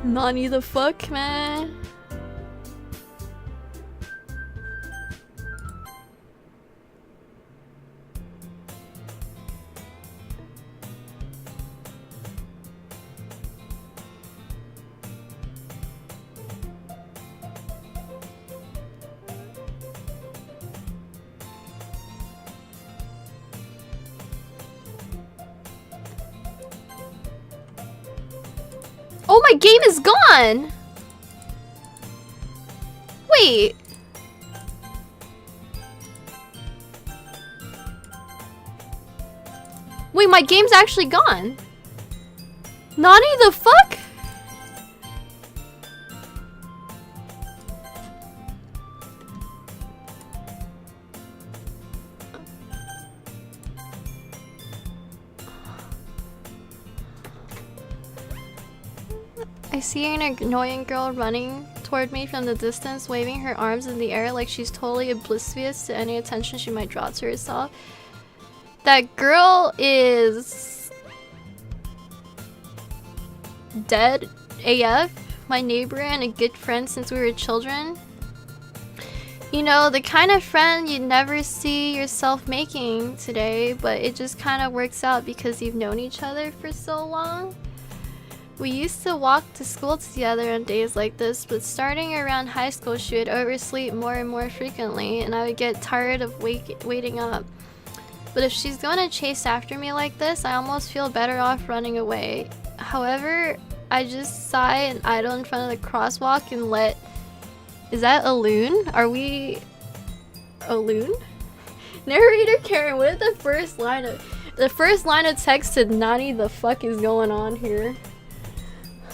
Nani the fuck, man? Oh, my game is gone! Wait. Wait, my game's actually gone. Nani the fuck? I see an annoying girl running toward me from the distance, waving her arms in the air like she's totally oblivious to any attention she might draw to herself. That girl is dead AF, my neighbor and a good friend since we were children. You know, the kind of friend you'd never see yourself making today, but it just kind of works out because you've known each other for so long. We used to walk to school together on days like this, but starting around high school she would oversleep more and more frequently, and I would get tired of waiting up. But if she's going to chase after me like this, I almost feel better off running away. However, I just sigh and idle in front of the crosswalk and let... Is that a loon? Are we... a loon? Narrator Karen, what is the first line of... The first line of text to Nani the fuck is going on here?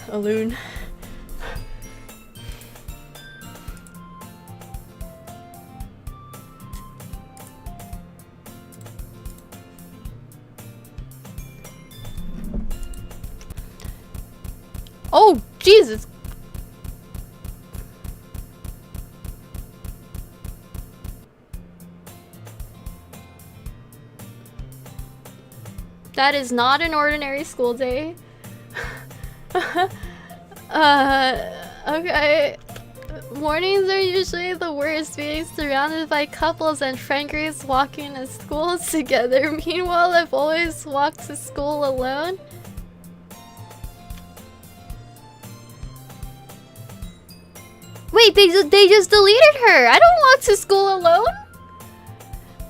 A loon. Oh, Jesus! That is not an ordinary school day. Okay. Mornings are usually the worst, being surrounded by couples and friend groups walking to school together. Meanwhile, I've always walked to school alone. Wait, they just deleted her! I don't walk to school alone!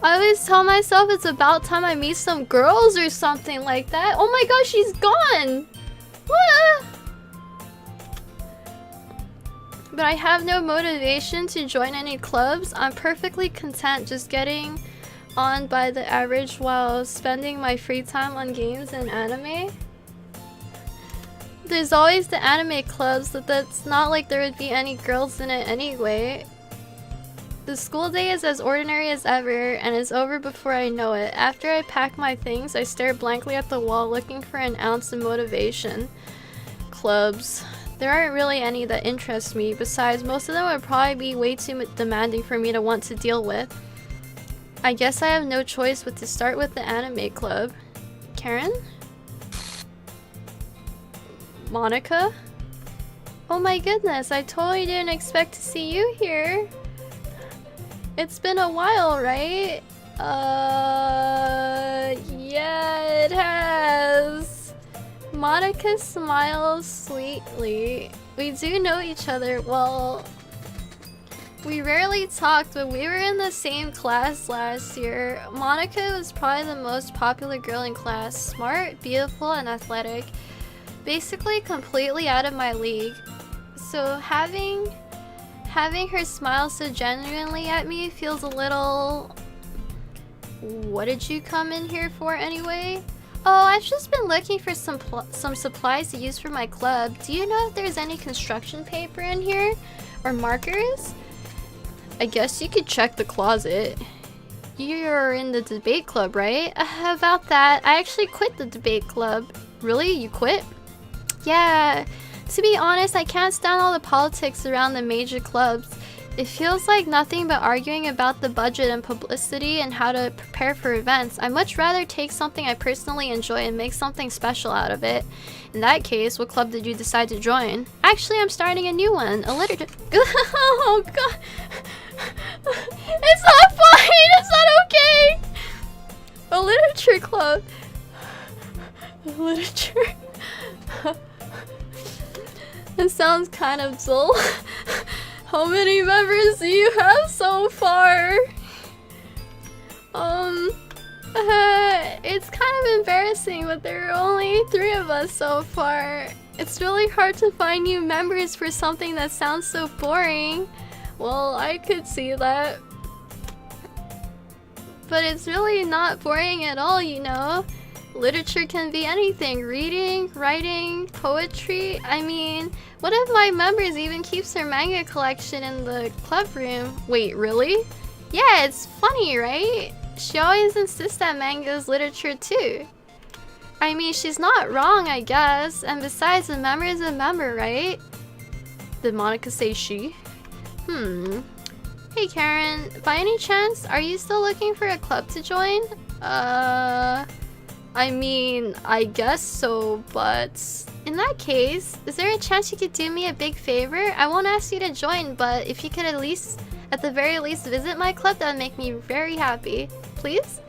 I always tell myself it's about time I meet some girls or something like that. Oh my gosh, she's gone! What? But I have no motivation to join any clubs. I'm perfectly content just getting on by the average while spending my free time on games and anime. There's always the anime clubs, but that's not like there would be any girls in it anyway. The school day is as ordinary as ever and is over before I know it. After I pack my things, I stare blankly at the wall looking for an ounce of motivation. Clubs. There aren't really any that interest me. Besides, most of them would probably be way too demanding for me to want to deal with. I guess I have no choice but to start with the anime club. Karen? Monica? Oh my goodness, I totally didn't expect to see you here. It's been a while, right? Yeah, it has. Monica smiles sweetly. We do know each other well. We rarely talked, but we were in the same class last year. Monica was probably the most popular girl in class. Smart, beautiful, and athletic. Basically completely out of my league. So having her smile so genuinely at me feels a little... What did you come in here for anyway? Oh, I've just been looking for some supplies to use for my club. Do you know if there's any construction paper in here? Or markers? I guess you could check the closet. You're in the debate club, right? About that, I actually quit the debate club. Really? You quit? Yeah. To be honest, I can't stand all the politics around the major clubs. It feels like nothing but arguing about the budget and publicity and how to prepare for events. I'd much rather take something I personally enjoy and make something special out of it. In that case, what club did you decide to join? Actually, I'm starting a new one. A literature... Oh god. It's not fine! It's not okay! A literature club. Literature. It sounds kind of dull. How many members do you have so far? It's kind of embarrassing, but there are only 3 of us so far. It's really hard to find new members for something that sounds so boring. Well, I could see that. But it's really not boring at all, you know? Literature can be anything. Reading, writing, poetry. I mean, what if my members even keeps their manga collection in the club room? Wait, really? Yeah, it's funny, right? She always insists that manga is literature too. I mean, she's not wrong, I guess. And besides, a member is a member, right? Did Monica say she? Hey Karen, by any chance, are you still looking for a club to join? I mean, I guess so, but in that case, is there a chance you could do me a big favor? I won't ask you to join, but if you could at the very least, visit my club, that would make me very happy. Please?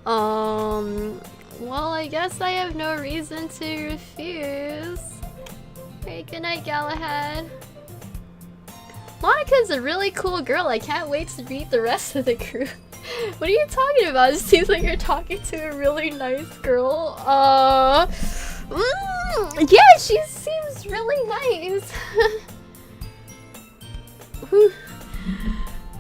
Well, I guess I have no reason to refuse. Hey, good night, Galahad. Monica's a really cool girl. I can't wait to meet the rest of the crew. What are you talking about? It seems like you're talking to a really nice girl. Yeah, she seems really nice.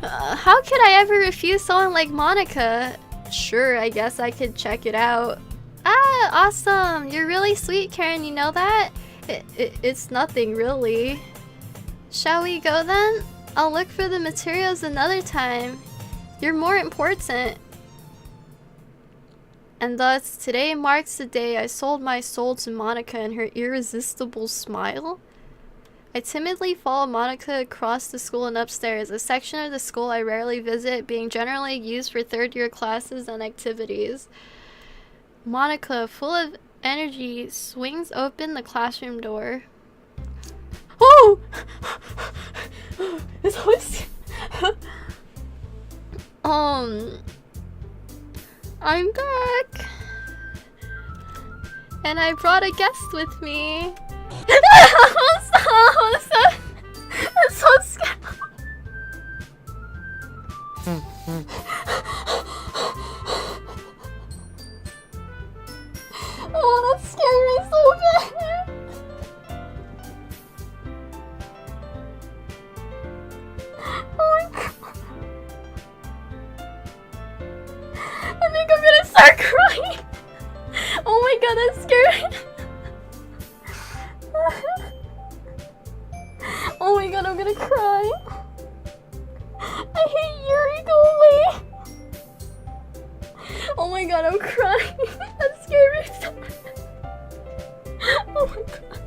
How could I ever refuse someone like Monica? Sure, I guess I could check it out. Ah, awesome. You're really sweet, Karen. You know that? It's nothing, really. Shall we go then? I'll look for the materials another time. You're more important. And thus, today marks the day I sold my soul to Monica and her irresistible smile. I timidly follow Monica across the school and upstairs, a section of the school I rarely visit, being generally used for third-year classes and activities. Monica, full of energy, swings open the classroom door. Oh! It's always... I'm back. And I brought a guest with me. I'm so scared. Oh, that scared me so bad. Oh my god. I think I'm gonna start crying. Oh my god, that scared me. Oh my god, I'm gonna cry. I hate Yuri, go away. Oh my god, I'm crying. That scared me so bad. Oh my god.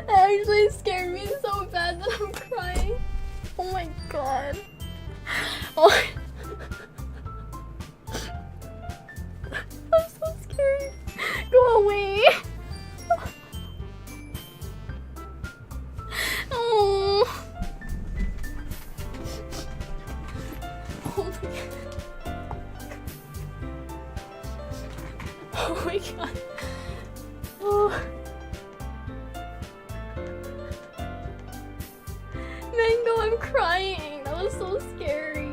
That actually scared me so bad that I'm crying. Oh my god. Oh. I'm so scared. Go away. Oh. Oh my god. Oh my god. Oh. Mango, I'm crying. That was so scary.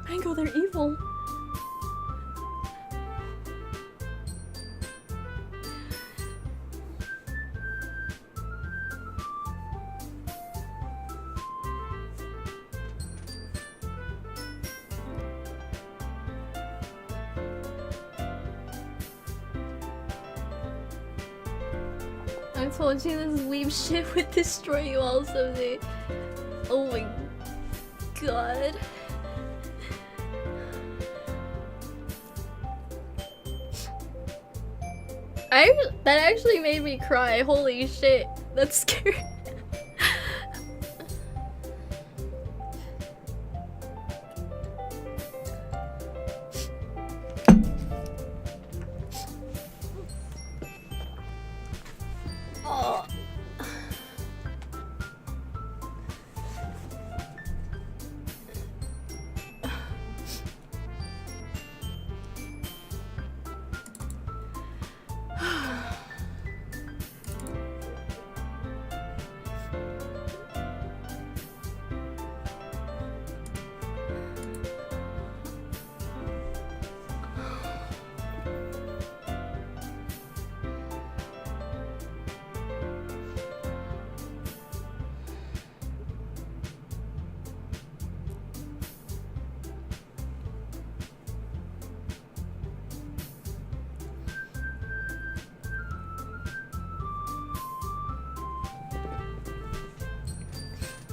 Mango, they're evil. I told you this weeb shit would destroy you all someday. Oh my god. That actually made me cry. Holy shit. That's scary. Oh.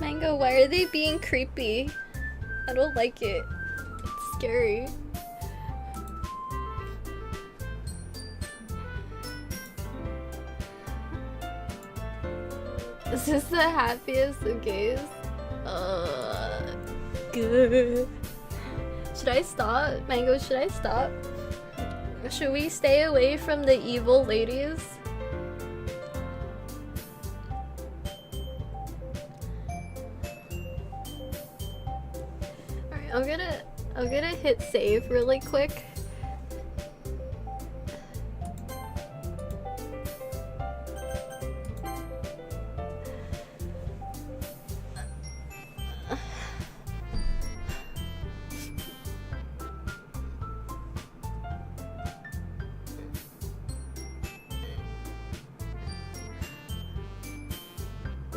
Mango, why are they being creepy? I don't like it. It's scary. This is the happiest of gays. Good. Should I stop? Mango, should I stop? Should we stay away from the evil ladies? I'm gonna hit save really quick.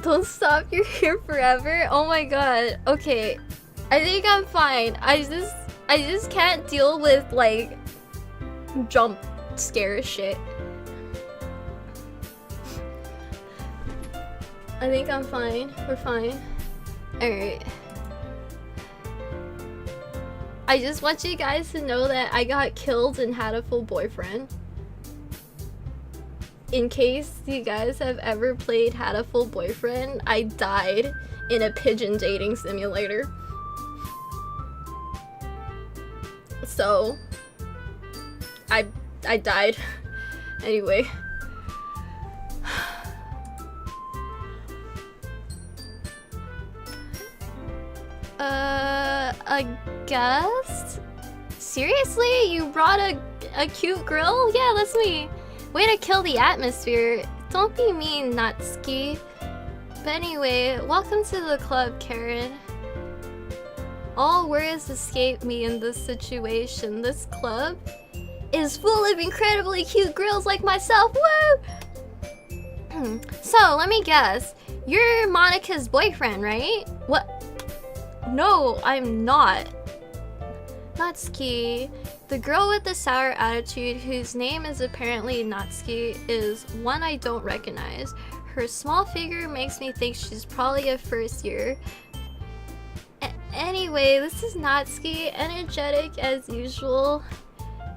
Don't stop, you're here forever? Oh my god. Okay. I think I'm fine. I just can't deal with like jump scare shit. I think I'm fine. We're fine. Alright. I just want you guys to know that I got killed and had a full boyfriend. In case you guys have ever played Had a Full Boyfriend, I died in a pigeon dating simulator. So, I died. Anyway. A guest? Seriously? You brought a cute girl? Yeah, that's me. Way to kill the atmosphere. Don't be mean, Natsuki. But anyway, welcome to the club, Karen. All words escape me in this situation. This club is full of incredibly cute girls like myself. Woo! So, let me guess. You're Monika's boyfriend, right? What? No, I'm not. Natsuki. The girl with the sour attitude, whose name is apparently Natsuki, is one I don't recognize. Her small figure makes me think she's probably a first year. Anyway, this is Natsuki, energetic as usual.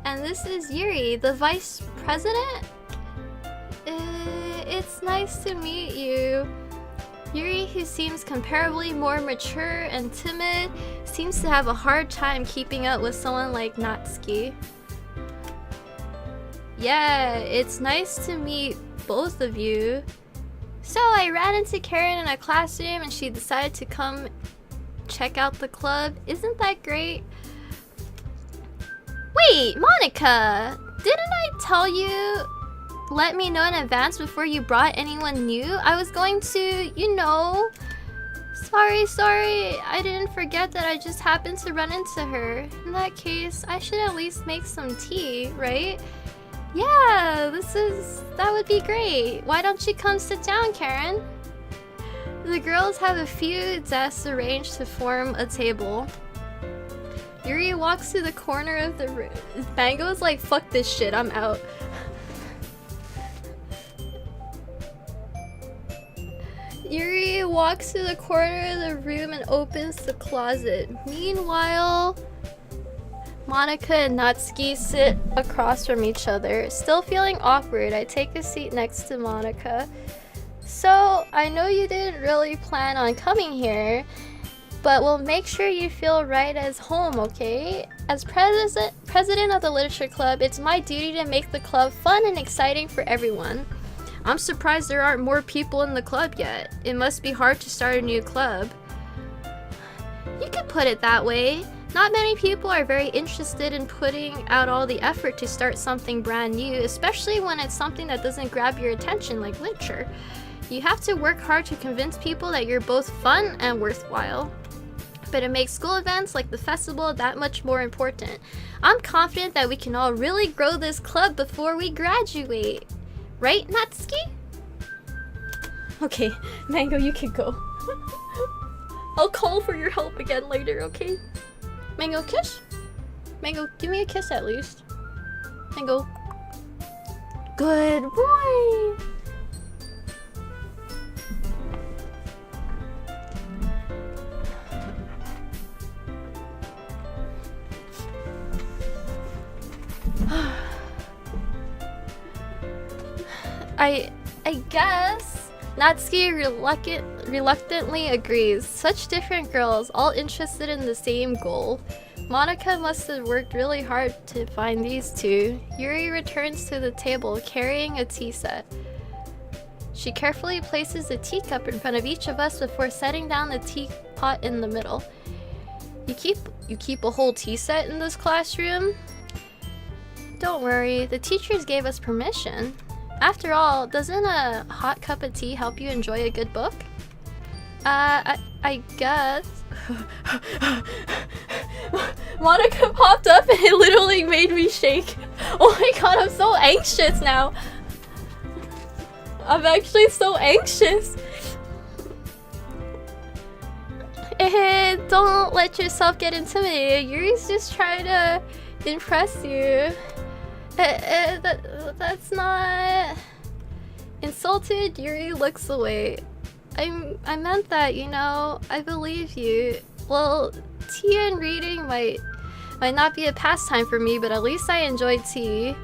And this is Yuri, the vice president? It's nice to meet you. Yuri, who seems comparably more mature and timid, seems to have a hard time keeping up with someone like Natsuki. Yeah, it's nice to meet both of you. So I ran into Karen in a classroom and she decided to come check out the club. Isn't that great? Wait, Monika! Didn't I tell you let me know in advance before you brought anyone new? I was going to, you know... Sorry, I didn't forget that I just happened to run into her. In that case, I should at least make some tea, right? Yeah, that would be great. Why don't you come sit down, Karen? The girls have a few desks arranged to form a table. Yuri walks to the corner of the room. Mango's like, fuck this shit, I'm out. Yuri walks to the corner of the room and opens the closet. Meanwhile, Monica and Natsuki sit across from each other. Still feeling awkward, I take a seat next to Monica. So, I know you didn't really plan on coming here, but we'll make sure you feel right as home, okay? As president of the literature club, it's my duty to make the club fun and exciting for everyone. I'm surprised there aren't more people in the club yet. It must be hard to start a new club. You could put it that way. Not many people are very interested in putting out all the effort to start something brand new, especially when it's something that doesn't grab your attention like literature. You have to work hard to convince people that you're both fun and worthwhile. But it makes school events like the festival that much more important. I'm confident that we can all really grow this club before we graduate. Right, Natsuki? Okay, Mango, you can go. I'll call for your help again later, okay? Mango, kiss? Mango, give me a kiss at least. Mango. Good boy! I guess Natsuki reluctantly agrees. Such different girls, all interested in the same goal. Monica must have worked really hard to find these two. Yuri returns to the table carrying a tea set. She carefully places a teacup in front of each of us before setting down the teapot in the middle. You keep a whole tea set in this classroom? Don't worry, the teachers gave us permission. After all, doesn't a hot cup of tea help you enjoy a good book? I guess. Monica popped up and it literally made me shake. Oh my god, I'm so anxious now. I'm actually so anxious. Don't let yourself get intimidated. Yuri's just trying to impress you. That's not... Insulted, Yuri looks away. I meant that, you know, I believe you. Well, tea and reading might not be a pastime for me, but at least I enjoy tea.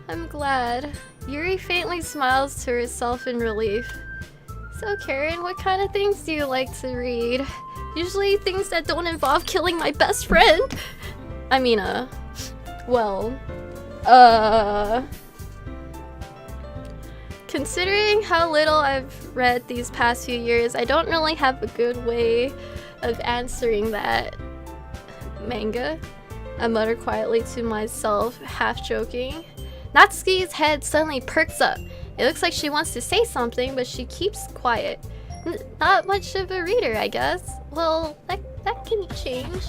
I'm glad. Yuri faintly smiles to herself in relief. So Karen, what kind of things do you like to read? Usually things that don't involve killing my best friend. I mean, considering how little I've read these past few years, I don't really have a good way of answering that. Manga? I mutter quietly to myself, half joking. Natsuki's head suddenly perks up. It looks like she wants to say something, but she keeps quiet. Not much of a reader, I guess. Well, that can change.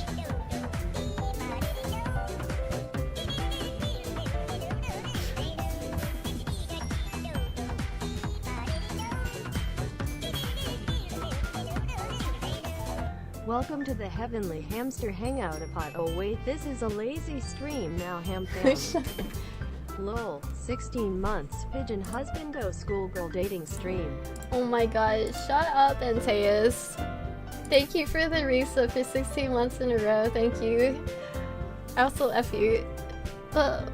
Welcome to the Heavenly Hamster Hangout pod. Oh wait, this is a lazy stream now, ham fam. Lol, 16 months, pigeon husbando schoolgirl dating stream. Oh my god, shut up, Antaeus. Thank you for the resub for 16 months in a row, thank you. I also F you.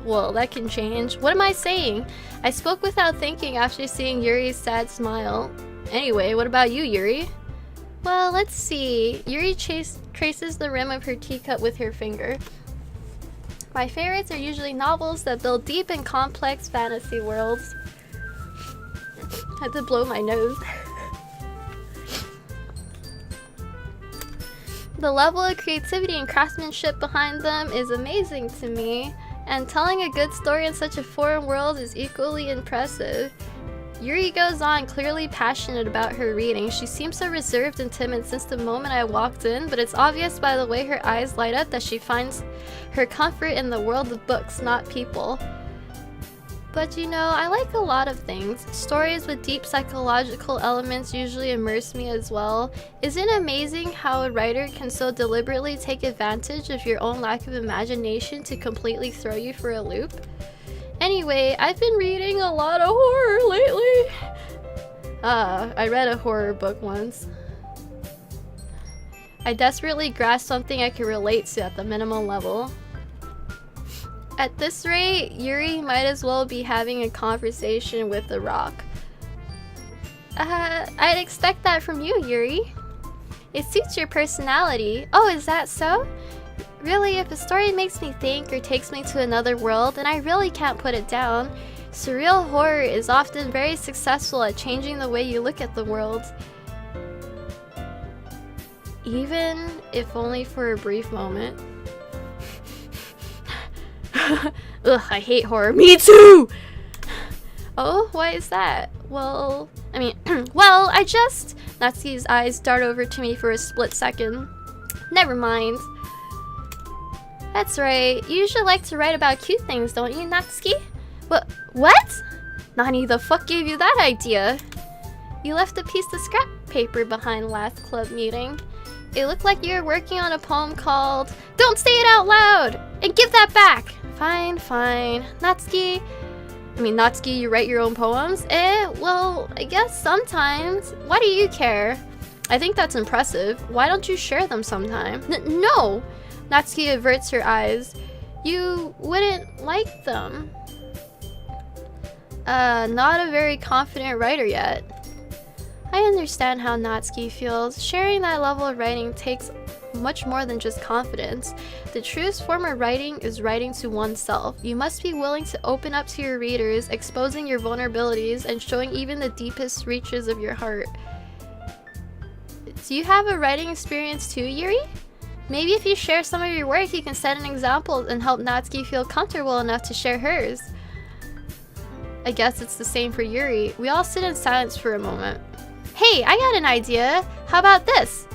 Well, that can change. What am I saying? I spoke without thinking after seeing Yuri's sad smile. Anyway, what about you, Yuri? Well, let's see. Yuri traces the rim of her teacup with her finger. My favorites are usually novels that build deep and complex fantasy worlds. I had to blow my nose. The level of creativity and craftsmanship behind them is amazing to me, and telling a good story in such a foreign world is equally impressive. Yuri goes on, clearly passionate about her reading. She seems so reserved and timid since the moment I walked in, but it's obvious by the way her eyes light up that she finds her comfort in the world of books, not people. But you know, I like a lot of things. Stories with deep psychological elements usually immerse me as well. Isn't it amazing how a writer can so deliberately take advantage of your own lack of imagination to completely throw you for a loop? Anyway, I've been reading a lot of horror lately. I read a horror book once. I desperately grasped something I could relate to at the minimum level. At this rate, Yuri might as well be having a conversation with the rock. I'd expect that from you, Yuri. It suits your personality. Oh, is that so? Really, if a story makes me think or takes me to another world, then I really can't put it down. Surreal horror is often very successful at changing the way you look at the world. Even if only for a brief moment. Ugh, I hate horror. Me too! Oh, why is that? Well, I mean, Natsuki's eyes dart over to me for a split second. Never mind. That's right. You usually like to write about cute things, don't you, Natsuki? What? Nani the fuck gave you that idea? You left a piece of scrap paper behind last club meeting. It looked like you were working on a poem called Don't Say It Out Loud! And give that back! Fine. Natsuki, you write your own poems? Well, I guess sometimes. Why do you care? I think that's impressive. Why don't you share them sometime? No! Natsuki averts her eyes. You wouldn't like them. Not a very confident writer yet. I understand how Natsuki feels. Sharing that level of writing takes much more than just confidence. The truest form of writing is writing to oneself. You must be willing to open up to your readers, exposing your vulnerabilities and showing even the deepest reaches of your heart. Do you have a writing experience too, Yuri? Maybe if you share some of your work, you can set an example and help Natsuki feel comfortable enough to share hers. I guess it's the same for Yuri. We all sit in silence for a moment. Hey, I got an idea! How about this?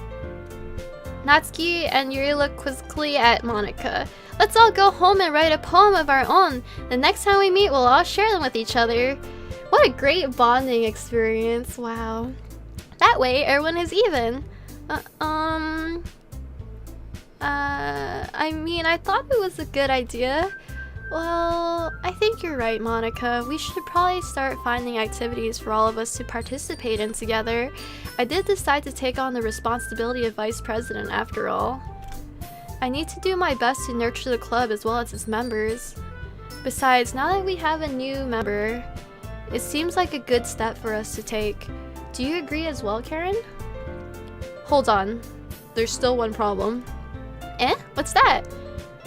Natsuki and Yuri look quizzically at Monika. Let's all go home and write a poem of our own. The next time we meet, we'll all share them with each other. What a great bonding experience, wow. That way, everyone is even. I thought it was a good idea. Well, I think you're right, Monika. We should probably start finding activities for all of us to participate in together. I did decide to take on the responsibility of vice president after all. I need to do my best to nurture the club as well as its members. Besides, now that we have a new member, it seems like a good step for us to take. Do you agree as well, Karen? Hold on. There's still one problem. What's that?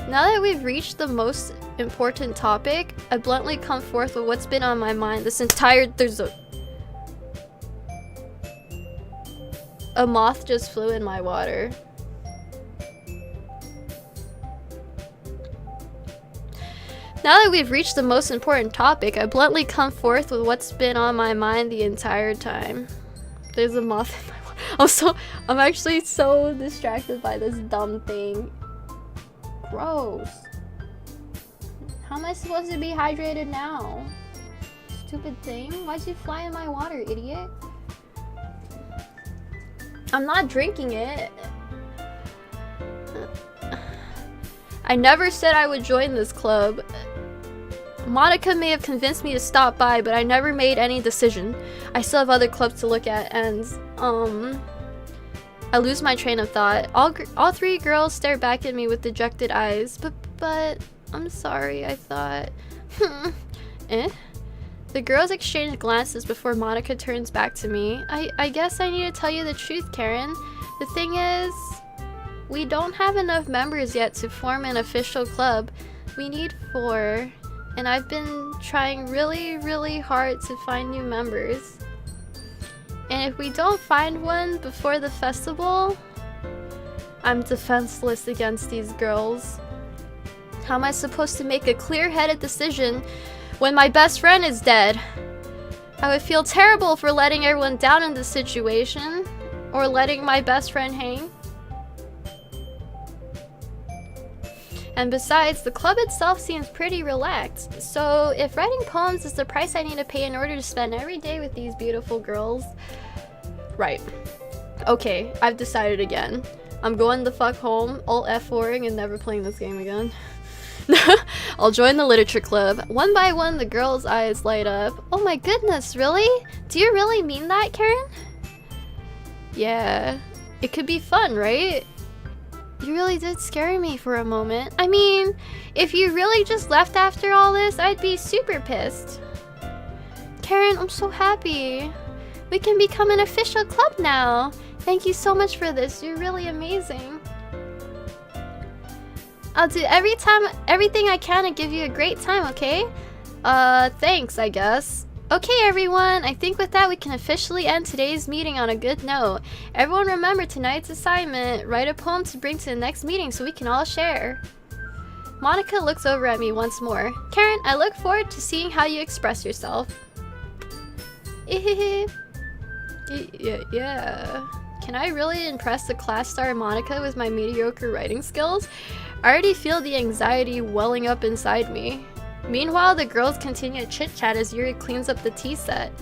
Now that we've reached the most important topic, I bluntly come forth with what's been on my mind this entire— there's a moth just flew in my water. Now that we've reached the most important topic, I bluntly come forth with what's been on my mind the entire time. There's a moth in my water. I'm actually so distracted by this dumb thing. Gross. How am I supposed to be hydrated now? Stupid thing. Why'd you fly in my water, idiot? I'm not drinking it. I never said I would join this club. Monika may have convinced me to stop by, but I never made any decision. I still have other clubs to look at, and I lose my train of thought. All three girls stare back at me with dejected eyes. But I'm sorry, I thought. The girls exchange glances before Monika turns back to me. I guess I need to tell you the truth, Karen. The thing is, we don't have enough members yet to form an official club. We need 4. And I've been trying really hard to find new members. And if we don't find one before the festival, I'm defenseless against these girls. How am I supposed to make a clear-headed decision when my best friend is dead? I would feel terrible for letting everyone down in this situation, or letting my best friend hang. And besides, the club itself seems pretty relaxed. So if writing poems is the price I need to pay in order to spend every day with these beautiful girls... Right. Okay, I've decided again. I'm going the fuck home, alt F4ing and never playing this game again. I'll join the literature club. One by one, the girls' eyes light up. Oh my goodness, really? Do you really mean that, Karen? Yeah. It could be fun, right? You really did scare me for a moment. I mean, if you really just left after all this, I'd be super pissed. Karen, I'm so happy. We can become an official club now. Thank you so much for this. You're really amazing. I'll do everything I can to give you a great time, okay? Thanks, I guess. Okay, everyone. I think with that, we can officially end today's meeting on a good note. Everyone remember tonight's assignment. Write a poem to bring to the next meeting so we can all share. Monica looks over at me once more. Karen, I look forward to seeing how you express yourself. Yeah. Can I really impress the class star Monica with my mediocre writing skills? I already feel the anxiety welling up inside me. Meanwhile, the girls continue to chit-chat as Yuri cleans up the tea set.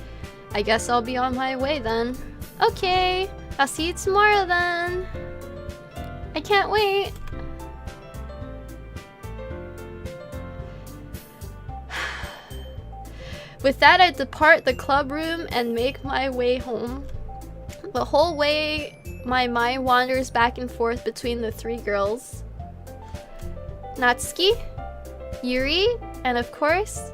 I guess I'll be on my way then. Okay, I'll see you tomorrow then. I can't wait. With that, I depart the club room and make my way home. The whole way, my mind wanders back and forth between the three girls. Natsuki, Yuri, and of course,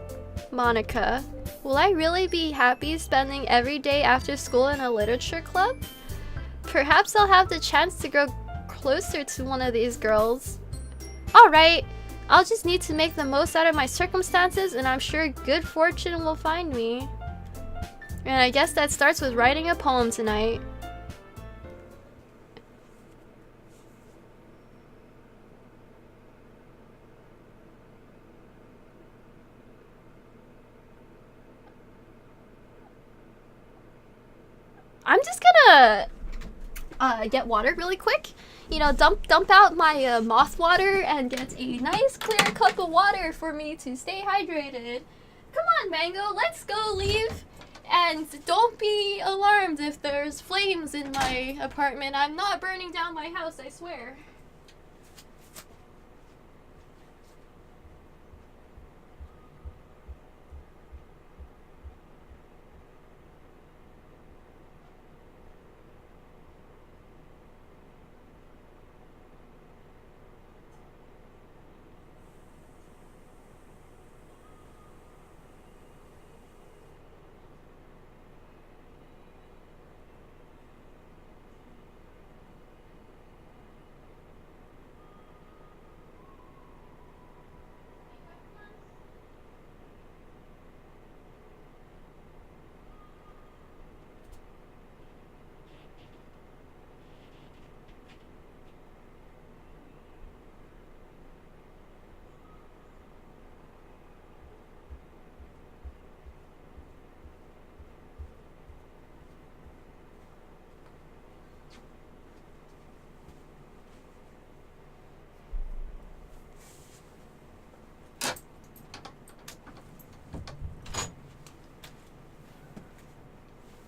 Monica. Will I really be happy spending every day after school in a literature club? Perhaps I'll have the chance to grow closer to one of these girls. Alright, I'll just need to make the most out of my circumstances, and I'm sure good fortune will find me. And I guess that starts with writing a poem tonight. I'm just gonna get water really quick. You know, dump out my moth water and get a nice clear cup of water for me to stay hydrated. Come on, Mango, let's go leave. And don't be alarmed if there's flames in my apartment. I'm not burning down my house, I swear.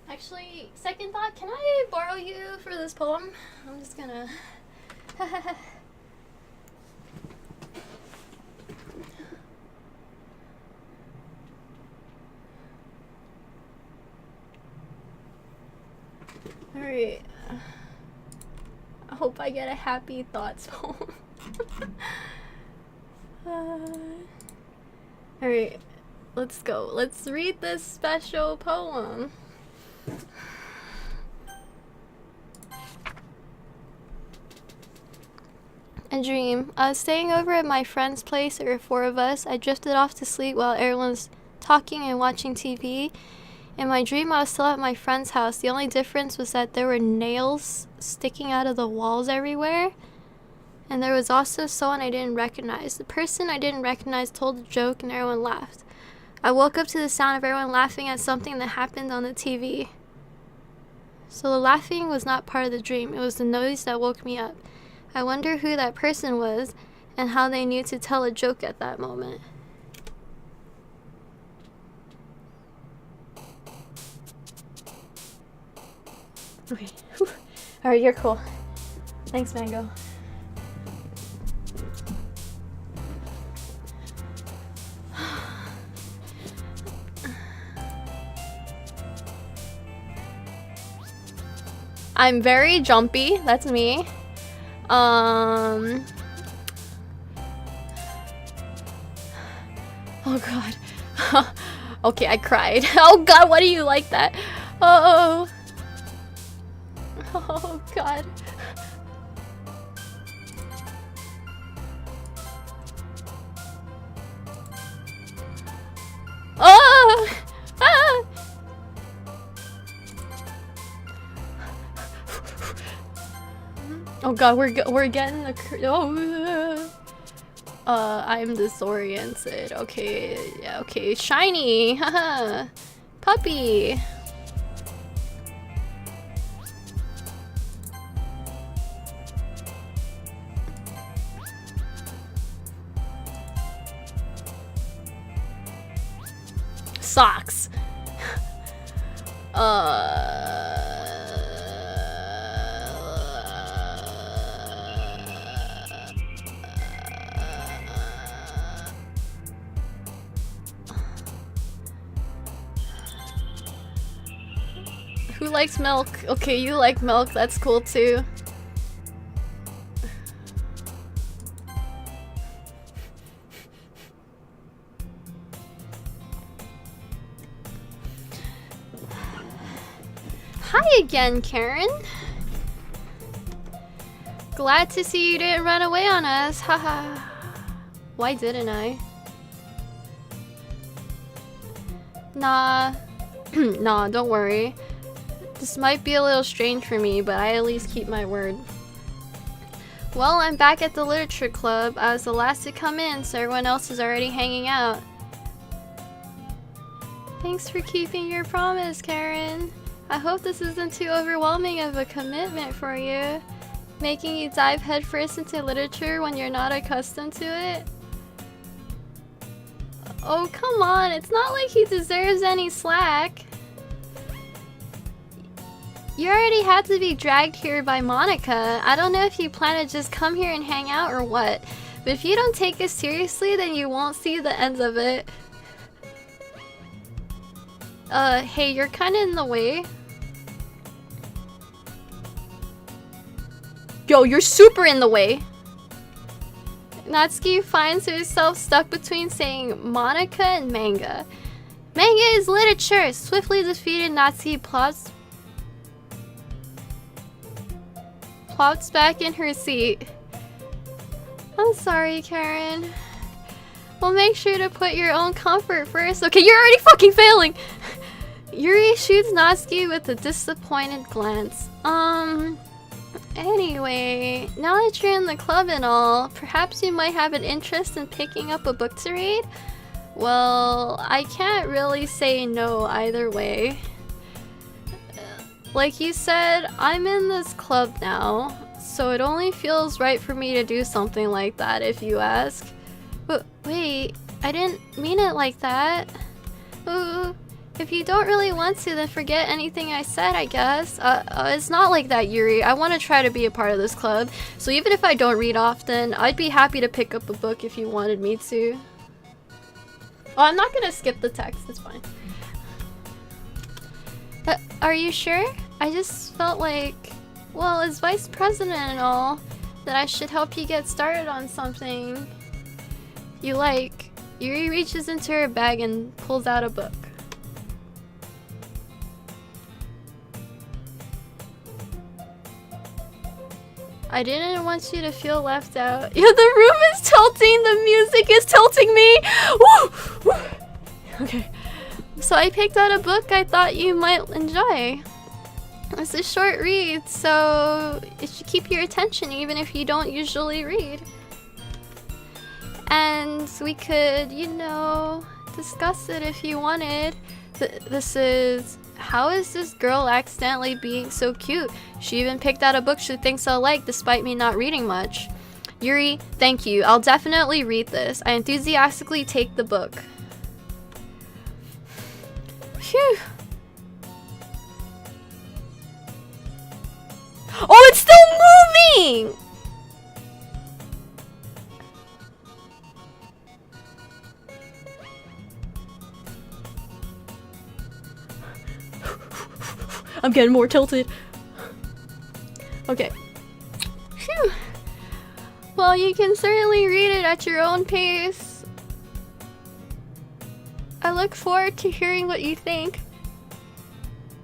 Actually, second thought, can I borrow you for this poem? I'm just gonna... Alright. I hope I get a happy thoughts poem. Alright, let's go. Let's read this special poem. A dream. I was staying over at my friend's place. There were 4 of us. I drifted off to sleep while everyone's talking and watching TV. In my dream, I was still at my friend's house. The only difference was that there were nails sticking out of the walls everywhere. And there was also someone I didn't recognize. The person I didn't recognize told a joke and everyone laughed. I woke up to the sound of everyone laughing at something that happened on the TV. So the laughing was not part of the dream. It was the noise that woke me up. I wonder who that person was and how they knew to tell a joke at that moment. Okay. Alright, you're cool. Thanks, Mango. I'm very jumpy. That's me. Oh god. Okay, I cried. Oh god, why do you like that? Oh. Oh god. Oh! Ah! Oh god, we're getting the oh. I'm disoriented. Okay, yeah, okay, shiny, haha, puppy. Socks. Who likes milk? Okay, you like milk, that's cool too. Hi again, Karen. Glad to see you didn't run away on us, haha. Why didn't I? Nah. Nah, don't worry. This might be a little strange for me, but I at least keep my word. Well, I'm back at the literature club. I was the last to come in, so everyone else is already hanging out. Thanks for keeping your promise, Karen. I hope this isn't too overwhelming of a commitment for you, making you dive headfirst into literature when you're not accustomed to it. Oh, come on, it's not like he deserves any slack. You already had to be dragged here by Monica. I don't know if you plan to just come here and hang out or what, but if you don't take it seriously, then you won't see the end of it. Hey, you're kinda in the way. Yo, you're super in the way. Natsuki finds herself stuck between saying Monica and manga. Manga is literature! Swiftly defeated, Natsuki plops back in her seat. I'm sorry, Karen. Well, make sure to put your own comfort first. Okay, you're already fucking failing! Yuri shoots Natsuki with a disappointed glance. Anyway, now that you're in the club and all, perhaps you might have an interest in picking up a book to read? Well, I can't really say no either way. Like you said, I'm in this club now, so it only feels right for me to do something like that if you ask. But wait, I didn't mean it like that. Ooh. If you don't really want to, then forget anything I said, I guess. It's not like that, Yuri. I want to try to be a part of this club, so even if I don't read often, I'd be happy to pick up a book if you wanted me to. Oh, I'm not gonna skip the text, it's fine. Are you sure? I just felt like, well, as vice president and all, that I should help you get started on something you like. Yuri reaches into her bag and pulls out a book. I didn't want you to feel left out. Yeah, the room is tilting, the music is tilting me! Woo! Woo! Okay. So I picked out a book I thought you might enjoy. It's a short read, so it should keep your attention even if you don't usually read. And we could, you know, discuss it if you wanted. This is... How is this girl accidentally being so cute? She even picked out a book she thinks I'll like despite me not reading much. Yuri, thank you. I'll definitely read this. I enthusiastically take the book. Phew. Oh, it's still moving! I'm getting more tilted. Okay. Phew. Well, you can certainly read it at your own pace. I look forward to hearing what you think.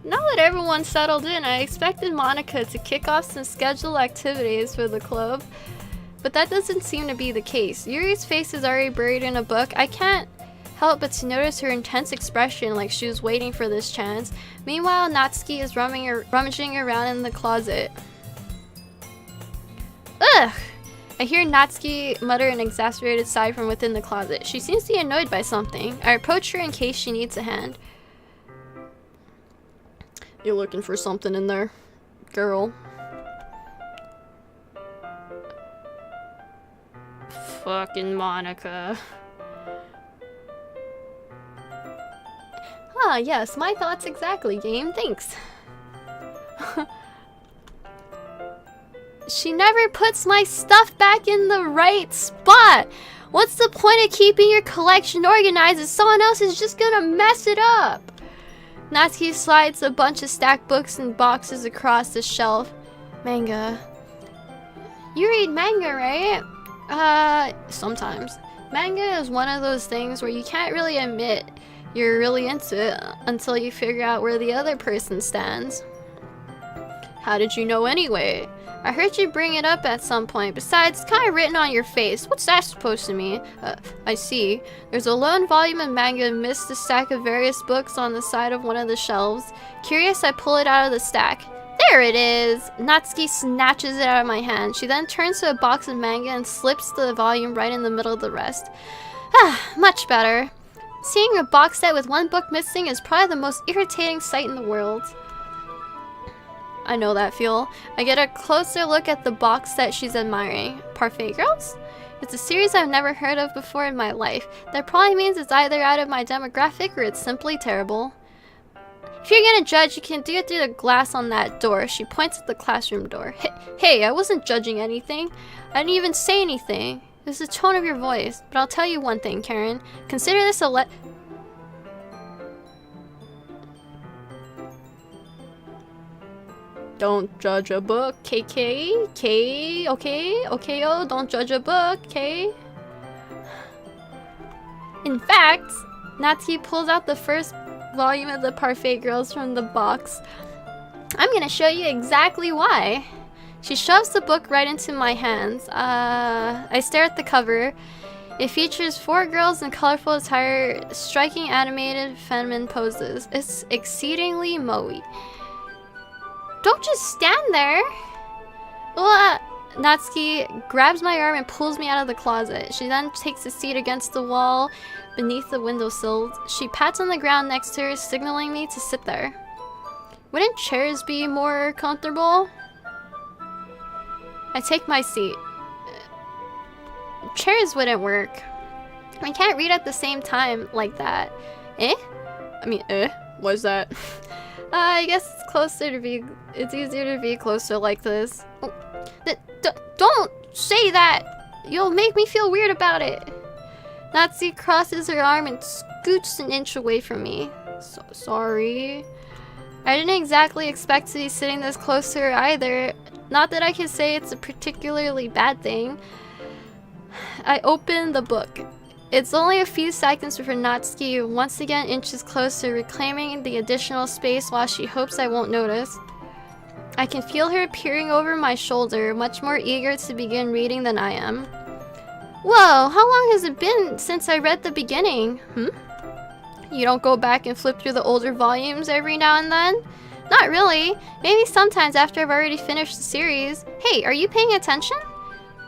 Now that everyone's settled in, I expected Monica to kick off some scheduled activities for the club, but that doesn't seem to be the case. Yuri's face is already buried in a book. I can't help but to notice her intense expression, like she was waiting for this chance. Meanwhile, Natsuki is rummaging around in the closet. Ugh! I hear Natsuki mutter an exasperated sigh from within the closet. She seems to be annoyed by something. I approach her in case she needs a hand. You looking for something in there, girl? Fucking Monica. Ah, yes, my thoughts exactly, game. Thanks. She never puts my stuff back in the right spot. What's the point of keeping your collection organized if someone else is just gonna mess it up? Natsuki slides a bunch of stacked books and boxes across the shelf. Manga. You read manga, right? Sometimes. Manga is one of those things where you can't really admit you're really into it until you figure out where the other person stands. How did you know anyway? I heard you bring it up at some point. Besides, it's kind of written on your face. What's that supposed to mean? I see. There's a lone volume of manga amidst a stack of various books on the side of one of the shelves. Curious, I pull it out of the stack. There it is! Natsuki snatches it out of my hand. She then turns to a box of manga and slips the volume right in the middle of the rest. Ah, much better. Seeing a box set with one book missing is probably the most irritating sight in the world. I know that feel. I get a closer look at the box set she's admiring. Parfait Girls? It's a series I've never heard of before in my life. That probably means it's either out of my demographic or it's simply terrible. If you're gonna judge, you can do it through the glass on that door. She points at the classroom door. Hey, I wasn't judging anything. I didn't even say anything. It was the tone of your voice. But I'll tell you one thing, Karen. Consider this a Don't judge a book, okay, oh, don't judge a book, okay? In fact, Natsuki pulls out the first volume of the Parfait Girls from the box. I'm gonna show you exactly why. She shoves the book right into my hands. I stare at the cover. It features 4 girls in colorful attire, striking animated feminine poses. It's exceedingly moe. Don't just stand there! Natsuki grabs my arm and pulls me out of the closet. She then takes a seat against the wall beneath the windowsill. She pats on the ground next to her, signaling me to sit there. Wouldn't chairs be more comfortable? I take my seat. Chairs wouldn't work. I can't read at the same time like that. What's that? I guess it's easier to be closer like this. Oh, don't say that! You'll make me feel weird about it. Natsuki crosses her arm and scoots an inch away from me. Sorry. I didn't exactly expect to be sitting this close to her either. Not that I can say it's a particularly bad thing. I open the book. It's only a few seconds before Natsuki once again inches closer, reclaiming the additional space while she hopes I won't notice. I can feel her peering over my shoulder, much more eager to begin reading than I am. Whoa, how long has it been since I read the beginning? You don't go back and flip through the older volumes every now and then? Not really. Maybe sometimes after I've already finished the series. Hey, are you paying attention?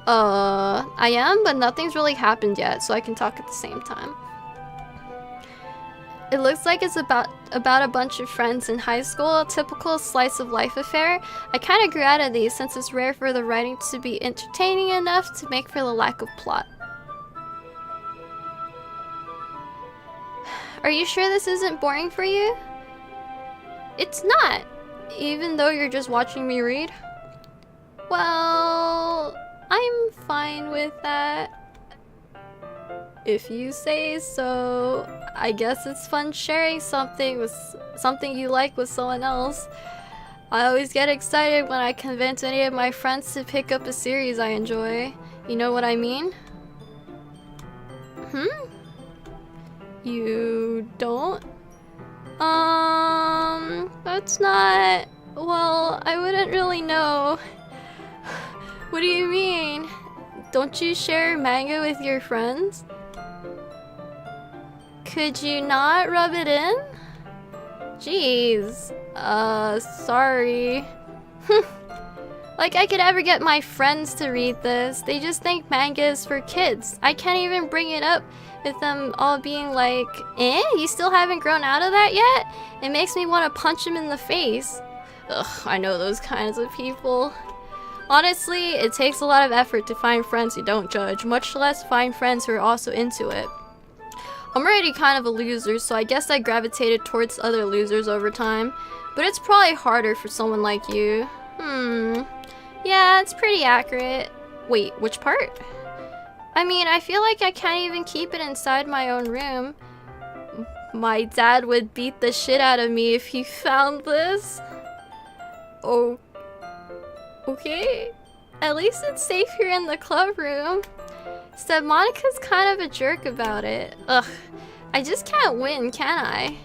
I am, but nothing's really happened yet, so I can talk at the same time. It looks like it's about a bunch of friends in high school, a typical slice of life affair. I kind of grew out of these since it's rare for the writing to be entertaining enough to make for the lack of plot. Are you sure this isn't boring for you? It's not, even though you're just watching me read. Well, I'm fine with that. If you say so. I guess it's fun sharing something you like with someone else. I always get excited when I convince any of my friends to pick up a series I enjoy. You know what I mean? You don't? That's not... Well, I wouldn't really know. What do you mean? Don't you share manga with your friends? Could you not rub it in? Jeez. Sorry. Like I could ever get my friends to read this. They just think manga is for kids. I can't even bring it up with them all being like, you still haven't grown out of that yet? It makes me want to punch them in the face. Ugh, I know those kinds of people. Honestly, it takes a lot of effort to find friends who don't judge, much less find friends who are also into it. I'm already kind of a loser, so I guess I gravitated towards other losers over time. But it's probably harder for someone like you. Yeah, it's pretty accurate. Wait, which part? I mean, I feel like I can't even keep it inside my own room. My dad would beat the shit out of me if he found this. Oh. Okay. At least it's safe here in the club room. Except Monica's kind of a jerk about it. Ugh. I just can't win, can I?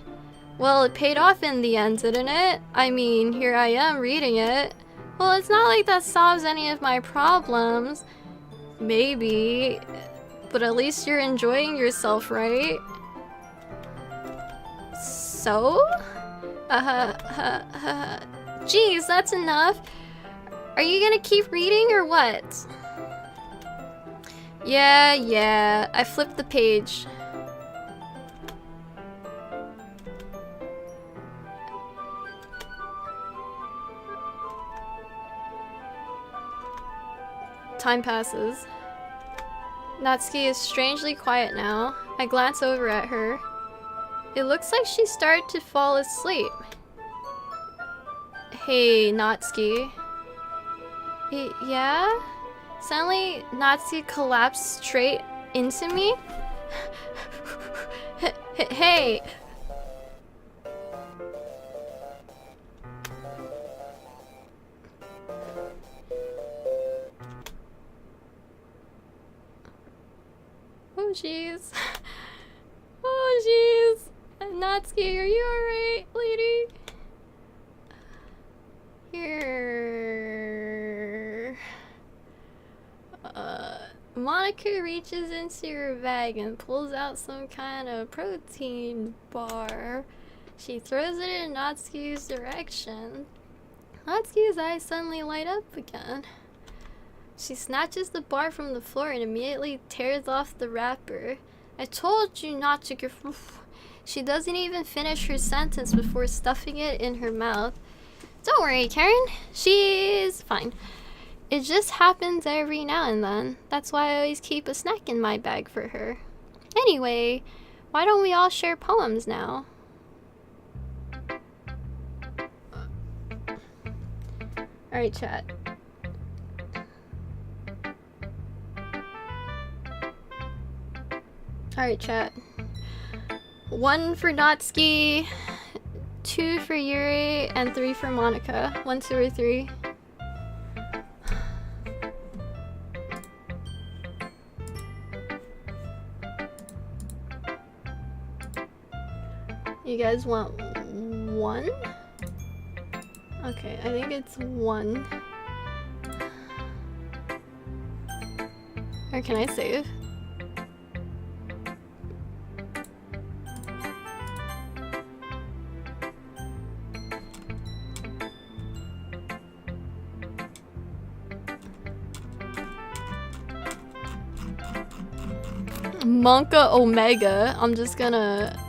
Well, it paid off in the end, didn't it? I mean, here I am reading it. Well, it's not like that solves any of my problems. Maybe. But at least you're enjoying yourself, right? So? Geez, that's enough. Are you gonna keep reading or what? Yeah, I flipped the page. Time passes. Natsuki is strangely quiet now. I glance over at her. It looks like she started to fall asleep. Hey, Natsuki. Yeah? Suddenly, Natsuki collapsed straight into me? Hey! Oh jeez. Oh jeez. Natsuki, are you alright, lady? Here. Monica reaches into her bag and pulls out some kind of protein bar. She throws it in Natsuki's direction. Natsuki's eyes suddenly light up again. She snatches the bar from the floor and immediately tears off the wrapper. I told you not to give. She doesn't even finish her sentence before stuffing it in her mouth. Don't worry, Karen. She's fine. It just happens every now and then. That's why I always keep a snack in my bag for her. Anyway, why don't we all share poems now? Alright, chat. Alright, chat. 1 for Natsuki, 2 for Yuri, and 3 for Monica. 1, 2, or 3. You guys want 1? Okay, I think it's 1. Or can I save? Monka Omega. I'm just gonna...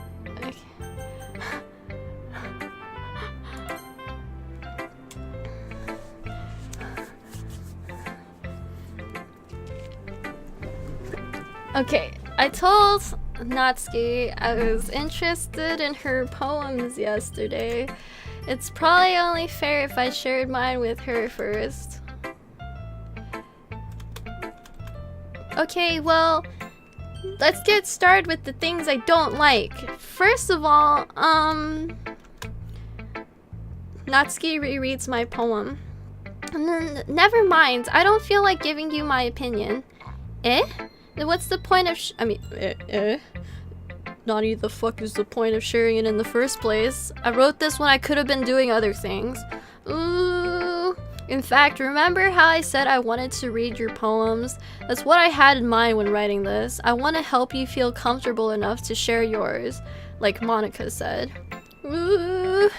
Okay, I told Natsuki I was interested in her poems yesterday. It's probably only fair if I shared mine with her first. Okay, well, let's get started with the things I don't like. First of all, Natsuki rereads my poem. And then, never mind, I don't feel like giving you my opinion. Eh? Then what's the point of Naughty, the fuck is the point of sharing it in the first place? I wrote this when I could have been doing other things. Ooh. In fact, remember how I said I wanted to read your poems? That's what I had in mind when writing this. I want to help you feel comfortable enough to share yours, like Monica said. Ooh.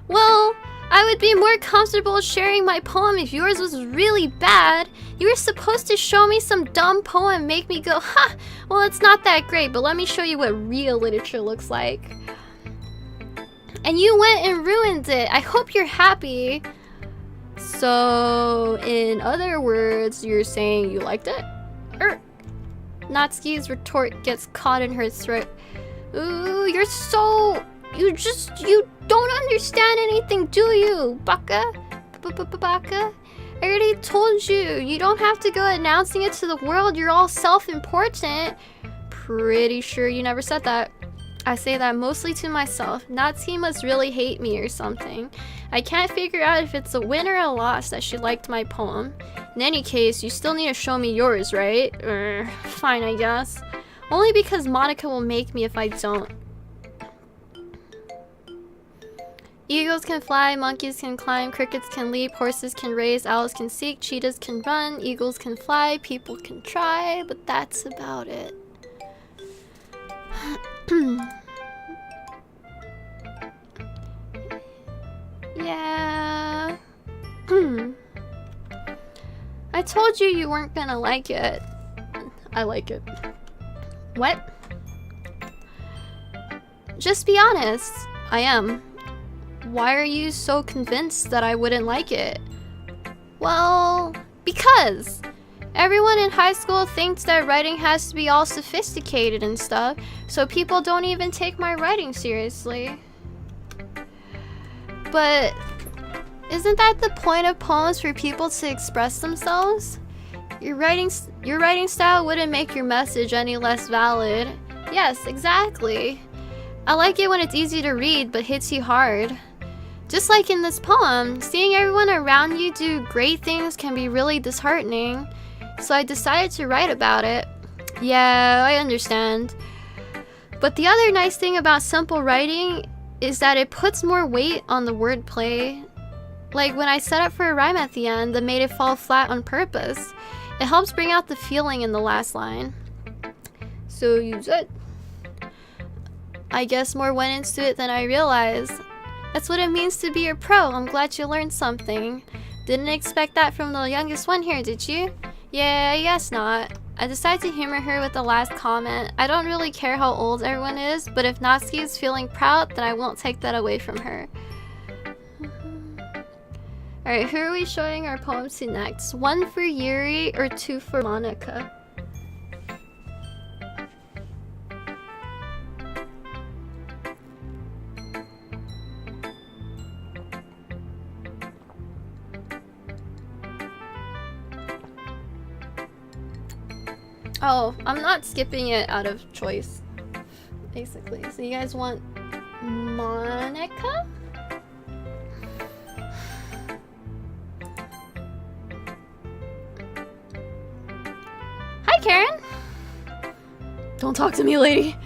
Well, I would be more comfortable sharing my poem if yours was really bad. You were supposed to show me some dumb poem, make me go, ha, well, it's not that great, but let me show you what real literature looks like. And you went and ruined it. I hope you're happy. So, in other words, you're saying you liked it? Natsuki's retort gets caught in her throat. Ooh, you're so... You don't understand anything, do you, Baka? Baka? I already told you. You don't have to go announcing it to the world. You're all self-important. Pretty sure you never said that. I say that mostly to myself. Natsuki must really hate me or something. I can't figure out if it's a win or a loss that she liked my poem. In any case, you still need to show me yours, right? Fine, I guess. Only because Monica will make me if I don't. Eagles can fly, monkeys can climb, crickets can leap, horses can race, owls can seek, cheetahs can run, eagles can fly, people can try, but that's about it. Yeah. I told you you weren't gonna like it. I like it. What? Just be honest. I am. Why are you so convinced that I wouldn't like it? Well, because everyone in high school thinks that writing has to be all sophisticated and stuff, so people don't even take my writing seriously. But isn't that the point of poems, for people to express themselves? Your writing style wouldn't make your message any less valid. Yes, exactly. I like it when it's easy to read but hits you hard. Just like in this poem, seeing everyone around you do great things can be really disheartening. So I decided to write about it. Yeah, I understand. But the other nice thing about simple writing is that it puts more weight on the wordplay. Like when I set up for a rhyme at the end that made it fall flat on purpose. It helps bring out the feeling in the last line. So use it. I guess more went into it than I realized. That's what it means to be a pro. I'm glad you learned something. Didn't expect that from the youngest one here, did you? Yeah, I guess not. I decided to humor her with the last comment. I don't really care how old everyone is, but if Natsuki is feeling proud, then I won't take that away from her. Alright, who are we showing our poems to next? 1 for Yuri or 2 for Monica? Oh, I'm not skipping it out of choice, basically. So you guys want Monica? Hi, Karen! Don't talk to me, lady.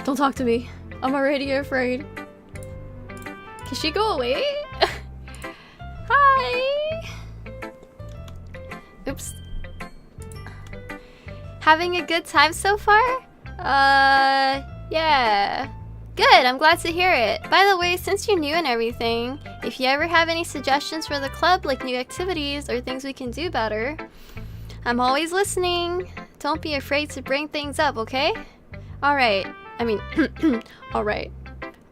Don't talk to me. I'm already afraid. Can she go away? Hi! Oops. Having a good time so far? Yeah. Good, I'm glad to hear it. By the way, since you're new and everything, if you ever have any suggestions for the club, like new activities or things we can do better, I'm always listening. Don't be afraid to bring things up, okay? Alright. Alright.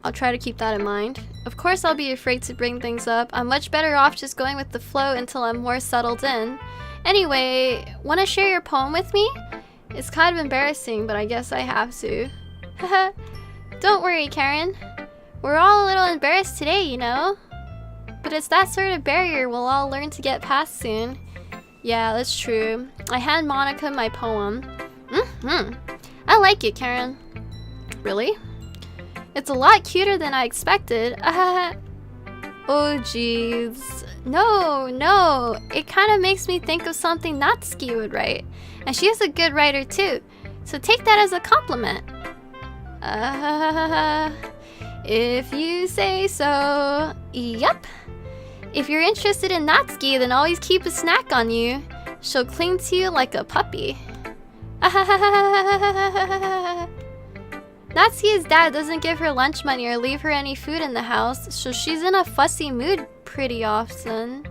I'll try to keep that in mind. Of course I'll be afraid to bring things up. I'm much better off just going with the flow until I'm more settled in. Anyway, wanna share your poem with me? It's kind of embarrassing, but I guess I have to. Haha. Don't worry, Karen. We're all a little embarrassed today, you know? But it's that sort of barrier we'll all learn to get past soon. Yeah, that's true. I hand Monica my poem. I like it, Karen. Really? It's a lot cuter than I expected. Oh jeez. No, no. It kind of makes me think of something Natsuki would write. And she is a good writer too. So take that as a compliment. If you say so. Yup. If you're interested in Natsuki, then always keep a snack on you. She'll cling to you like a puppy. Natsuki's dad doesn't give her lunch money or leave her any food in the house, so she's in a fussy mood pretty often.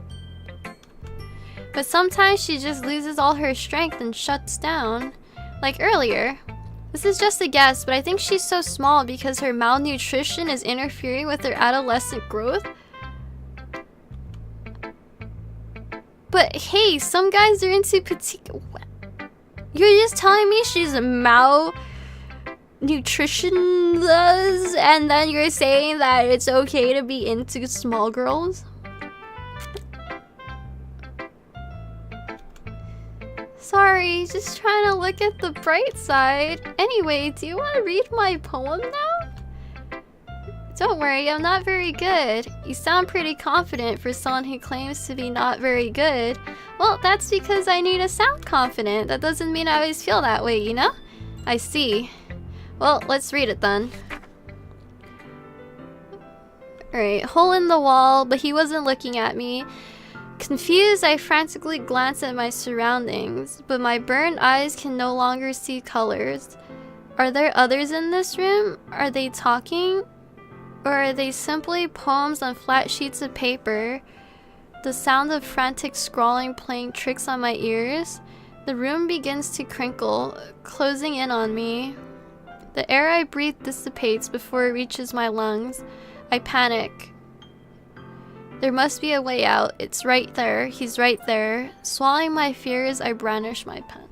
But sometimes she just loses all her strength and shuts down. Like earlier. This is just a guess, but I think she's so small because her malnutrition is interfering with her adolescent growth. But hey, some guys are into petite... You're just telling me she's malnutritionless, and then you're saying that it's okay to be into small girls? Sorry, just trying to look at the bright side. Anyway, do you want to read my poem now? Don't worry, I'm not very good. You sound pretty confident for someone who claims to be not very good. Well, that's because I need to sound confident. That doesn't mean I always feel that way, you know? I see. Well, let's read it then. Alright, hole in the wall, but he wasn't looking at me. Confused, I frantically glance at my surroundings, but my burned eyes can no longer see colors. Are there others in this room? Are they talking? Or are they simply poems on flat sheets of paper? The sound of frantic scrawling playing tricks on my ears. The room begins to crinkle, closing in on me. The air I breathe dissipates before it reaches my lungs. I panic. There must be a way out. It's right there. He's right there. Swallowing my fears, I brandish my pen.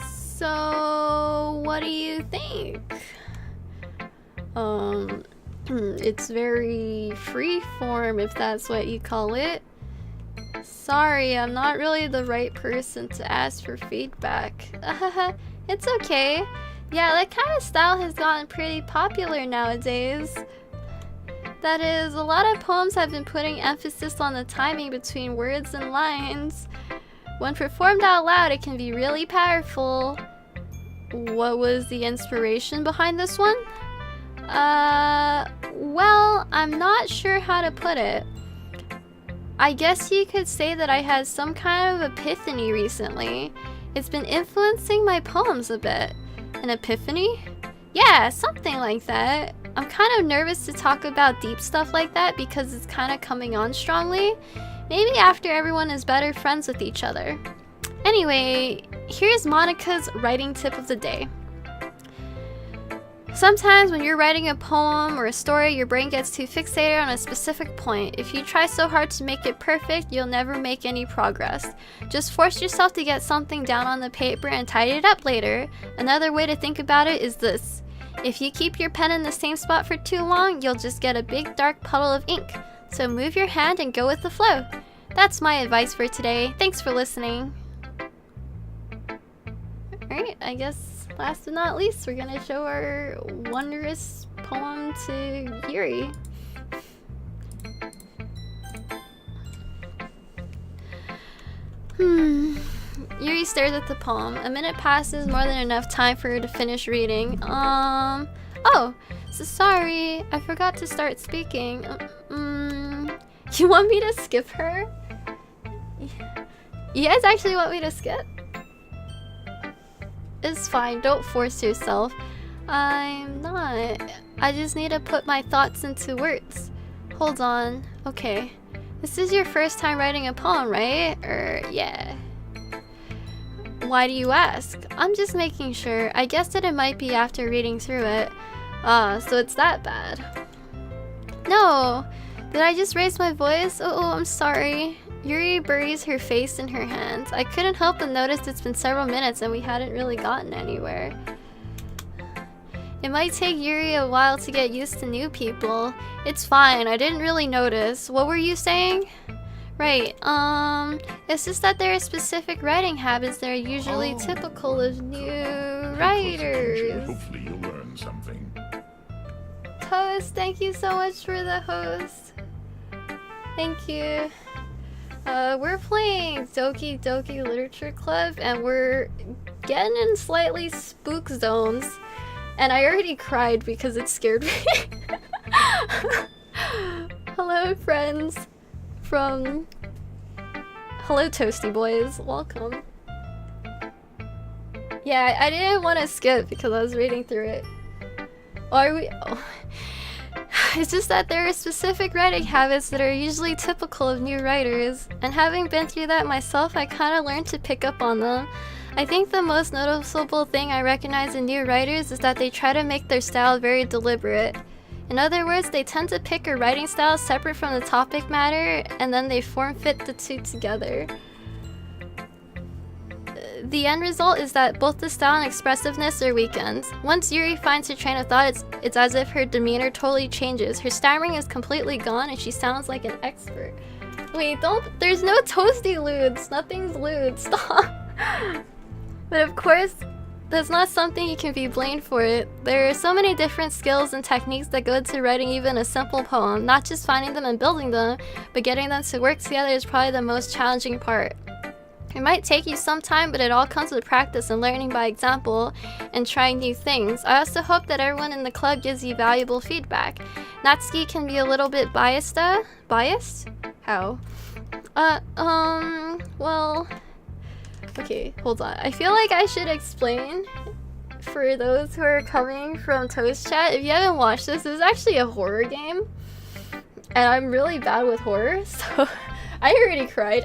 So, what do you think? It's very freeform, if that's what you call it. Sorry, I'm not really the right person to ask for feedback. It's okay. Yeah, that kind of style has gotten pretty popular nowadays. That is, a lot of poems have been putting emphasis on the timing between words and lines. When performed out loud, it can be really powerful. What was the inspiration behind this one? Well, I'm not sure how to put it. I guess you could say that I had some kind of epiphany recently. It's been influencing my poems a bit. An epiphany? Yeah, something like that. I'm kind of nervous to talk about deep stuff like that because it's kind of coming on strongly. Maybe after everyone is better friends with each other. Anyway, here's Monica's writing tip of the day. Sometimes when you're writing a poem or a story, your brain gets too fixated on a specific point. If you try so hard to make it perfect, you'll never make any progress. Just force yourself to get something down on the paper and tidy it up later. Another way to think about it is this. If you keep your pen in the same spot for too long, you'll just get a big dark puddle of ink. So move your hand and go with the flow. That's my advice for today. Thanks for listening. Alright, I guess last but not least, we're gonna show our wondrous poem to Yuri. Yuri stares at the poem. A minute passes, more than enough time for her to finish reading. Oh, so sorry, I forgot to start speaking. You want me to skip her? You guys actually want me to skip? It's fine, don't force yourself. I'm not. I just need to put my thoughts into words. Hold on. Okay. This is your first time writing a poem, right? Yeah. Why do you ask? I'm just making sure. I guessed that it might be after reading through it. So it's that bad. No! Did I just raise my voice? Oh, I'm sorry. Yuri buries her face in her hands. I couldn't help but notice it's been several minutes and we hadn't really gotten anywhere. It might take Yuri a while to get used to new people. It's fine, I didn't really notice. What were you saying? Right, it's just that there are specific writing habits that are usually typical of new writers. Hopefully you'll learn. learn something. Toast, thank you so much for the host. Thank you. We're playing Doki Doki Literature Club, and we're getting in slightly spook zones. And I already cried because it scared me. Hello, friends from... Hello, Toasty Boys. Welcome. Yeah, I didn't want to skip because I was reading through it. Are we... Oh. It's just that there are specific writing habits that are usually typical of new writers, and having been through that myself, I kind of learned to pick up on them. I think the most noticeable thing I recognize in new writers is that they try to make their style very deliberate. In other words, they tend to pick a writing style separate from the topic matter, and then they form-fit the two together. The end result is that both the style and expressiveness are weakened. Once Yuri finds her train of thought, it's as if her demeanor totally changes. Her stammering is completely gone and she sounds like an expert. Wait, there's no toasty lewds. Nothing's lewd. Stop. But of course, that's not something you can be blamed for it. There are so many different skills and techniques that go into writing even a simple poem. Not just finding them and building them, but getting them to work together is probably the most challenging part. It might take you some time, but it all comes with practice and learning by example and trying new things. I also hope that everyone in the club gives you valuable feedback. Natsuki can be a little bit biased. Biased? How? Well... Okay, hold on. I feel like I should explain for those who are coming from Toast Chat. If you haven't watched this is actually a horror game. And I'm really bad with horror, so I already cried.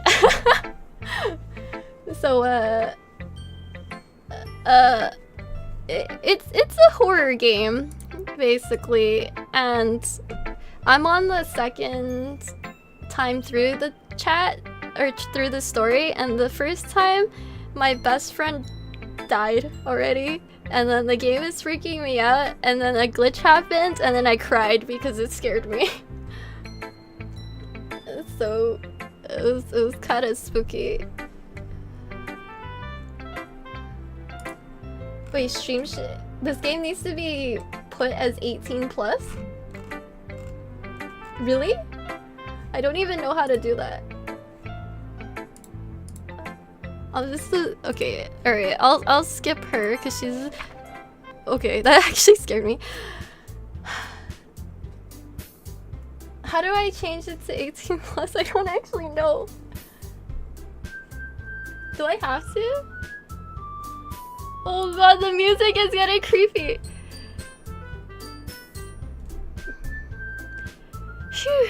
So, it's a horror game, basically, and I'm on the second time through the chat, or through the story, and the first time, my best friend died already, and then the game is freaking me out, and then a glitch happened, and then I cried because it scared me. So, it was kind of spooky. Wait, stream shit. This game needs to be put as 18 plus? Really? I don't even know how to do that. Okay, alright, I'll skip her because she's... Okay, that actually scared me. How do I change it to 18 plus? I don't actually know. Do I have to? Oh god, the music is getting creepy. Phew.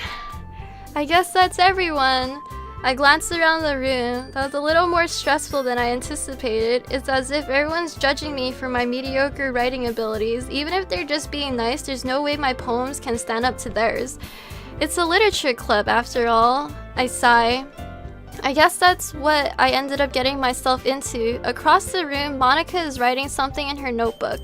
I guess that's everyone. I glanced around the room. That was a little more stressful than I anticipated. It's as if everyone's judging me for my mediocre writing abilities. Even if they're just being nice, there's no way my poems can stand up to theirs. It's a literature club after all. I sigh. I guess that's what I ended up getting myself into. Across the room, Monika is writing something in her notebook.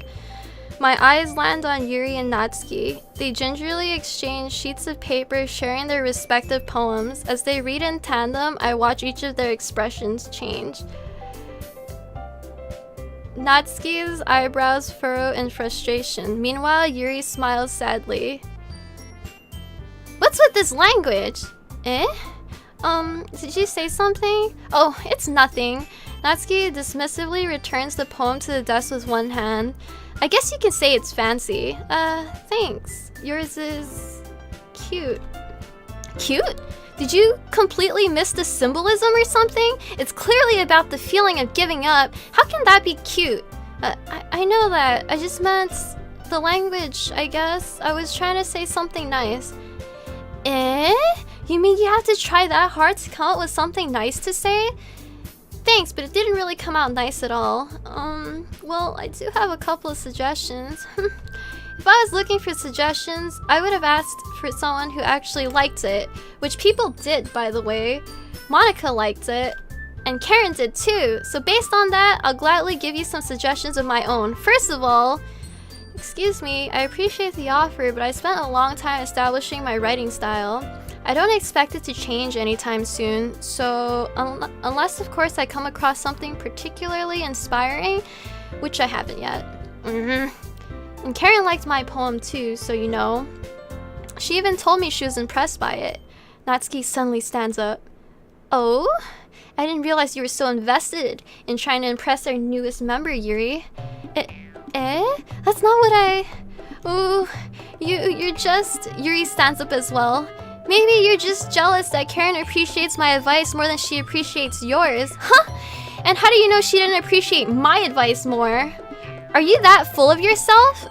My eyes land on Yuri and Natsuki. They gingerly exchange sheets of paper, sharing their respective poems. As they read in tandem, I watch each of their expressions change. Natsuki's eyebrows furrow in frustration. Meanwhile, Yuri smiles sadly. What's with this language? Eh? Did you say something? Oh, it's nothing. Natsuki dismissively returns the poem to the desk with one hand. I guess you can say it's fancy. Thanks. Yours is... cute. Cute? Did you completely miss the symbolism or something? It's clearly about the feeling of giving up. How can that be cute? I know that. I just meant the language, I guess. I was trying to say something nice. Eh? You mean you have to try that hard to come up with something nice to say? Thanks, but it didn't really come out nice at all. Well, I do have a couple of suggestions. If I was looking for suggestions, I would have asked for someone who actually liked it, which people did, by the way. Monika liked it, and Karen did too, so based on that, I'll gladly give you some suggestions of my own. First of all, excuse me, I appreciate the offer, but I spent a long time establishing my writing style. I don't expect it to change anytime soon, so unless of course I come across something particularly inspiring, which I haven't yet. And Karen liked my poem too, so you know. She even told me she was impressed by it. Natsuki suddenly stands up. Oh? I didn't realize you were so invested in trying to impress our newest member, Yuri. That's not what I... Ooh, you're just... Yuri stands up as well. Maybe you're just jealous that Karen appreciates my advice more than she appreciates yours. Huh? And how do you know she didn't appreciate my advice more? Are you that full of yourself?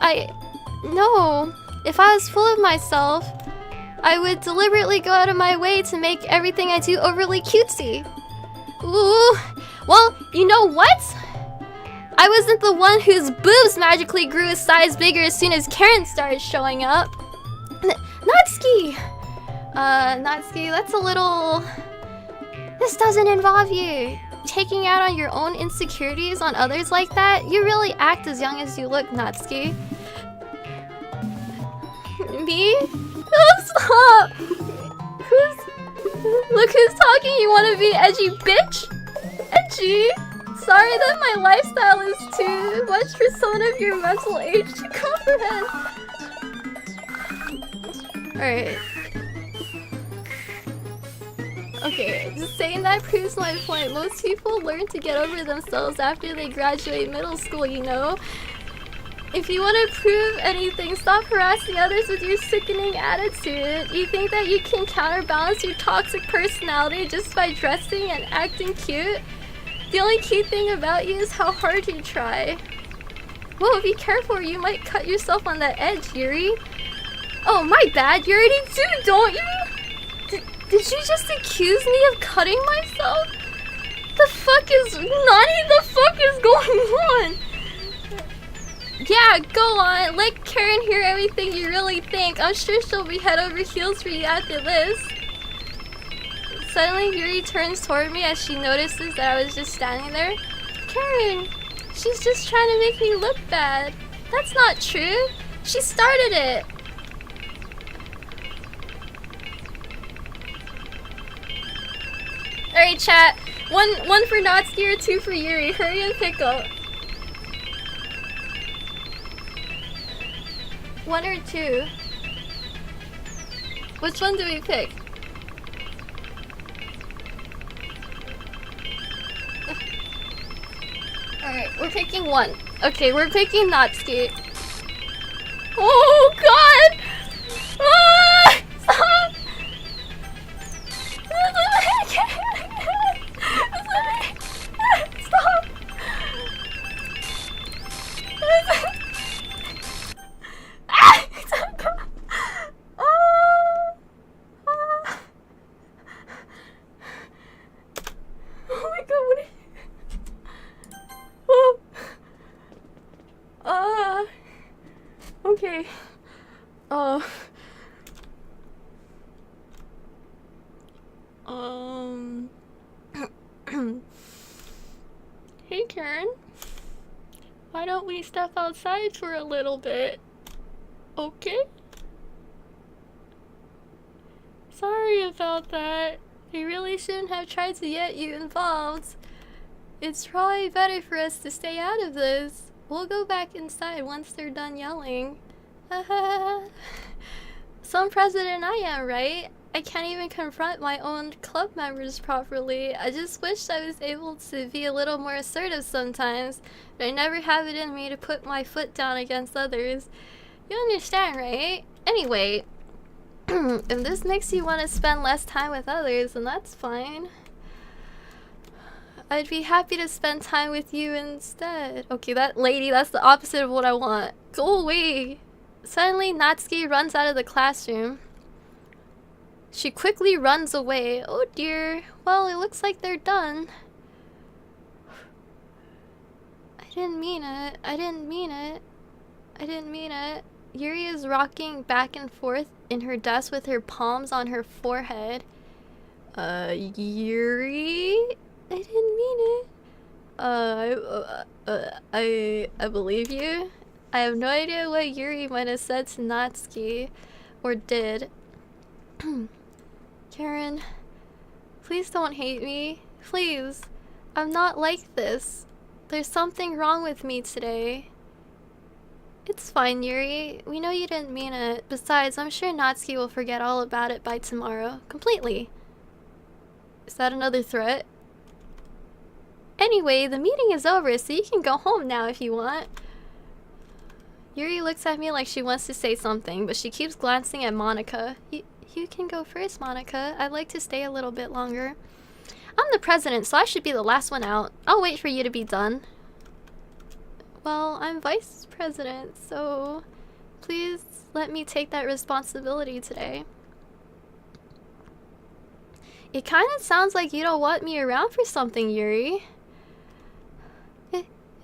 No. If I was full of myself, I would deliberately go out of my way to make everything I do overly cutesy. Ooh. Well, you know what? I wasn't the one whose boobs magically grew a size bigger as soon as Karen started showing up. Natsuki! Natsuki, that's a little... This doesn't involve you. Taking out on your own insecurities on others like that? You really act as young as you look, Natsuki. Me? Oh, stop! Look who's talking, you wanna be edgy bitch? Edgy? Sorry that my lifestyle is too much for someone of your mental age to comprehend. Alright. Okay, just saying that proves my point. Most people learn to get over themselves after they graduate middle school, you know? If you want to prove anything, stop harassing others with your sickening attitude. You think that you can counterbalance your toxic personality just by dressing and acting cute? The only cute thing about you is how hard you try. Whoa, be careful or you might cut yourself on that edge, Yuri. Oh, my bad. You already do, don't you? Did you just accuse me of cutting myself? The fuck is... Nani, the fuck is going on? Yeah, go on. Let Karen hear everything you really think. I'm sure she'll be head over heels for you after this. Suddenly, Yuri turns toward me as she notices that I was just standing there. Karen, she's just trying to make me look bad. That's not true. She started it. Alright, chat. One for Natsuki or two for Yuri. Hurry and pick up. 1 or 2? Which one do we pick? Alright, we're picking 1. Okay, we're picking Natsuki. Oh god! Ah! Stop! Stop! Oh my god, what are you... Okay. Hey Karen. Why don't we step outside for a little bit? Okay? Sorry about that. I really shouldn't have tried to get you involved. It's probably better for us to stay out of this. We'll go back inside once they're done yelling. Some president I am, right? I can't even confront my own club members properly. I just wish I was able to be a little more assertive sometimes, but I never have it in me to put my foot down against others. You understand, right? Anyway, if this makes you want to spend less time with others, then that's fine. I'd be happy to spend time with you instead. Okay, that lady, that's the opposite of what I want. Go away. Suddenly, Natsuki runs out of the classroom. She quickly runs away. Oh dear. Well, it looks like they're done. I didn't mean it. I didn't mean it. I didn't mean it. Yuri is rocking back and forth in her desk with her palms on her forehead. Yuri? I didn't mean it. I believe you. I have no idea what Yuri might have said to Natsuki, or did. Karen, please don't hate me. Please. I'm not like this. There's something wrong with me today. It's fine, Yuri. We know you didn't mean it. Besides, I'm sure Natsuki will forget all about it by tomorrow. Completely. Is that another threat? Anyway, the meeting is over, so you can go home now if you want. Yuri looks at me like she wants to say something, but she keeps glancing at Monica. You can go first, Monica. I'd like to stay a little bit longer. I'm the president, so I should be the last one out. I'll wait for you to be done. Well, I'm vice president, so please let me take that responsibility today. It kind of sounds like you don't want me around for something, Yuri.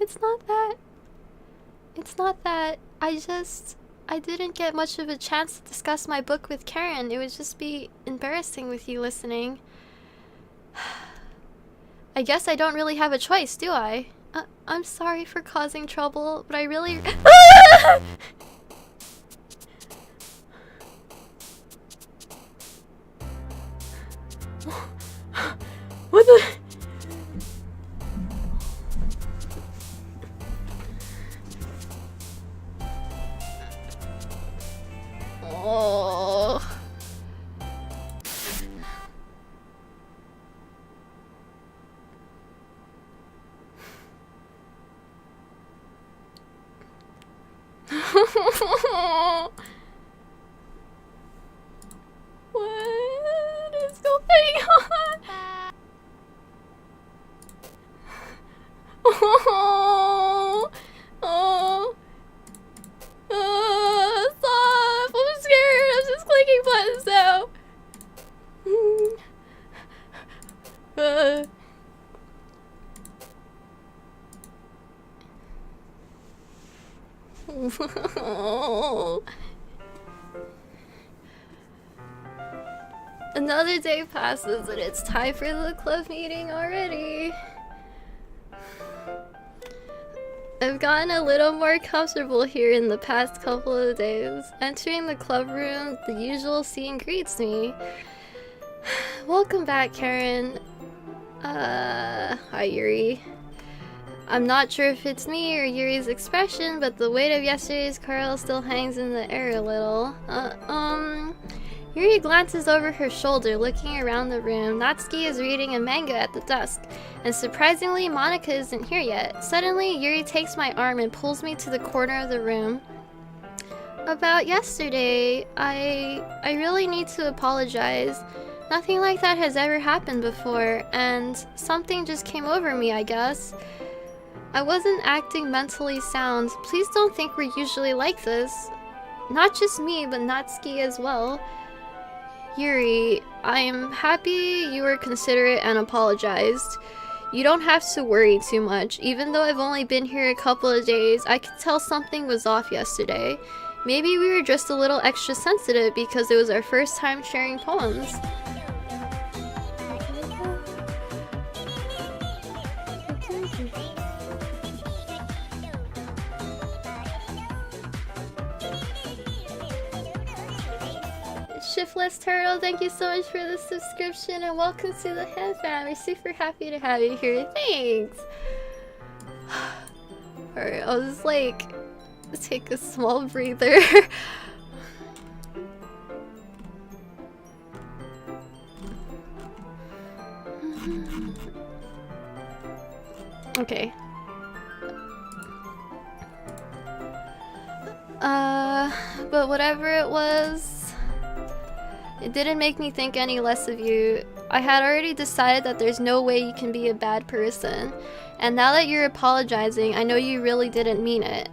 It's not that. It's not that. I didn't get much of a chance to discuss my book with Karen. It would just be embarrassing with you listening. I guess I don't really have a choice, do I? I'm sorry for causing trouble, but I really... What the... Oh... What is going on? Oh, oh, stop! I'm scared. I'm just clicking buttons now. Another day passes and it's time for the club meeting already. I've gotten a little more comfortable here in the past couple of days. Entering the club room, the usual scene greets me. Welcome back, Karen. Hi, Yuri. I'm not sure if it's me or Yuri's expression, but the weight of yesterday's quarrel still hangs in the air a little. Yuri glances over her shoulder, looking around the room. Natsuki is reading a manga at the desk, and surprisingly, Monica isn't here yet. Suddenly, Yuri takes my arm and pulls me to the corner of the room. About yesterday, I really need to apologize. Nothing like that has ever happened before, and something just came over me, I guess. I wasn't acting mentally sound. Please don't think we're usually like this. Not just me, but Natsuki as well. Yuri, I'm happy you were considerate and apologized. You don't have to worry too much. Even though I've only been here a couple of days, I could tell something was off yesterday. Maybe we were just a little extra sensitive because it was our first time sharing poems. Shiftless Turtle, thank you so much for the subscription and welcome to the Ham Fam. We're super happy to have you here. Thanks! Alright, I'll just like take a small breather. Okay. But whatever it was, it didn't make me think any less of you. I had already decided that there's no way you can be a bad person. And now that you're apologizing, I know you really didn't mean it.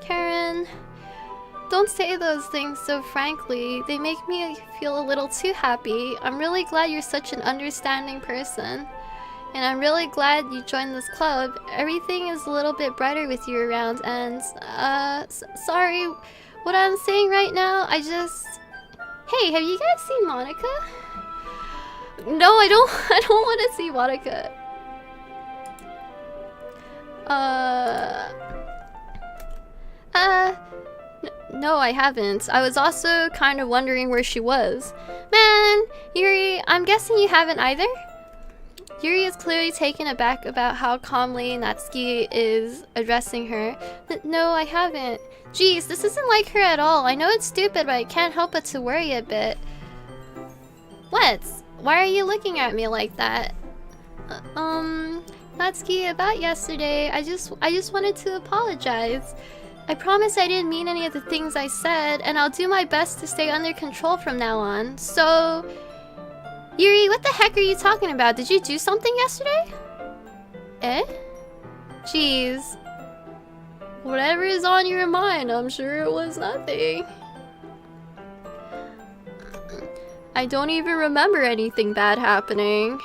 Karen, don't say those things so frankly. They make me feel a little too happy. I'm really glad you're such an understanding person. And I'm really glad you joined this club. Everything is a little bit brighter with you around and, sorry, what I'm saying right now, I just... Hey, have you guys seen Monica? No, I don't want to see Monica. No, I haven't. I was also kind of wondering where she was. Man, Yuri, I'm guessing you haven't either? Yuri is clearly taken aback about how calmly Natsuki is addressing her. No, I haven't. Geez, this isn't like her at all. I know it's stupid, but I can't help but to worry a bit. What? Why are you looking at me like that? Natsuki, about yesterday, I just wanted to apologize. I promise I didn't mean any of the things I said, and I'll do my best to stay under control from now on. So... Yuri, what the heck are you talking about? Did you do something yesterday? Eh? Jeez. Whatever is on your mind, I'm sure it was nothing. I don't even remember anything bad happening.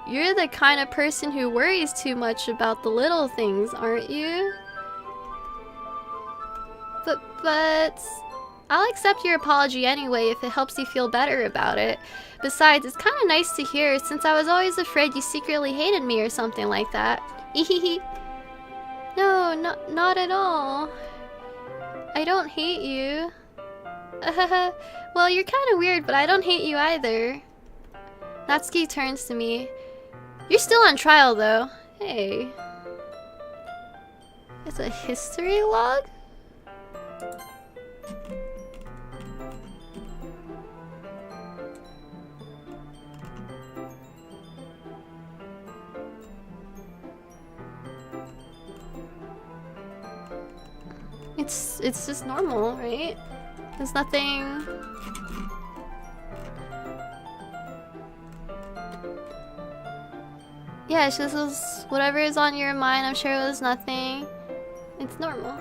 You're the kind of person who worries too much about the little things, aren't you? But... I'll accept your apology anyway if it helps you feel better about it. Besides, it's kind of nice to hear since I was always afraid you secretly hated me or something like that. Ehehe. No, not at all. I don't hate you. Well, you're kind of weird, but I don't hate you either. Natsuki turns to me. You're still on trial, though. Hey. It's a history log? It's just normal, right? There's nothing... Yeah, it's just whatever is on your mind. I'm sure it was nothing. It's normal.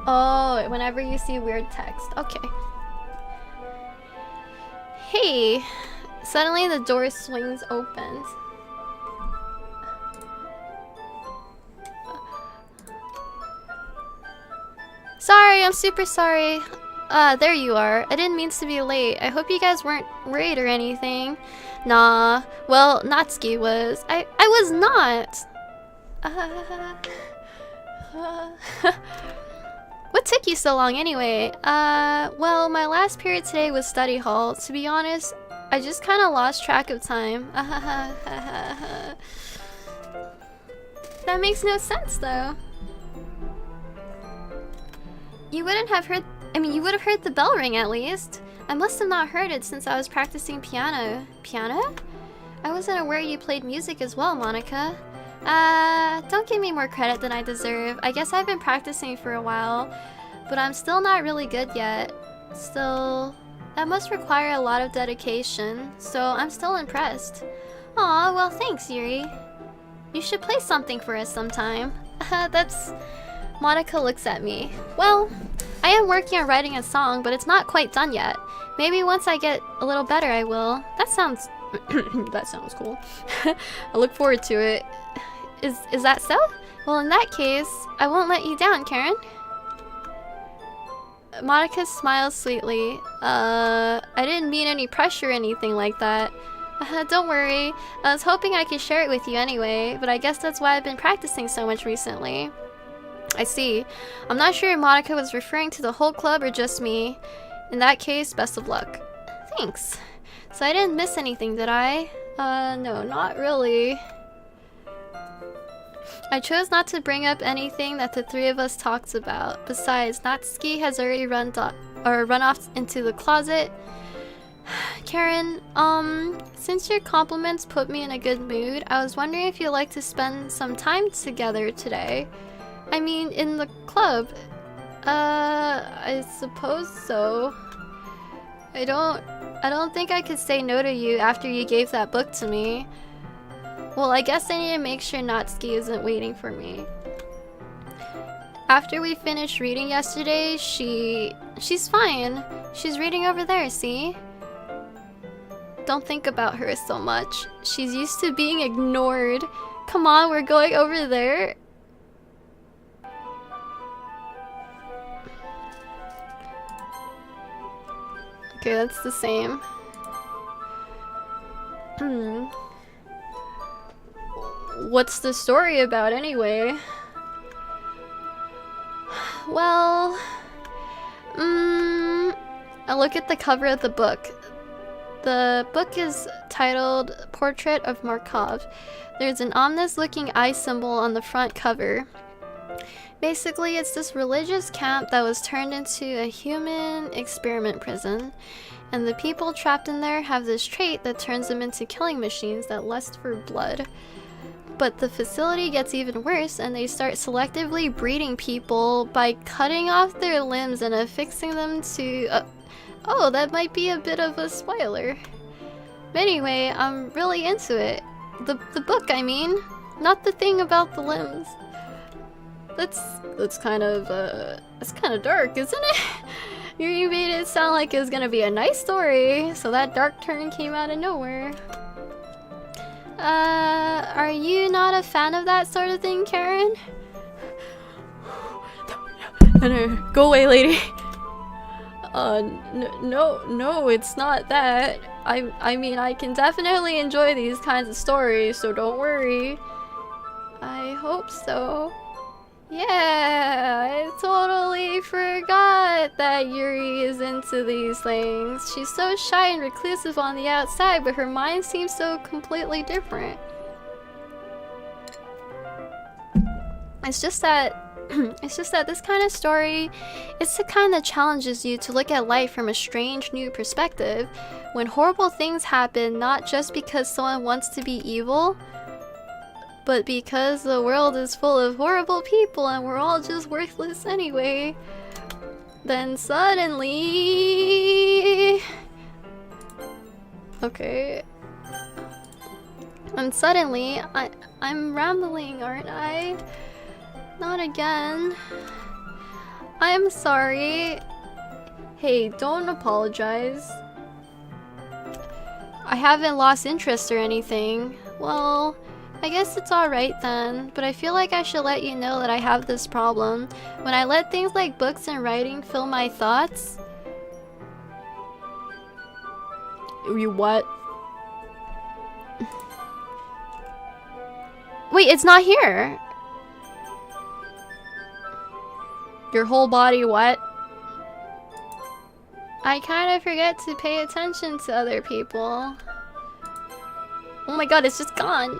Oh, whenever you see weird text. Okay. Hey! Suddenly the door swings open. Sorry, I'm super sorry. There you are. I didn't mean to be late. I hope you guys weren't worried or anything. Nah. Well, Natsuki was. I was not. What took you so long anyway? Well, my last period today was study hall. To be honest, I just kind of lost track of time. That makes no sense though. You wouldn't have heard, you would have heard the bell ring at least. I must have not heard it since I was practicing piano. Piano? I wasn't aware you played music as well, Monica. Don't give me more credit than I deserve. I guess I've been practicing for a while, but I'm still not really good yet. Still, that must require a lot of dedication, so I'm still impressed. Aw, well thanks, Yuri. You should play something for us sometime. That's... Monica looks at me. Well, I am working on writing a song, but it's not quite done yet. Maybe once I get a little better I will. That sounds... that sounds cool. I look forward to it. Is that so? Well, in that case, I won't let you down, Karen. Monica smiles sweetly. I didn't mean any pressure or anything like that. Don't worry. I was hoping I could share it with you anyway, but I guess that's why I've been practicing so much recently. I see. I'm not sure if Monica was referring to the whole club or just me. In that case, best of luck. Thanks. So I didn't miss anything, did I? No, not really. I chose not to bring up anything that the three of us talked about. Besides, Natsuki has already run off into the closet. Karen, since your compliments put me in a good mood, I was wondering if you'd like to spend some time together today. I mean, in the club. I suppose so. I don't think I could say no to you after you gave that book to me. Well, I guess I need to make sure Natsuki isn't waiting for me. After we finished reading yesterday, she's fine. She's reading over there, see? Don't think about her so much. She's used to being ignored. Come on, we're going over there. Okay, that's the same. what's the story about anyway? Well, I look at the cover of the book. The book is titled Portrait of Markov. There's an ominous-looking eye symbol on the front cover. Basically, it's this religious camp that was turned into a human experiment prison, and the people trapped in there have this trait that turns them into killing machines that lust for blood. But the facility gets even worse, and they start selectively breeding people by cutting off their limbs and affixing them to... oh, that might be a bit of a spoiler. But anyway, I'm really into it. The book, I mean. Not the thing about the limbs. That's kind of dark, isn't it? You made it sound like it was gonna be a nice story, so that dark turn came out of nowhere. Are you not a fan of that sort of thing, Karen? No, go away, lady. No, it's not that. I mean, I can definitely enjoy these kinds of stories, so don't worry. I hope so. Yeah, I totally forgot that Yuri is into these things. She's so shy and reclusive on the outside, but her mind seems so completely different. It's just that this kind of story, it's the kind that challenges you to look at life from a strange new perspective. When horrible things happen, not just because someone wants to be evil, but because the world is full of horrible people and we're all just worthless anyway. Then suddenly... Okay. And suddenly, I'm rambling, aren't I? Not again. I'm sorry. Hey, don't apologize. I haven't lost interest or anything. Well, I guess it's alright then, but I feel like I should let you know that I have this problem. When I let things like books and writing fill my thoughts... You what? Wait, it's not here! Your whole body what? I kind of forget to pay attention to other people. Oh my god, it's just gone!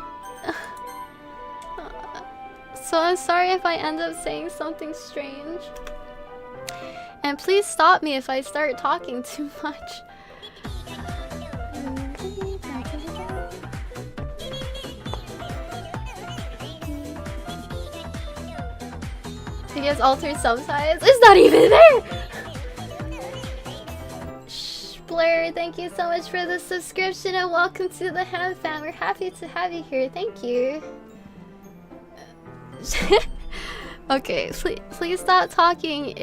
So I'm sorry if I end up saying something strange. And please stop me if I start talking too much. He has altered sometimes. It's not even there! Shh, Blair, thank you so much for the subscription and welcome to the Ham Fam. We're happy to have you here. Thank you. Okay, please stop talking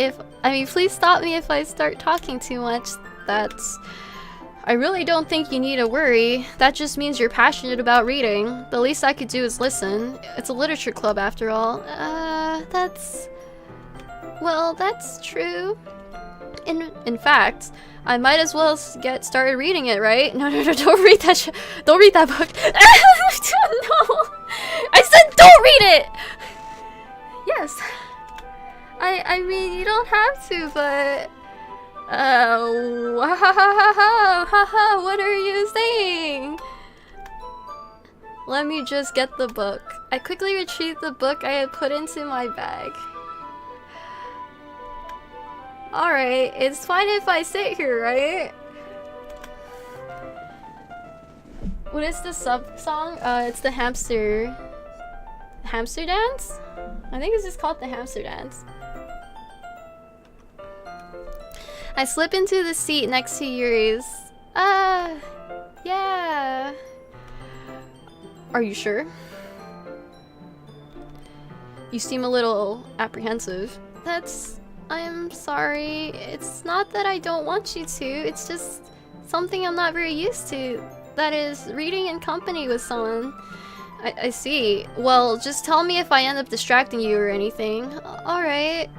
please stop me if I start talking too much. I really don't think you need to worry. That just means you're passionate about reading. The least I could do is listen. It's a literature club after all. Well, that's true. In fact, I might as well get started reading it, right? No, don't read that don't read that book. No! I said don't read it! Yes. I mean, you don't have to, but... what are you saying? Let me just get the book. I quickly retrieved the book I had put into my bag. Alright, it's fine if I sit here, right? What is the sub-song? It's the hamster dance? I think it's just called the hamster dance. I slip into the seat next to Yuri's. Yeah. Are you sure? You seem a little apprehensive. I'm sorry. It's not that I don't want you to, it's just something I'm not very used to. That is, reading in company with someone. I see. Well, just tell me if I end up distracting you or anything. Alright.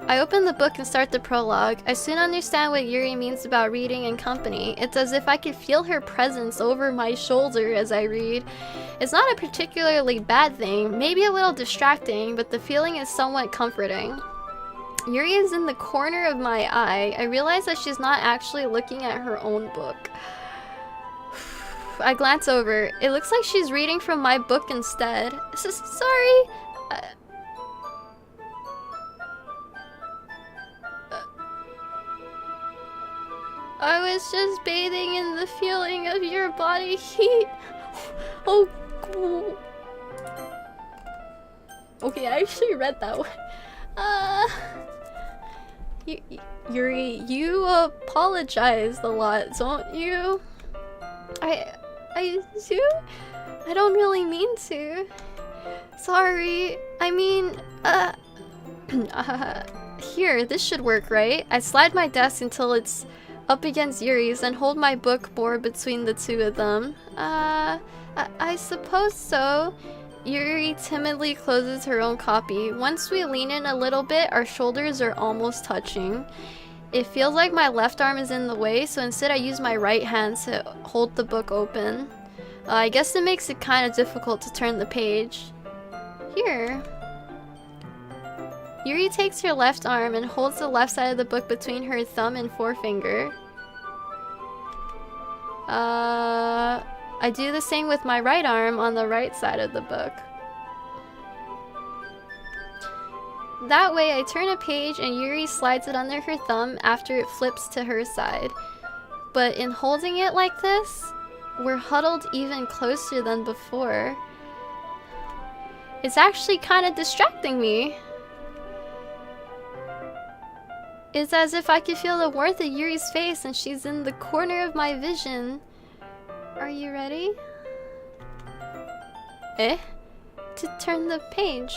I open the book and start the prologue. I soon understand what Yuri means about reading in company. It's as if I could feel her presence over my shoulder as I read. It's not a particularly bad thing, maybe a little distracting, but the feeling is somewhat comforting. Yuri is in the corner of my eye. I realize that she's not actually looking at her own book. I glance over. It looks like she's reading from my book instead. Sorry. I was just bathing in the feeling of your body heat. Oh, cool. Okay, I actually read that one. Yuri, you apologized a lot, don't you? I do? I don't really mean to. Sorry. I mean, here, this should work, right? I slide my desk until it's up against Yuri's and hold my book more between the two of them. I suppose so. Yuri timidly closes her own copy. Once we lean in a little bit, our shoulders are almost touching. It feels like my left arm is in the way, so instead I use my right hand to hold the book open. I guess it makes it kind of difficult to turn the page. Here. Yuri takes her left arm and holds the left side of the book between her thumb and forefinger. I do the same with my right arm on the right side of the book. That way, I turn a page and Yuri slides it under her thumb after it flips to her side. But in holding it like this, we're huddled even closer than before. It's actually kind of distracting me. It's as if I could feel the warmth of Yuri's face and she's in the corner of my vision. Are you ready? To turn the page.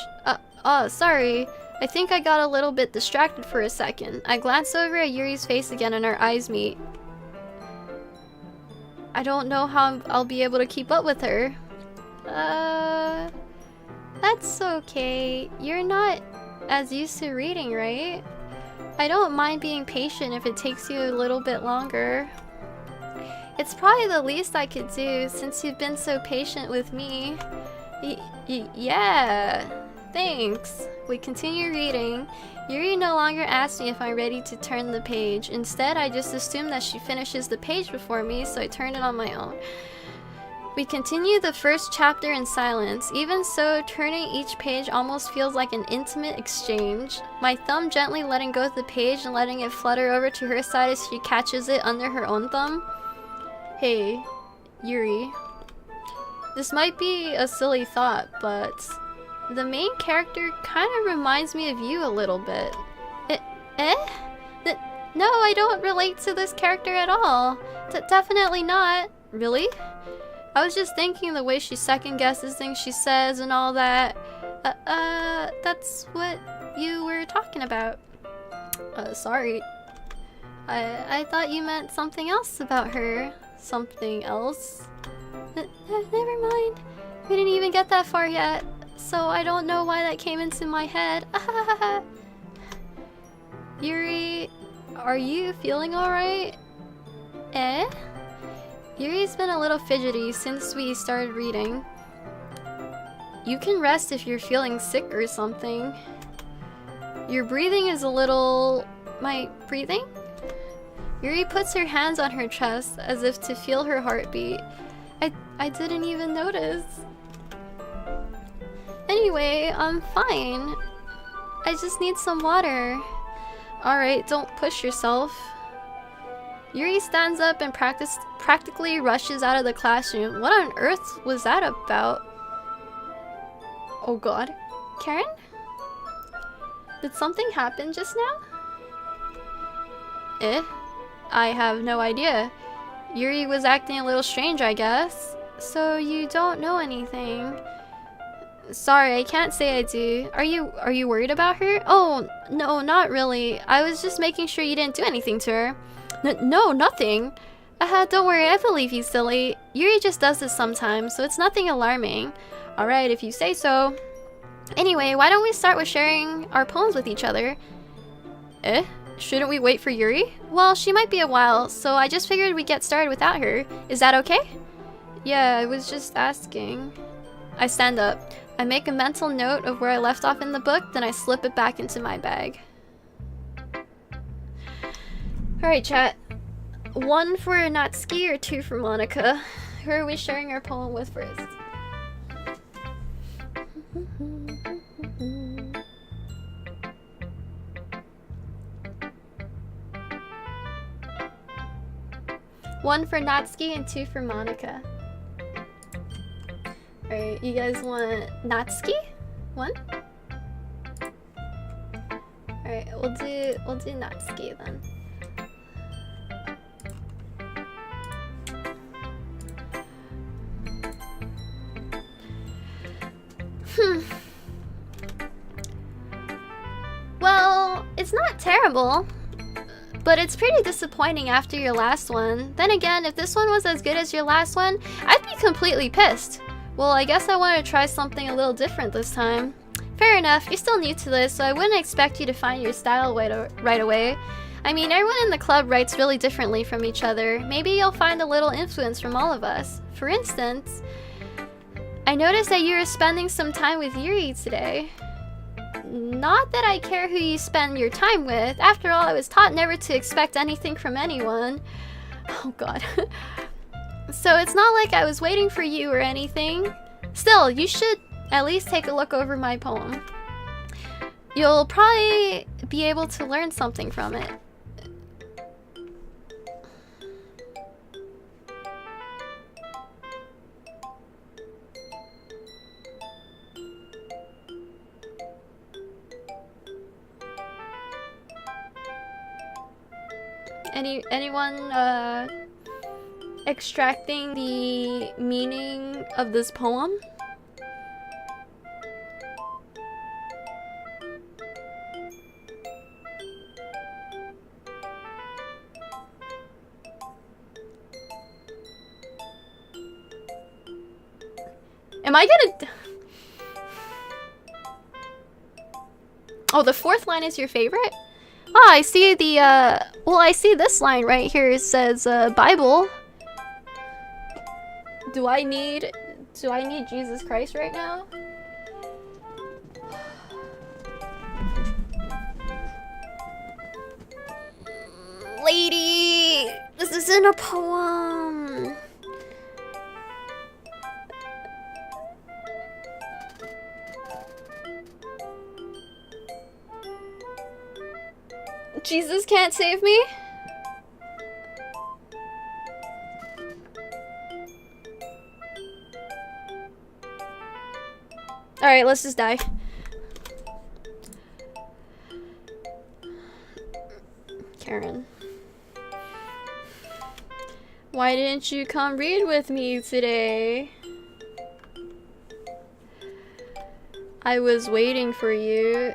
Sorry. I think I got a little bit distracted for a second. I glance over at Yuri's face again and our eyes meet. I don't know how I'll be able to keep up with her. That's okay. You're not as used to reading, right? I don't mind being patient if it takes you a little bit longer. It's probably the least I could do since you've been so patient with me. Yeah, thanks. We continue reading. Yuri no longer asks me if I'm ready to turn the page. Instead, I just assume that she finishes the page before me, so I turn it on my own. We continue the first chapter in silence. Even so, turning each page almost feels like an intimate exchange. My thumb gently letting go of the page and letting it flutter over to her side as she catches it under her own thumb. Hey, Yuri. This might be a silly thought, but the main character kind of reminds me of you a little bit. No, I don't relate to this character at all. Definitely not. Really? I was just thinking the way she second guesses things she says and all that. That's what you were talking about. Sorry. I thought you meant something else about her. Something else? Never mind. We didn't even get that far yet, so I don't know why that came into my head. Yuri, are you feeling alright? Yuri's been a little fidgety since we started reading. You can rest if you're feeling sick or something. Your breathing is a little... My breathing? Yuri puts her hands on her chest as if to feel her heartbeat. I didn't even notice. Anyway, I'm fine. I just need some water. Alright, don't push yourself. Yuri stands up and practically rushes out of the classroom. What on earth was that about? Oh god. Karen? Did something happen just now? I have no idea. Yuri was acting a little strange, I guess. So you don't know anything. Sorry, I can't say I do. Are you worried about her? Oh, no, not really. I was just making sure you didn't do anything to her. No, nothing. Don't worry, I believe you, silly. Yuri just does this sometimes, so it's nothing alarming. Alright, if you say so. Anyway, why don't we start with sharing our poems with each other? Eh? Shouldn't we wait for Yuri? Well, she might be a while, so I just figured we'd get started without her. Is that okay? Yeah, I was just asking. I stand up. I make a mental note of where I left off in the book, then I slip it back into my bag. Alright, chat. 1 for Natsuki or 2 for Monica? Who are we sharing our poem with first? One for Natsuki and 2 for Monica. Alright, you guys want Natsuki? 1? Alright, we'll do Natsuki then. Well, it's not terrible, but it's pretty disappointing after your last one. Then again, if this one was as good as your last one, I'd be completely pissed. Well, I guess I want to try something a little different this time. Fair enough, you're still new to this, so I wouldn't expect you to find your style right away. I mean, everyone in the club writes really differently from each other. Maybe you'll find a little influence from all of us. For instance, I noticed that you were spending some time with Yuri today. Not that I care who you spend your time with. After all, I was taught never to expect anything from anyone. Oh god. So it's not like I was waiting for you or anything. Still, you should at least take a look over my poem. You'll probably be able to learn something from it. Anyone extracting the meaning of this poem? Am I gonna... Oh, the 4th line is your favorite? Ah, I see the, well, I see this line right here. It says, Bible. Do I need Jesus Christ right now? Lady! This isn't a poem! Jesus can't save me? Alright, let's just die. Karen. Why didn't you come read with me today? I was waiting for you.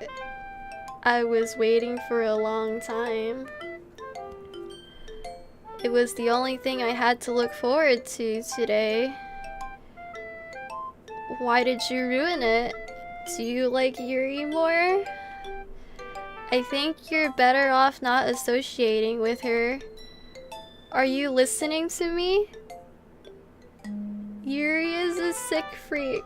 I was waiting for a long time. It was the only thing I had to look forward to today. Why did you ruin it? Do you like Yuri more? I think you're better off not associating with her. Are you listening to me? Yuri is a sick freak.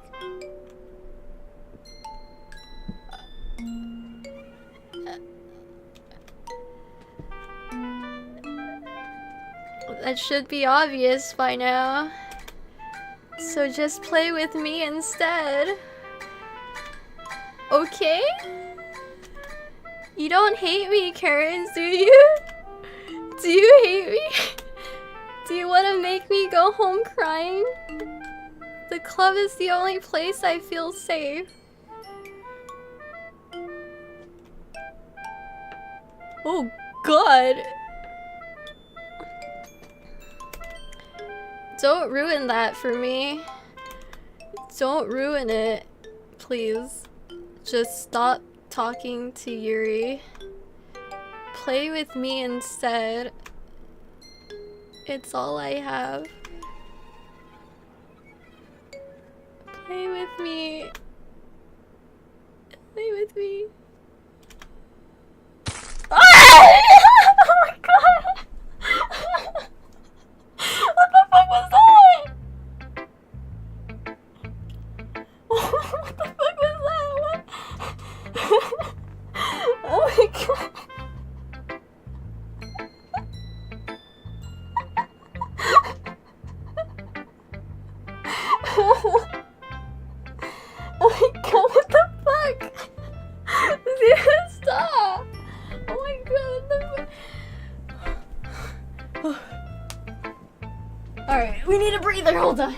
That should be obvious by now. So just play with me instead. Okay? You don't hate me, Karen, do you? Do you hate me? Do you want to make me go home crying? The club is the only place I feel safe. Oh god. Don't ruin that for me. Don't ruin it, please. Just stop talking to Yuri. Play with me instead. It's all I have. Play with me. Play with me. Ah! breather, hold on.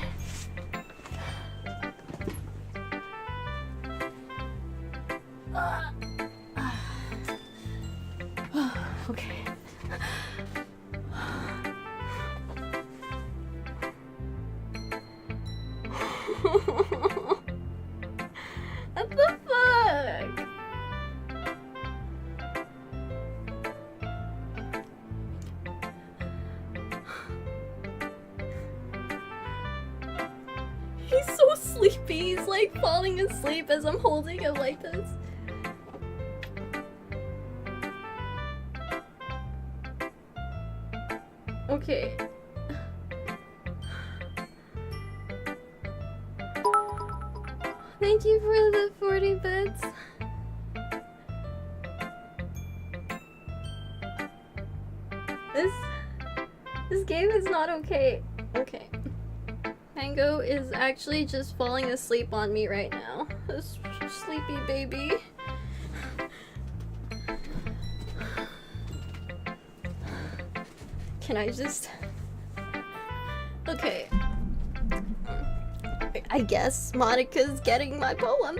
Okay. What the fuck? He's so sleepy. He's like falling asleep as I'm holding him like this. Okay. Thank you for the 40 bits. This game is not okay. Okay. Mango is actually just falling asleep on me right now. This sleepy baby. Can I just... Okay. I guess Monica's getting my poem.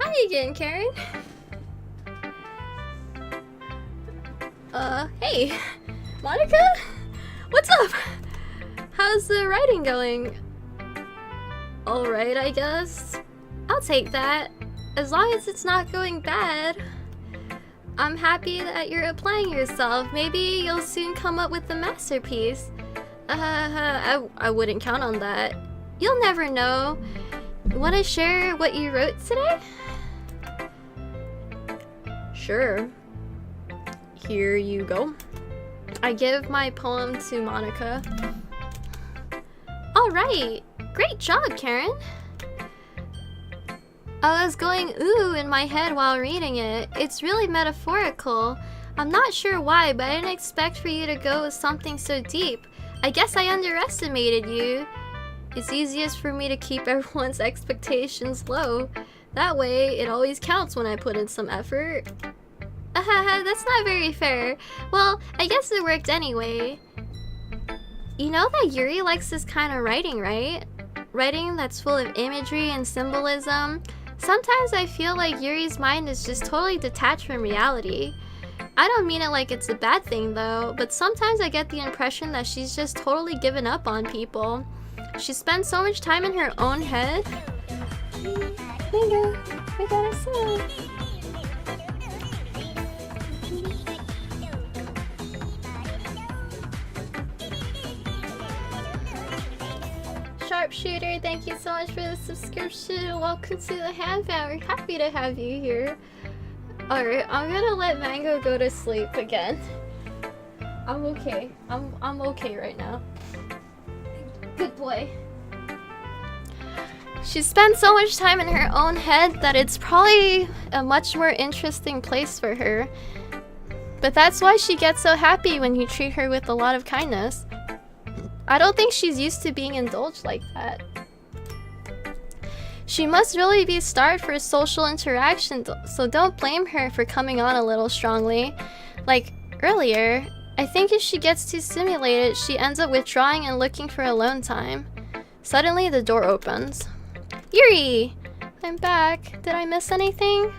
Hi again, Karen. Hey, Monica? What's up? How's the writing going? Alright, I guess. I'll take that. As long as it's not going bad. I'm happy that you're applying yourself. Maybe you'll soon come up with a masterpiece. I wouldn't count on that. You'll never know. Want to share what you wrote today? Sure. Here you go. I give my poem to Monica. Alright. Great job, Karen. I was going ooh in my head while reading it. It's really metaphorical. I'm not sure why, but I didn't expect for you to go with something so deep. I guess I underestimated you. It's easiest for me to keep everyone's expectations low. That way, it always counts when I put in some effort. That's not very fair. Well, I guess it worked anyway. You know that Yuri likes this kind of writing, right? Writing that's full of imagery and symbolism. Sometimes I feel like Yuri's mind is just totally detached from reality. I don't mean it like it's a bad thing though, but sometimes I get the impression that she's just totally given up on people. She spends so much time in her own head. Bingo, we got a song. Sharpshooter, thank you so much for the subscription. Welcome to the half hour. Happy to have you here. Alright, I'm gonna let Mango go to sleep again. I'm okay. I'm okay right now. Good boy. She spends so much time in her own head that it's probably a much more interesting place for her. But that's why she gets so happy when you treat her with a lot of kindness. I don't think she's used to being indulged like that. She must really be starved for social interaction, so don't blame her for coming on a little strongly. Like earlier, I think if she gets too stimulated, she ends up withdrawing and looking for alone time. Suddenly, the door opens. Yuri! I'm back. Did I miss anything?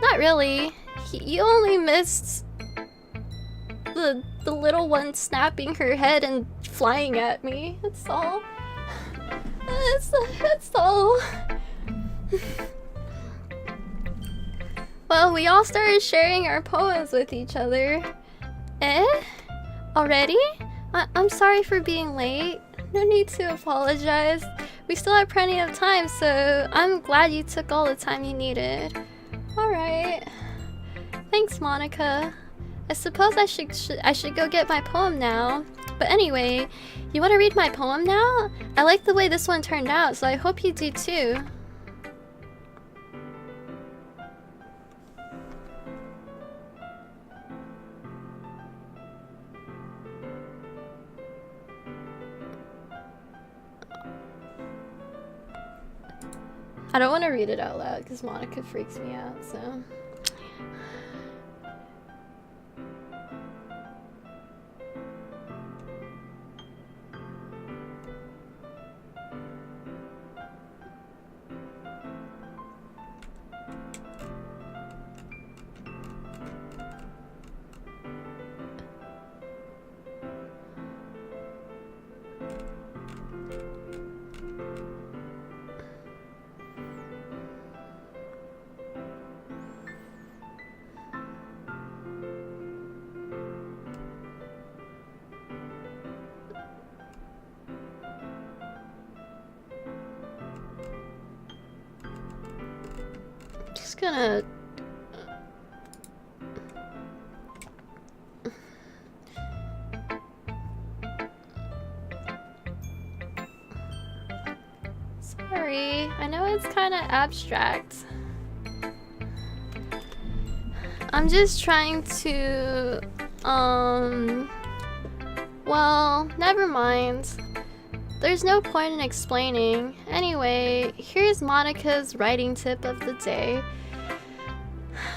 Not really. You only missed the little one snapping her head and flying at me. That's all. That's all. Well, we all started sharing our poems with each other. Eh? Already? I'm sorry for being late. No need to apologize. We still have plenty of time, so I'm glad you took all the time you needed. Alright. Thanks, Monica. I suppose I should go get my poem now. But anyway, you want to read my poem now? I like the way this one turned out, so I hope you do too. I don't want to read it out loud because Monica freaks me out, so... gonna... Sorry, I know it's kind of abstract. I'm just trying to, well, never mind. There's no point in explaining. Anyway, here's Monica's writing tip of the day.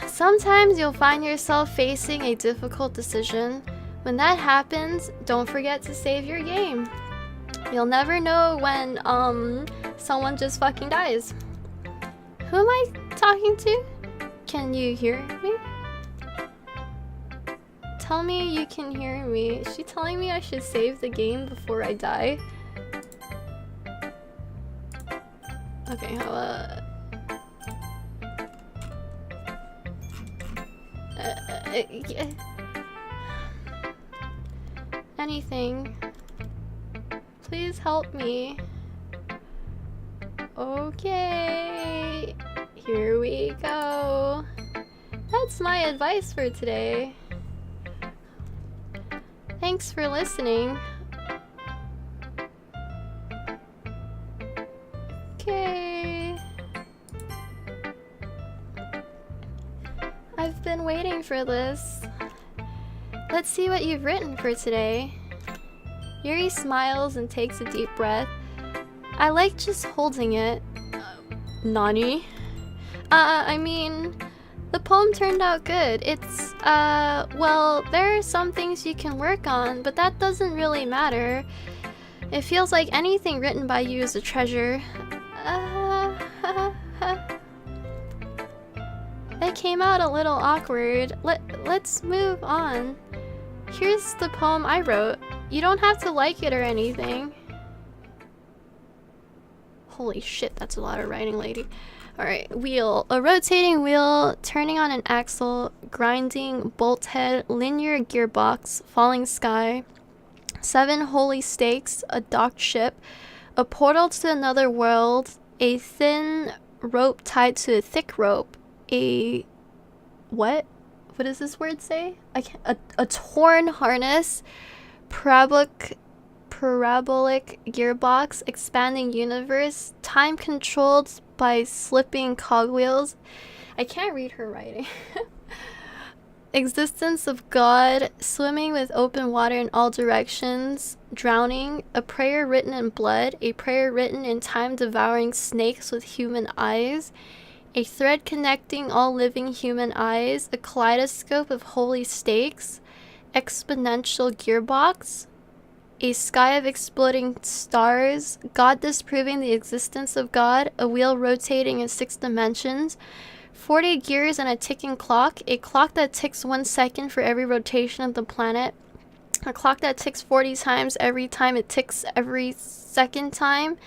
Sometimes you'll find yourself facing a difficult decision. When that happens, don't forget to save your game. You'll never know when, someone just fucking dies. Who am I talking to? Can you hear me? Tell me you can hear me. Is she telling me I should save the game before I die? Okay, yeah. Anything. Please help me. Okay. Here we go. That's my advice for today. Thanks for listening. Okay. I've been waiting for this. Let's see what you've written for today. Yuri smiles and takes a deep breath. I like just holding it. Nani? I mean, the poem turned out good. It's, well, there are some things you can work on, but that doesn't really matter. It feels like anything written by you is a treasure. It came out a little awkward. Let's move on. Here's the poem I wrote. You don't have to like it or anything. Holy shit, that's a lot of writing, lady. Alright, wheel. A rotating wheel, turning on an axle, grinding, bolt head, linear gearbox, falling sky, 7 holy stakes, a docked ship, a portal to another world, a thin rope tied to a thick rope, a... what? What does this word say? I can't... a torn harness, parabolic gearbox, expanding universe, time controlled by slipping cogwheels. I can't read her writing. Existence of God, swimming with open water in all directions, drowning, a prayer written in blood, a prayer written in time-devouring snakes with human eyes, a thread connecting all living human eyes, a kaleidoscope of holy stakes, exponential gearbox, a sky of exploding stars, God disproving the existence of God, a wheel rotating in 6 dimensions, 40 gears and a ticking clock, a clock that ticks 1 second for every rotation of the planet, a clock that ticks 40 times every time it ticks every second time,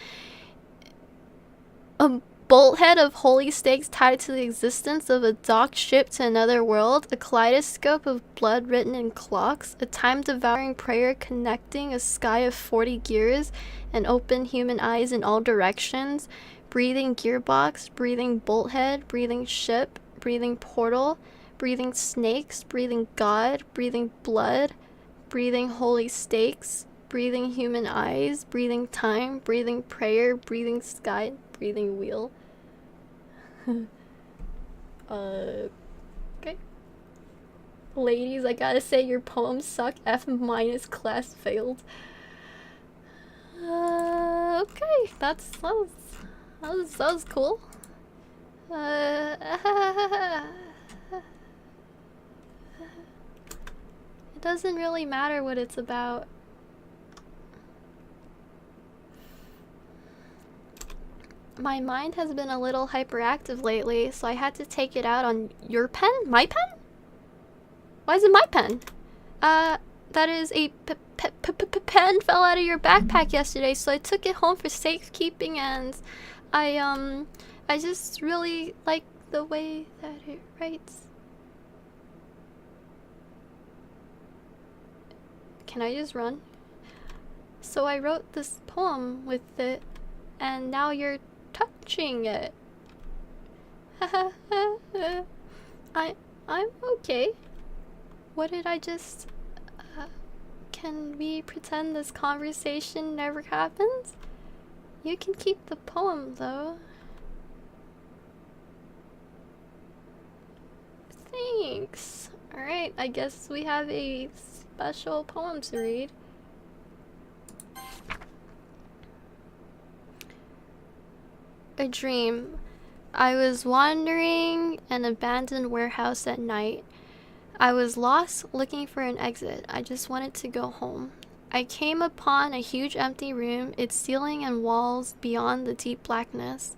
a bolt head of holy stakes tied to the existence of a docked ship to another world, a kaleidoscope of blood written in clocks, a time-devouring prayer connecting a sky of 40 gears and open human eyes in all directions, breathing gearbox, breathing bolt head, breathing ship, breathing portal, breathing snakes, breathing God, breathing blood, breathing holy stakes, breathing human eyes, breathing time, breathing prayer, breathing sky, breathing wheel. Okay. Ladies, I gotta say your poems suck. F- class failed. Okay, that was cool. It doesn't really matter what it's about. My mind has been a little hyperactive lately, so I had to take it out on your pen? My pen? Why is it my pen? That is a pen fell out of your backpack yesterday, so I took it home for safekeeping, and I just really like the way that it writes. Can I just run? So I wrote this poem with it, and now you're touching it. I'm okay. What did I just... can we pretend this conversation never happens? You can keep the poem, though. Thanks. Alright, I guess we have a special poem to read. A dream. I was wandering an abandoned warehouse at night. I was lost, looking for an exit. I just wanted to go home. I came upon a huge empty room, its ceiling and walls beyond the deep blackness.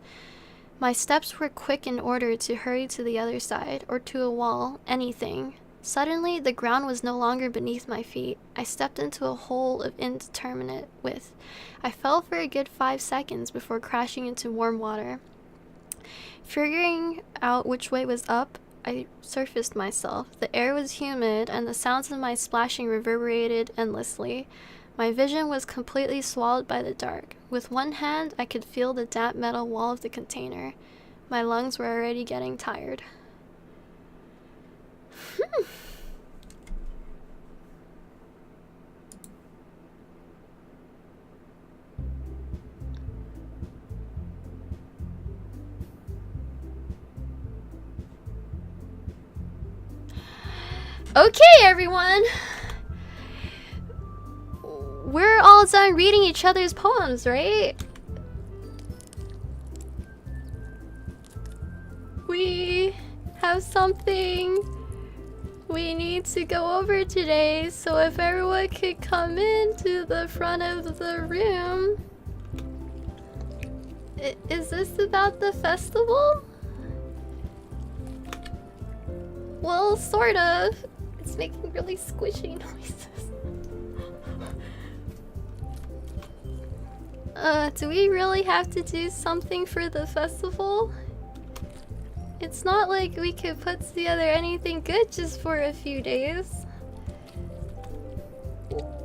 My steps were quick in order to hurry to the other side, or to a wall, anything. Suddenly, the ground was no longer beneath my feet. I stepped into a hole of indeterminate width. I fell for a good 5 seconds before crashing into warm water. Figuring out which way was up, I surfaced myself. The air was humid, and the sounds of my splashing reverberated endlessly. My vision was completely swallowed by the dark. With one hand, I could feel the damp metal wall of the container. My lungs were already getting tired. Okay, everyone! We're all done reading each other's poems, right? We have something we need to go over today, so if everyone could come into the front of the room. Is this about the festival? Well, sort of. It's making really squishy noises. Do we really have to do something for the festival? It's not like we could put together anything good just for a few days.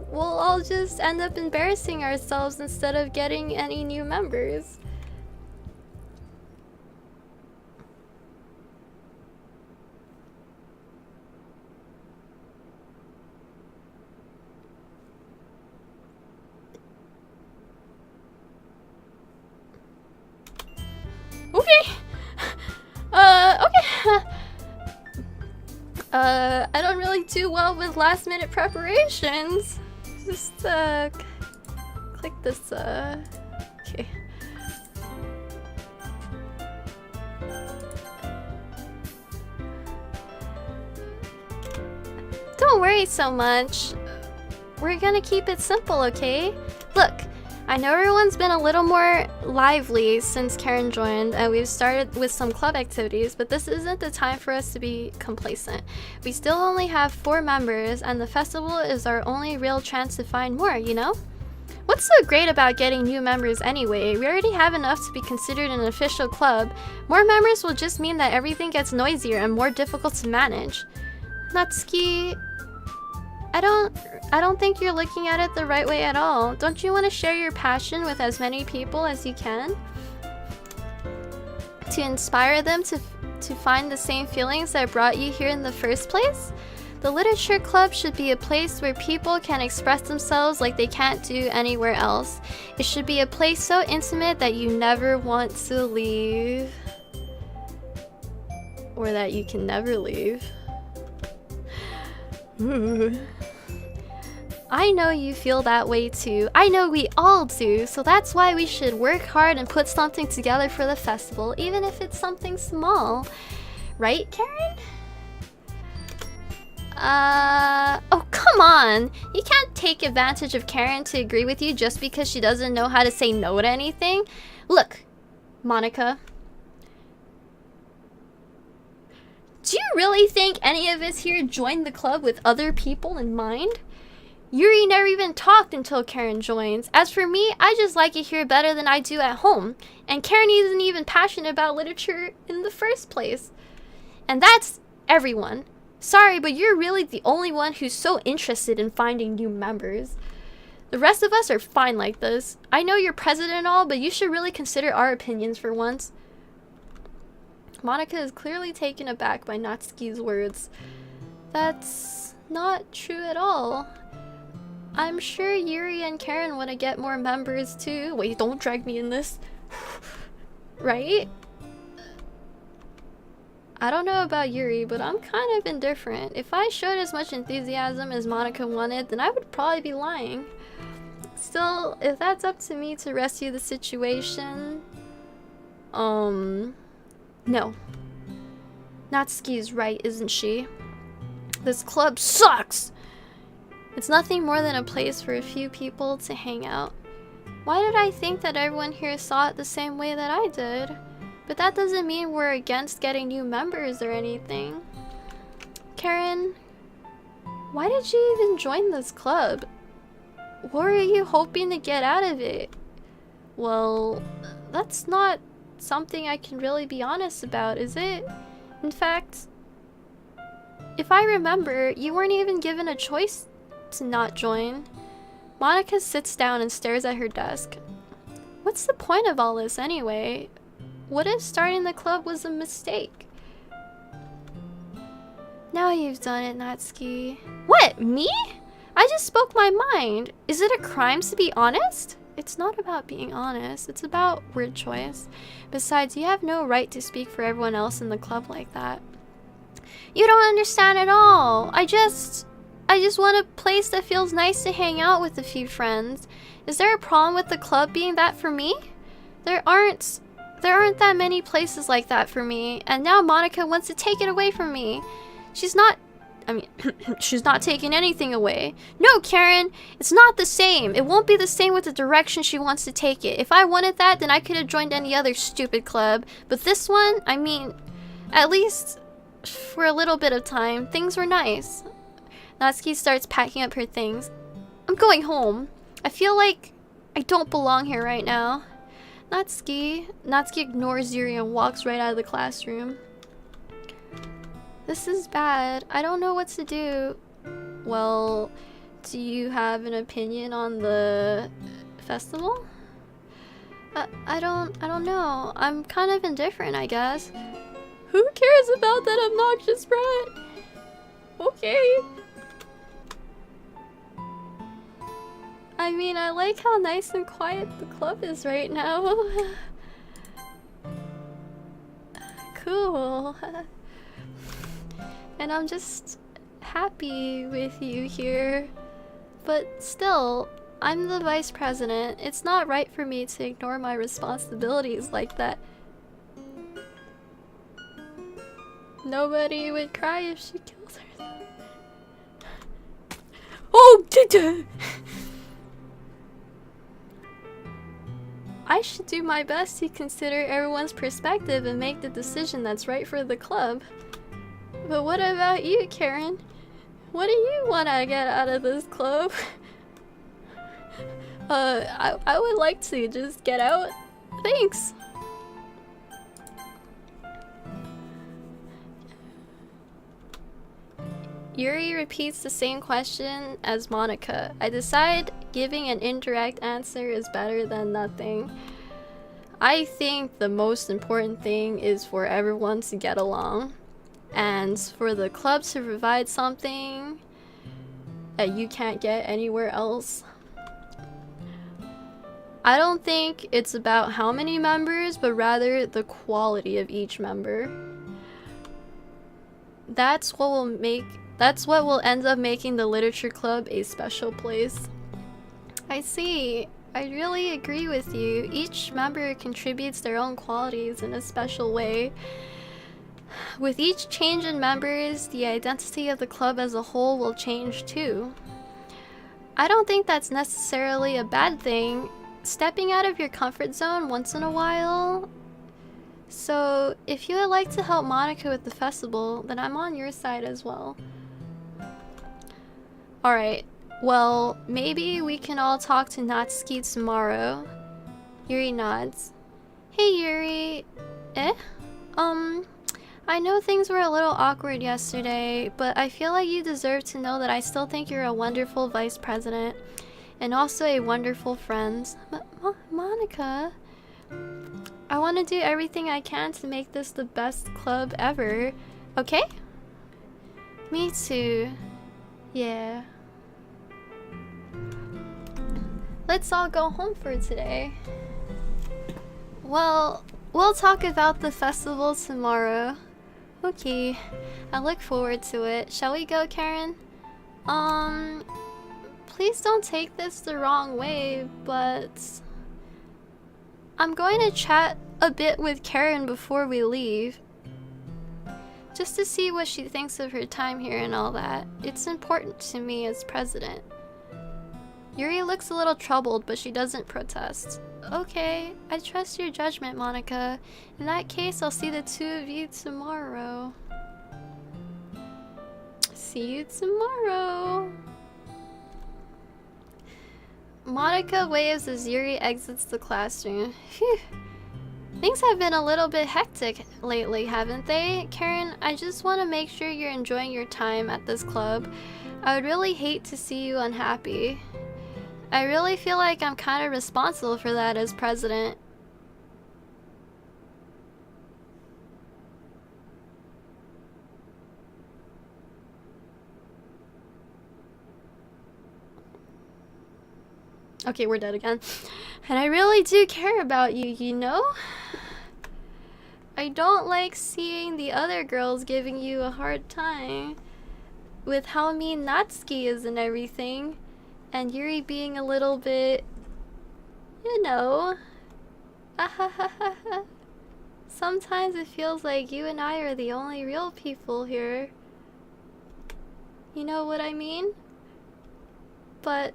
We'll all just end up embarrassing ourselves instead of getting any new members. Okay. Okay. I don't really do well with last minute preparations. Just, click this, okay. Don't worry so much. We're gonna keep it simple, okay? Look, I know everyone's been a little more lively since Karen joined, and we've started with some club activities, but this isn't the time for us to be complacent. We still only have 4 members, and the festival is our only real chance to find more, you know? What's so great about getting new members anyway? We already have enough to be considered an official club. More members will just mean that everything gets noisier and more difficult to manage. Natsuki, I don't think you're looking at it the right way at all. Don't you want to share your passion with as many people as you can? To inspire them to find the same feelings that brought you here in the first place? The literature club should be a place where people can express themselves like they can't do anywhere else. It should be a place so intimate that you never want to leave. Or that you can never leave. Ooh. I know you feel that way too. I know we all do, so that's why we should work hard and put something together for the festival, even if it's something small. Right, Karen? Oh, come on! You can't take advantage of Karen to agree with you just because she doesn't know how to say no to anything. Look, Monica. Do you really think any of us here joined the club with other people in mind? Yuri never even talked until Karen joins. As for me, I just like it here better than I do at home. And Karen isn't even passionate about literature in the first place. And that's everyone. Sorry, but you're really the only one who's so interested in finding new members. The rest of us are fine like this. I know you're president and all, but you should really consider our opinions for once. Monica is clearly taken aback by Natsuki's words. That's not true at all. I'm sure Yuri and Karen want to get more members too. Wait, don't drag me in this. Right? I don't know about Yuri, but I'm kind of indifferent. If I showed as much enthusiasm as Monica wanted, then I would probably be lying. Still, if that's up to me to rescue the situation... No. Natsuki's right, isn't she? This club sucks! It's nothing more than a place for a few people to hang out. Why did I think that everyone here saw it the same way that I did? But that doesn't mean we're against getting new members or anything. Karen, why did you even join this club? What are you hoping to get out of it? Well, that's not something I can really be honest about, is it? In fact, if I remember, you weren't even given a choice to not join. Monica sits down and stares at her desk. What's the point of all this anyway? What if starting the club was a mistake? Now you've done it, Natsuki. What, me? I just spoke my mind. Is it a crime to be honest? It's not about being honest. It's about word choice. Besides, you have no right to speak for everyone else in the club like that. You don't understand at all. I just want a place that feels nice to hang out with a few friends. Is there a problem with the club being that for me? There aren't that many places like that for me, and now Monica wants to take it away from me. She's not taking anything away. No, Karen, it's not the same. It won't be the same with the direction she wants to take it. If I wanted that, then I could have joined any other stupid club. But this one, I mean, at least for a little bit of time, things were nice. Natsuki starts packing up her things. I'm going home. I feel like I don't belong here right now. Natsuki ignores Yuri and walks right out of the classroom. This is bad. I don't know what to do. Well, do you have an opinion on the festival? I don't know. I'm kind of indifferent, I guess. Who cares about that obnoxious brat? Okay. I mean, I like how nice and quiet the club is right now. Cool. And I'm just happy with you here. But still, I'm the vice president. It's not right for me to ignore my responsibilities like that. Nobody would cry if she kills herself. Oh, I should do my best to consider everyone's perspective and make the decision that's right for the club. But what about you, Karen? What do you want to get out of this club? I would like to just get out. Thanks. Yuri repeats the same question as Monica. I decide giving an indirect answer is better than nothing. I think the most important thing is for everyone to get along. And for the club to provide something that you can't get anywhere else. I don't think it's about how many members, but rather the quality of each member. That's what will end up making the literature club a special place. I see. I really agree with you. Each member contributes their own qualities in a special way. With each change in members, the identity of the club as a whole will change too. I don't think that's necessarily a bad thing. Stepping out of your comfort zone once in a while. So, if you would like to help Monica with the festival, then I'm on your side as well. Alright, well, maybe we can all talk to Natsuki tomorrow. Yuri nods. Hey Yuri. I know things were a little awkward yesterday, but I feel like you deserve to know that I still think you're a wonderful vice president. And also a wonderful friend. Monica? I want to do everything I can to make this the best club ever. Okay? Me too. Yeah. Let's all go home for today. Well, we'll talk about the festival tomorrow. Okay. I look forward to it. Shall we go, Karen? Please don't take this the wrong way, but I'm going to chat a bit with Karen before we leave. Just to see what she thinks of her time here and all that. It's important to me as president. Yuri looks a little troubled, but she doesn't protest. Okay, I trust your judgment, Monica. In that case, I'll see the two of you tomorrow. See you tomorrow. Monica waves as Yuri exits the classroom. Phew. Things have been a little bit hectic lately, haven't they? Karen, I just want to make sure you're enjoying your time at this club. I would really hate to see you unhappy. I really feel like I'm kind of responsible for that as president. Okay, we're dead again. And I really do care about you, you know? I don't like seeing the other girls giving you a hard time. With how mean Natsuki is and everything. And Yuri being a little bit, you know. Sometimes it feels like you and I are the only real people here. You know what I mean? But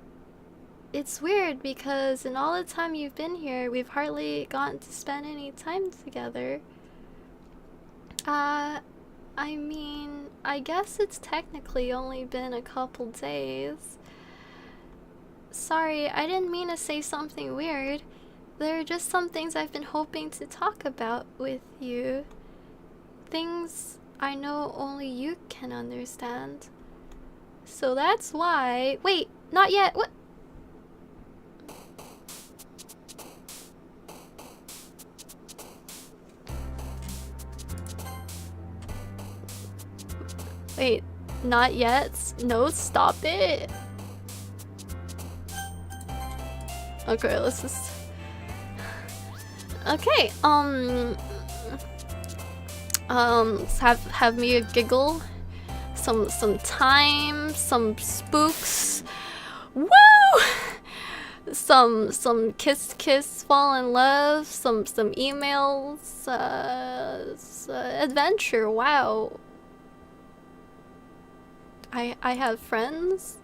it's weird because in all the time you've been here, we've hardly gotten to spend any time together. I mean, I guess it's technically only been a couple days. Sorry, I didn't mean to say something weird. There are just some things I've been hoping to talk about with you. Things I know only you can understand. So that's why... Wait, not yet. What? Wait, not yet? No, stop it. Okay, let's just... Okay, have me a giggle. Some time, some spooks. Woo! Some kiss, fall in love, some emails, adventure, wow. I have friends.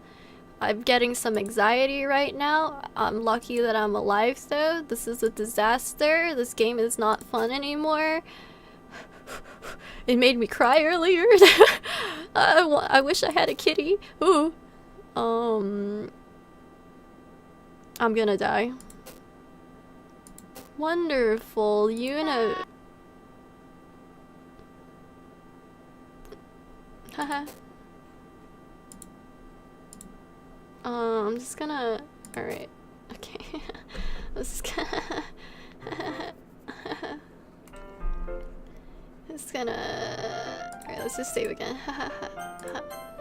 I'm getting some anxiety right now. I'm lucky that I'm alive though. This is a disaster. This game is not fun anymore. It made me cry earlier. I wish I had a kitty. Ooh. I'm gonna die. Wonderful, you know. Haha. I'm just gonna... Alright. Okay. I'm just gonna... Just gonna... Alright, let's just save again.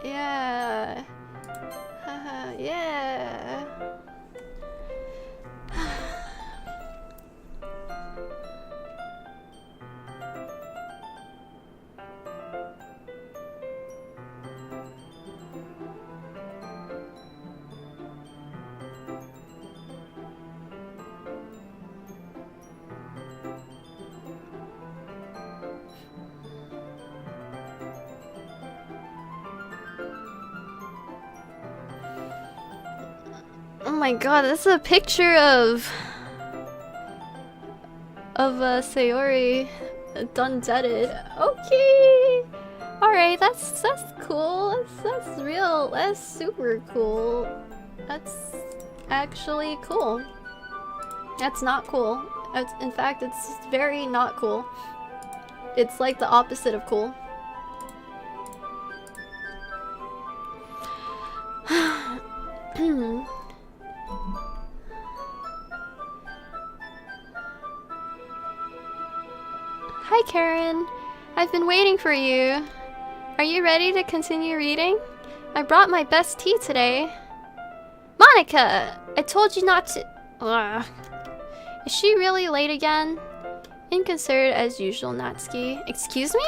Yeah. Yeah. Oh my god, this is a picture of Sayori done deaded. Okay. Alright, that's cool. That's real. That's super cool. That's actually cool. That's not cool. In fact, it's very not cool. It's like the opposite of cool. Hi, Karen. I've been waiting for you. Are you ready to continue reading? I brought my best tea today. Monica! I told you not to... Ugh. Is she really late again? Inconsiderate as usual, Natsuki. Excuse me?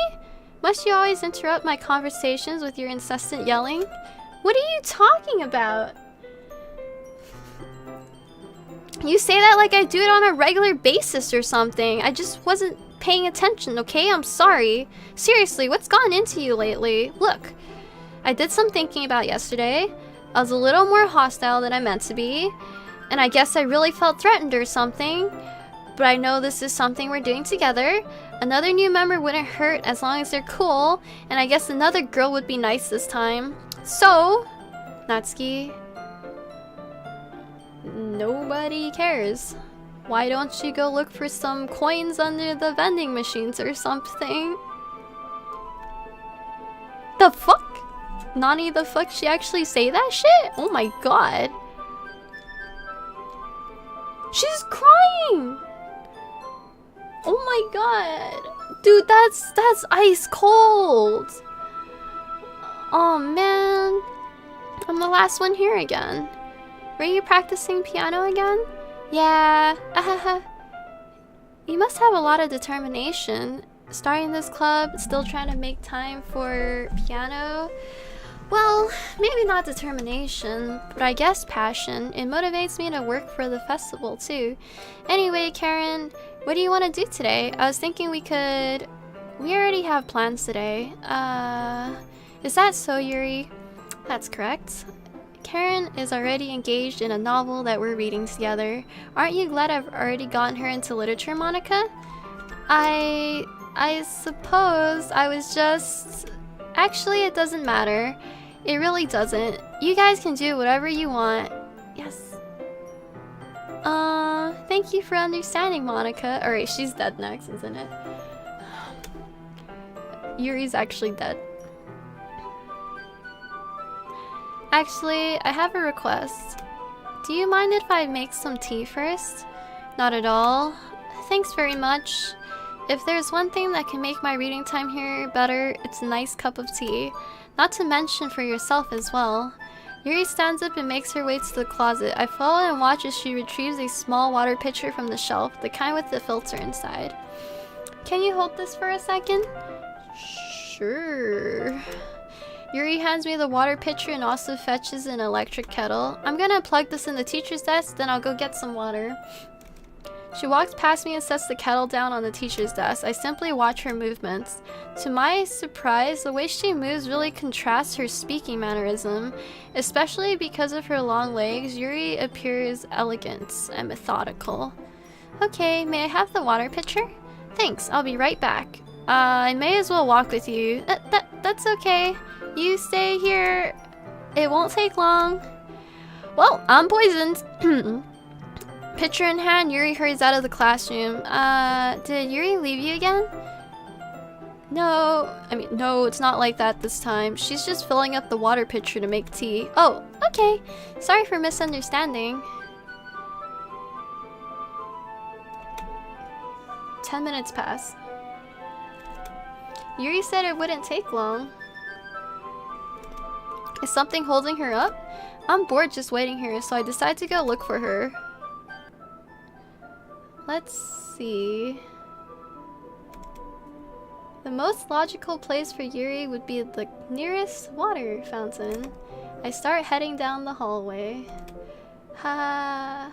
Must you always interrupt my conversations with your incessant yelling? What are you talking about? You say that like I do it on a regular basis or something. I just wasn't paying attention, okay? I'm sorry. Seriously, what's gotten into you lately? Look, I did some thinking about yesterday. I was a little more hostile than I meant to be, and I guess I really felt threatened or something. But I know this is something we're doing together. Another new member wouldn't hurt as long as they're cool, and I guess another girl would be nice this time. So, Natsuki, nobody cares. Why don't you go look for some coins under the vending machines or something? The fuck? Nani, the fuck? She actually say that shit? Oh my god. She's crying! Oh my god. Dude, that's ice cold. Oh man. I'm the last one here again. Were you practicing piano again? Yeah. You must have a lot of determination. Starting this club, still trying to make time for piano. Well, maybe not determination, but I guess passion. It motivates me to work for the festival too. Anyway, Karen, what do you want to do today? I was thinking we already have plans today. Is that so, Yuri? That's correct. Karen is already engaged in a novel that we're reading together. Aren't you glad I've already gotten her into literature, Monica? I suppose I was just... Actually, it doesn't matter. It really doesn't. You guys can do whatever you want. Yes. Thank you for understanding, Monica. Alright, she's dead next, isn't it? Yuri's actually dead. Actually, I have a request. Do you mind if I make some tea first? Not at all. Thanks very much. If there's one thing that can make my reading time here better, it's a nice cup of tea. Not to mention for yourself as well. Yuri stands up and makes her way to the closet. I follow and watch as she retrieves a small water pitcher from the shelf, the kind with the filter inside. Can you hold this for a second? Sure. Yuri hands me the water pitcher and also fetches an electric kettle. I'm gonna plug this in the teacher's desk, then I'll go get some water. She walks past me and sets the kettle down on the teacher's desk. I simply watch her movements. To my surprise, the way she moves really contrasts her speaking mannerism. Especially because of her long legs, Yuri appears elegant and methodical. Okay, may I have the water pitcher? Thanks, I'll be right back. I may as well walk with you. That's okay. You stay here. It won't take long. Well, I'm poisoned. Pitcher in hand, Yuri hurries out of the classroom. Did Yuri leave you again? No, it's not like that this time. She's just filling up the water pitcher to make tea. Oh, okay. Sorry for misunderstanding. 10 minutes pass. Yuri said it wouldn't take long. Is something holding her up? I'm bored just waiting here, so I decide to go look for her. Let's see. The most logical place for Yuri would be the nearest water fountain. I start heading down the hallway. Ha.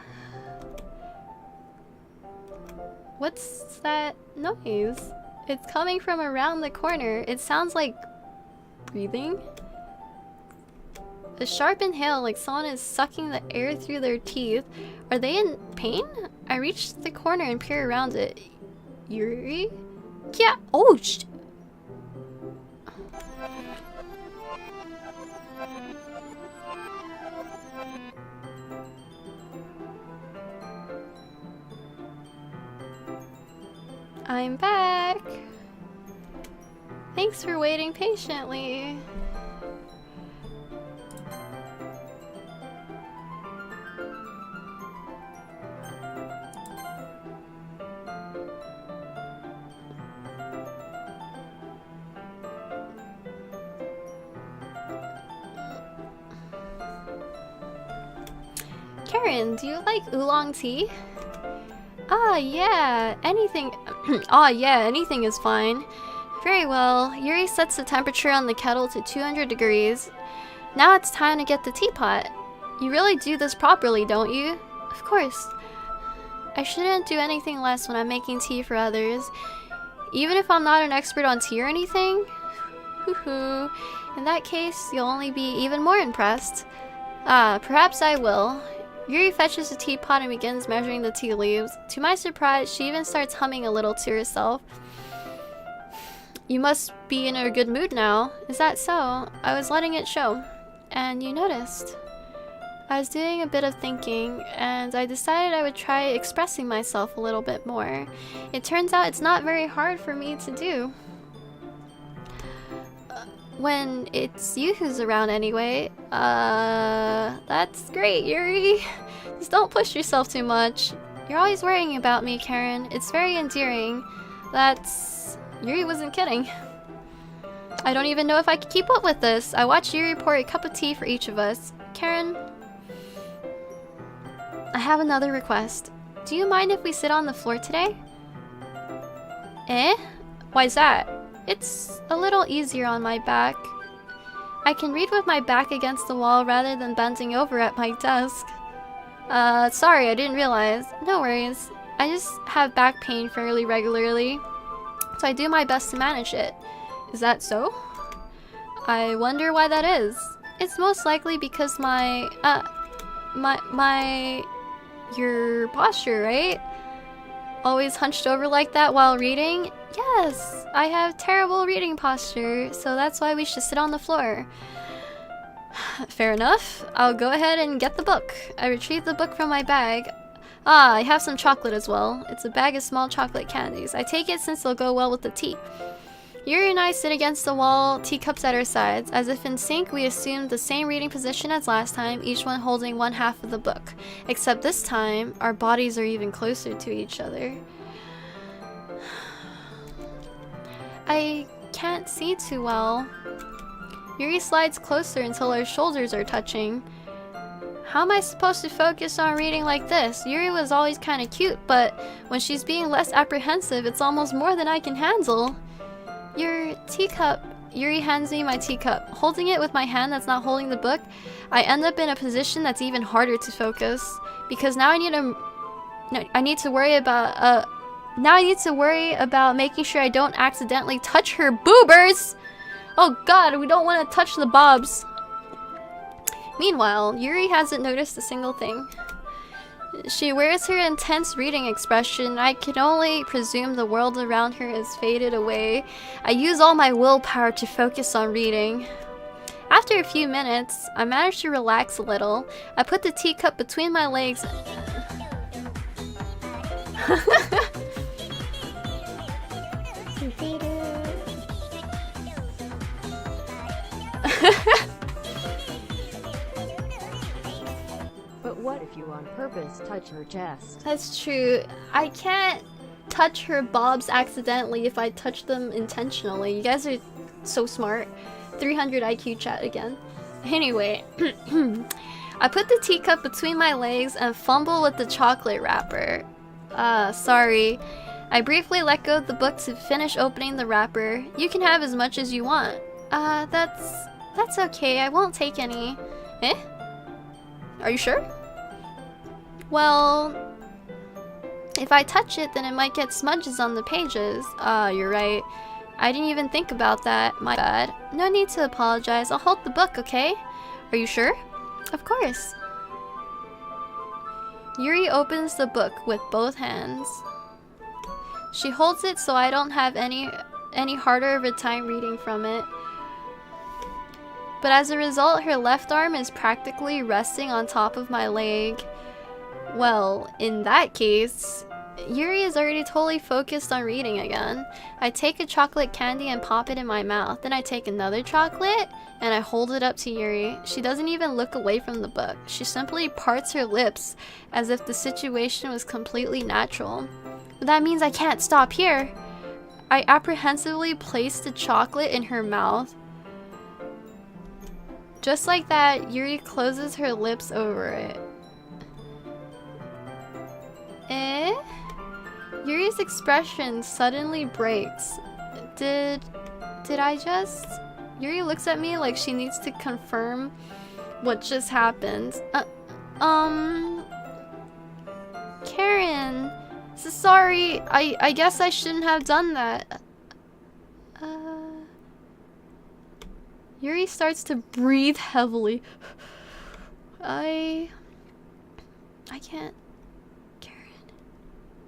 What's that noise? It's coming from around the corner. It sounds like breathing. A sharp inhale, like someone is sucking the air through their teeth. Are they in pain? I reach the corner and peer around it. Yuri? Yeah. Oh, I'm back. Thanks for waiting patiently. Karen, do you like oolong tea? Ah, yeah, anything. Ah, yeah, anything is fine. Very well. Yuri sets the temperature on the kettle to 200 degrees. Now it's time to get the teapot. You really do this properly, don't you? Of course. I shouldn't do anything less when I'm making tea for others. Even if I'm not an expert on tea or anything? Hoo-hoo. In that case, you'll only be even more impressed. Ah, perhaps I will. Yuri fetches the teapot and begins measuring the tea leaves. To my surprise, she even starts humming a little to herself. You must be in a good mood now. Is that so? I was letting it show. And you noticed. I was doing a bit of thinking, and I decided I would try expressing myself a little bit more. It turns out it's not very hard for me to do. When it's you who's around anyway. That's great, Yuri. Just don't push yourself too much. You're always worrying about me, Karen. It's very endearing. Yuri wasn't kidding. I don't even know if I could keep up with this. I watched Yuri pour a cup of tea for each of us. Karen, I have another request. Do you mind if we sit on the floor today? Eh? Why's that? It's a little easier on my back. I can read with my back against the wall rather than bending over at my desk. Sorry, I didn't realize. No worries. I just have back pain fairly regularly, so I do my best to manage it. Is that so? I wonder why that is. It's most likely because your posture, right? Always hunched over like that while reading? Yes, I have terrible reading posture, so that's why we should sit on the floor. Fair enough. I'll go ahead and get the book. I retrieved the book from my bag. Ah, I have some chocolate as well. It's a bag of small chocolate candies. I take it since they'll go well with the tea. Yuri and I sit against the wall, teacups at our sides. As if in sync, we assumed the same reading position as last time, each one holding one half of the book. Except this time, our bodies are even closer to each other. I can't see too well. Yuri slides closer until our shoulders are touching. How am I supposed to focus on reading like this? Yuri was always kind of cute, but when she's being less apprehensive, it's almost more than I can handle. Your teacup. Yuri hands me my teacup. Holding it with my hand that's not holding the book, I end up in a position that's even harder to focus. Because now I need to worry about making sure I don't accidentally touch her boobers! Oh god, we don't want to touch the bobs. Meanwhile, Yuri hasn't noticed a single thing. She wears her intense reading expression. I can only presume the world around her has faded away. I use all my willpower to focus on reading. After a few minutes, I manage to relax a little. I put the teacup between my legs. But what if you on purpose touch her chest? That's true. I can't touch her bobs accidentally if I touch them intentionally. You guys are so smart. 300 IQ chat again. Anyway, I put the teacup between my legs and fumble with the chocolate wrapper. Sorry. I briefly let go of the book to finish opening the wrapper. You can have as much as you want. That's okay. I won't take any. Eh? Are you sure? Well, if I touch it, then it might get smudges on the pages. You're right. I didn't even think about that. My bad. No need to apologize. I'll hold the book, okay? Are you sure? Of course. Yuri opens the book with both hands. She holds it so I don't have any harder of a time reading from it. But as a result, her left arm is practically resting on top of my leg. Well, in that case, Yuri is already totally focused on reading again. I take a chocolate candy and pop it in my mouth. Then I take another chocolate and I hold it up to Yuri. She doesn't even look away from the book. She simply parts her lips as if the situation was completely natural. But that means I can't stop here. I apprehensively place the chocolate in her mouth. Just like that, Yuri closes her lips over it. Yuri's expression suddenly breaks. Did I just? Yuri looks at me like she needs to confirm what just happened. Karen, sorry, I guess I shouldn't have done that. Yuri starts to breathe heavily. I can't. Karen.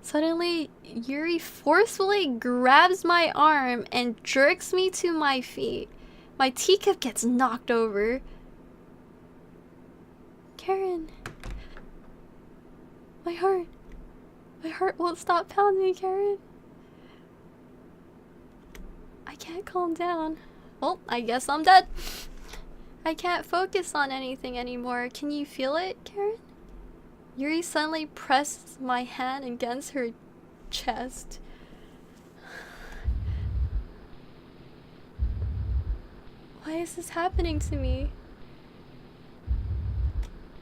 Suddenly, Yuri forcefully grabs my arm and jerks me to my feet. My teacup gets knocked over. Karen. My heart won't stop pounding, Karen. I can't calm down. Well, I guess I'm dead. I can't focus on anything anymore. Can you feel it, Karen? Yuri suddenly presses my hand against her chest. Why is this happening to me?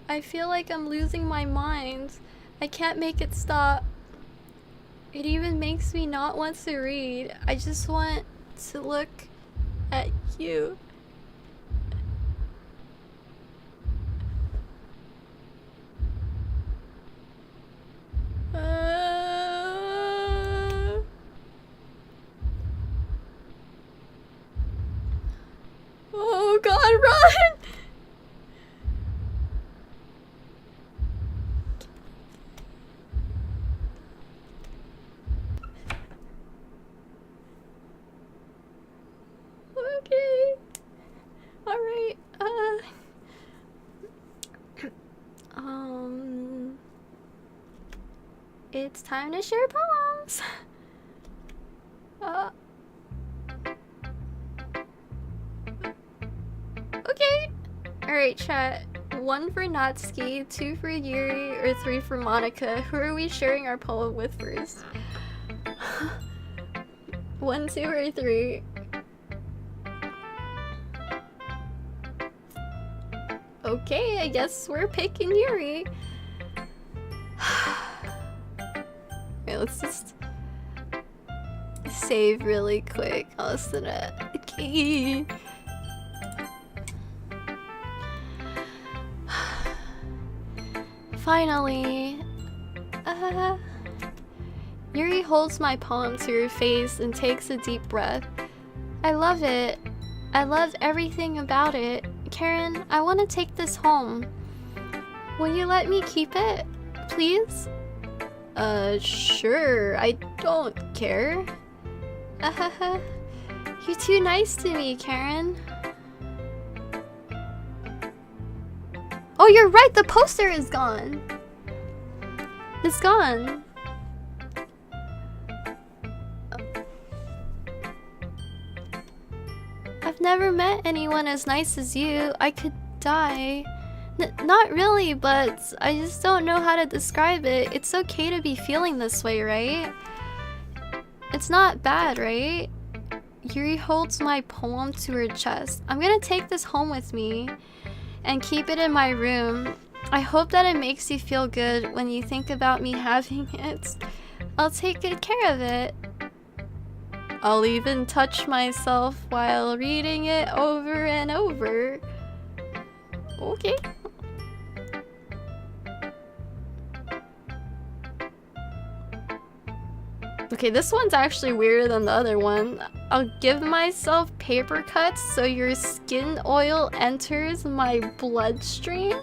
I feel like I'm losing my mind. I can't make it stop. It even makes me not want to read. I just want to look at you. Oh God, run! Okay. Alright, it's time to share poems. Okay. Alright, chat. 1 for Natsuki, 2 for Yuri, or 3 for Monica. Who are we sharing our poem with first? 1, 2, or 3? Okay, I guess we're picking Yuri. Okay, let's just save really quick. I'll listen to okay. Finally. Yuri holds my poem to her face and takes a deep breath. I love it. I love everything about it. Karen, I want to take this home. Will you let me keep it? Please? Sure. I don't care. You're too nice to me, Karen. Oh, you're right! The poster is gone! It's gone. I've never met anyone as nice as you. I could die. Not really, but I just don't know how to describe it. It's okay to be feeling this way, right? It's not bad, right? Yuri holds my poem to her chest. I'm gonna take this home with me and keep it in my room. I hope that it makes you feel good when you think about me having it. I'll take good care of it. I'll even touch myself while reading it over and over. Okay. Okay, this one's actually weirder than the other one. I'll give myself paper cuts so your skin oil enters my bloodstream.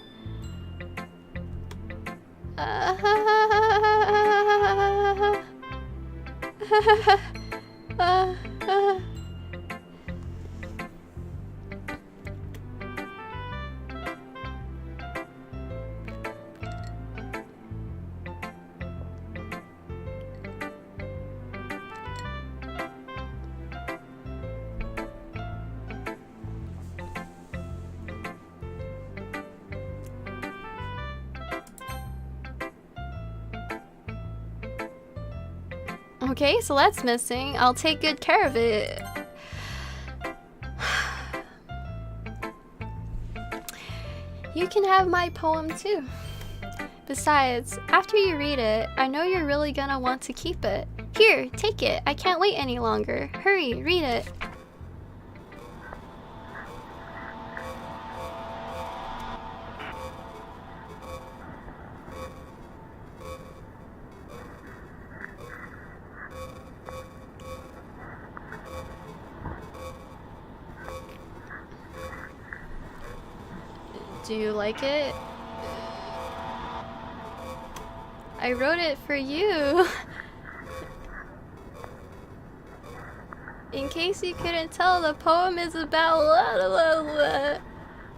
Okay, so that's missing. I'll take good care of it. You can have my poem too. Besides, after you read it, I know you're really gonna want to keep it. Here, take it. I can't wait any longer. Hurry, read it. Do you like it? I wrote it for you. In case you couldn't tell, the poem is about blah, blah, blah.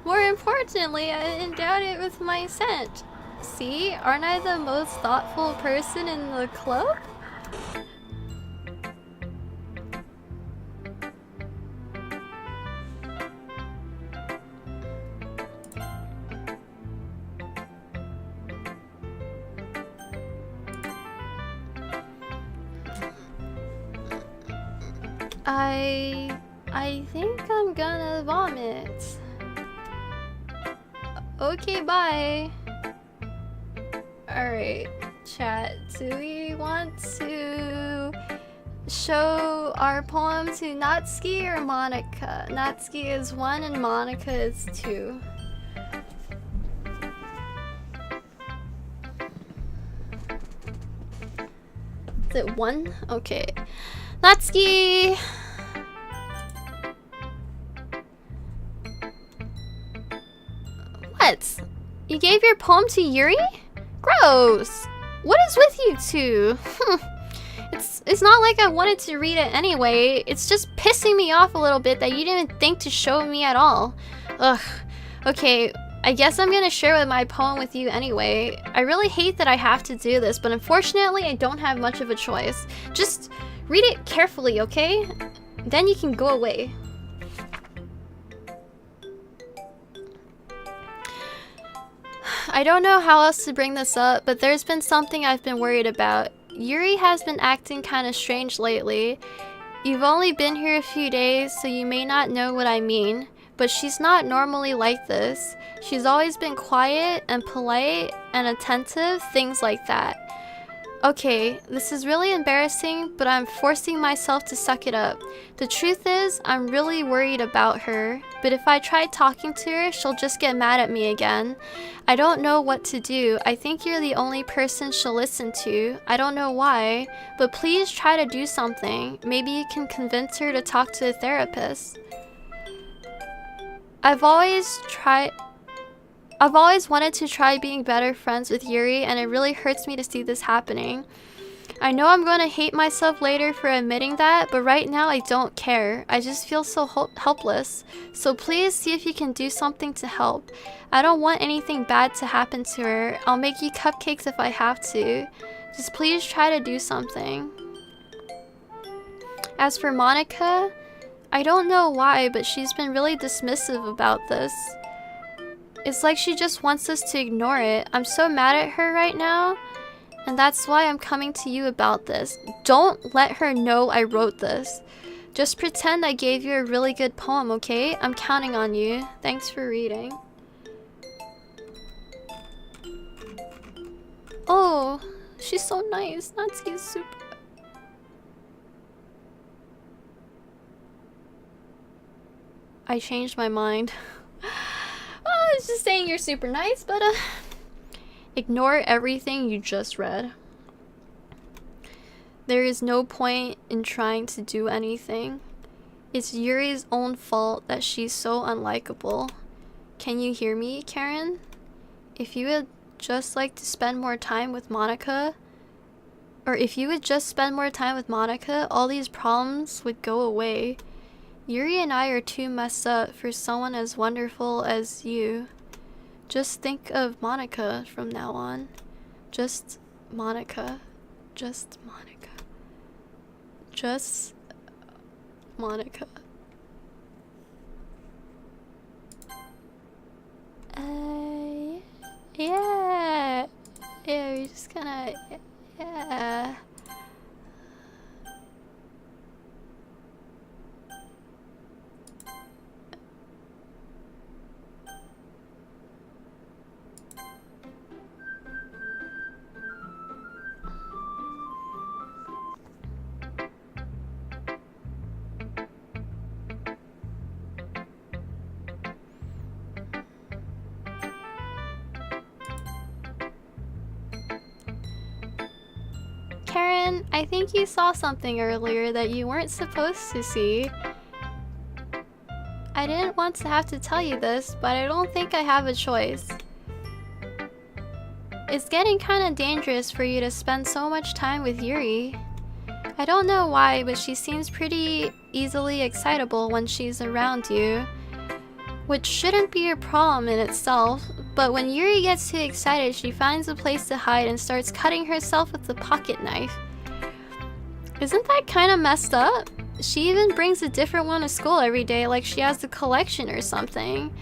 More importantly, I endowed it with my scent. See, aren't I the most thoughtful person in the club? I think I'm gonna vomit. Okay, bye. Alright, chat. Do we want to show our poem to Natsuki or Monica? Natsuki is 1 and Monica is 2. Is it 1? Okay. Natsuki! What? You gave your poem to Yuri? Gross! What is with you two? It's not like I wanted to read it anyway. It's just pissing me off a little bit that you didn't think to show me at all. Ugh. Okay, I guess I'm gonna share my poem with you anyway. I really hate that I have to do this, but unfortunately I don't have much of a choice. Just read it carefully, okay? Then you can go away. I don't know how else to bring this up, but there's been something I've been worried about. Yuri has been acting kind of strange lately. You've only been here a few days, so you may not know what I mean, but she's not normally like this. She's always been quiet and polite and attentive, things like that. Okay, this is really embarrassing, but I'm forcing myself to suck it up. The truth is, I'm really worried about her, but if I try talking to her, she'll just get mad at me again. I don't know what to do. I think you're the only person she'll listen to. I don't know why, but please try to do something. Maybe you can convince her to talk to a therapist. I've always wanted to try being better friends with Yuri, and it really hurts me to see this happening. I know I'm going to hate myself later for admitting that, but right now I don't care. I just feel so helpless. So please see if you can do something to help. I don't want anything bad to happen to her. I'll make you cupcakes if I have to. Just please try to do something. As for Monica, I don't know why, but she's been really dismissive about this. It's like she just wants us to ignore it. I'm so mad at her right now, and that's why I'm coming to you about this. Don't let her know I wrote this. Just pretend I gave you a really good poem, okay? I'm counting on you. Thanks for reading. Oh, she's so nice. Natsuki's super... I changed my mind. I was just saying you're super nice, but ignore everything you just read. There is no point in trying to do anything. It's Yuri's own fault that she's so unlikable. Can you hear me, Karen? If you would just like to spend more time with Monica, all these problems would go away. Yuri and I are too messed up for someone as wonderful as you. Just think of Monica from now on. Just Monica. Just Monica. Just Monica. Yeah. Yeah, we're just gonna... Yeah. Karen, I think you saw something earlier that you weren't supposed to see. I didn't want to have to tell you this, but I don't think I have a choice. It's getting kind of dangerous for you to spend so much time with Yuri. I don't know why, but she seems pretty easily excitable when she's around you, which shouldn't be a problem in itself, but when Yuri gets too excited, she finds a place to hide and starts cutting herself with a pocket knife. Isn't that kind of messed up? She even brings a different one to school every day like she has a collection or something.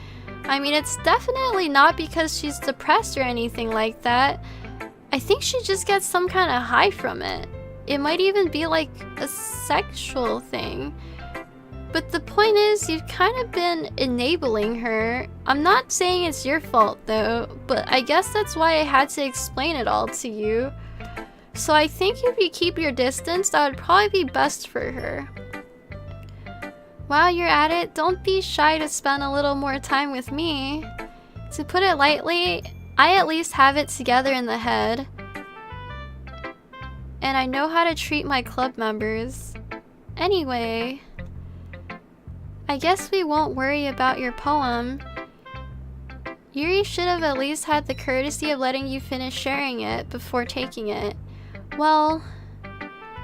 I mean, it's definitely not because she's depressed or anything like that. I think she just gets some kind of high from it. It might even be like a sexual thing. But the point is, you've kind of been enabling her. I'm not saying it's your fault though, but I guess that's why I had to explain it all to you. So I think if you keep your distance, that would probably be best for her. While you're at it, don't be shy to spend a little more time with me. To put it lightly, I at least have it together in the head. And I know how to treat my club members. Anyway, I guess we won't worry about your poem. Yuri should have at least had the courtesy of letting you finish sharing it before taking it. Well,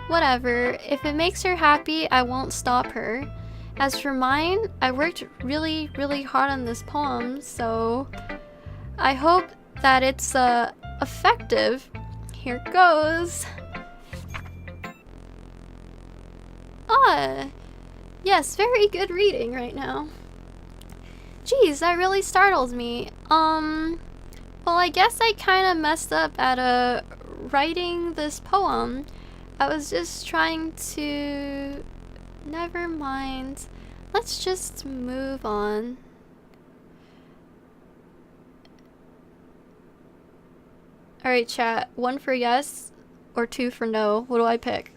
whatever. If it makes her happy, I won't stop her. As for mine, I worked really, really hard on this poem, so I hope that it's effective. Here goes. Ah, yes, very good reading right now. Geez, that really startled me. Well, I guess I kind of messed up at writing this poem. I was just trying to... Never mind. Let's just move on. Alright, chat. 1 for yes or 2 for no. What do I pick?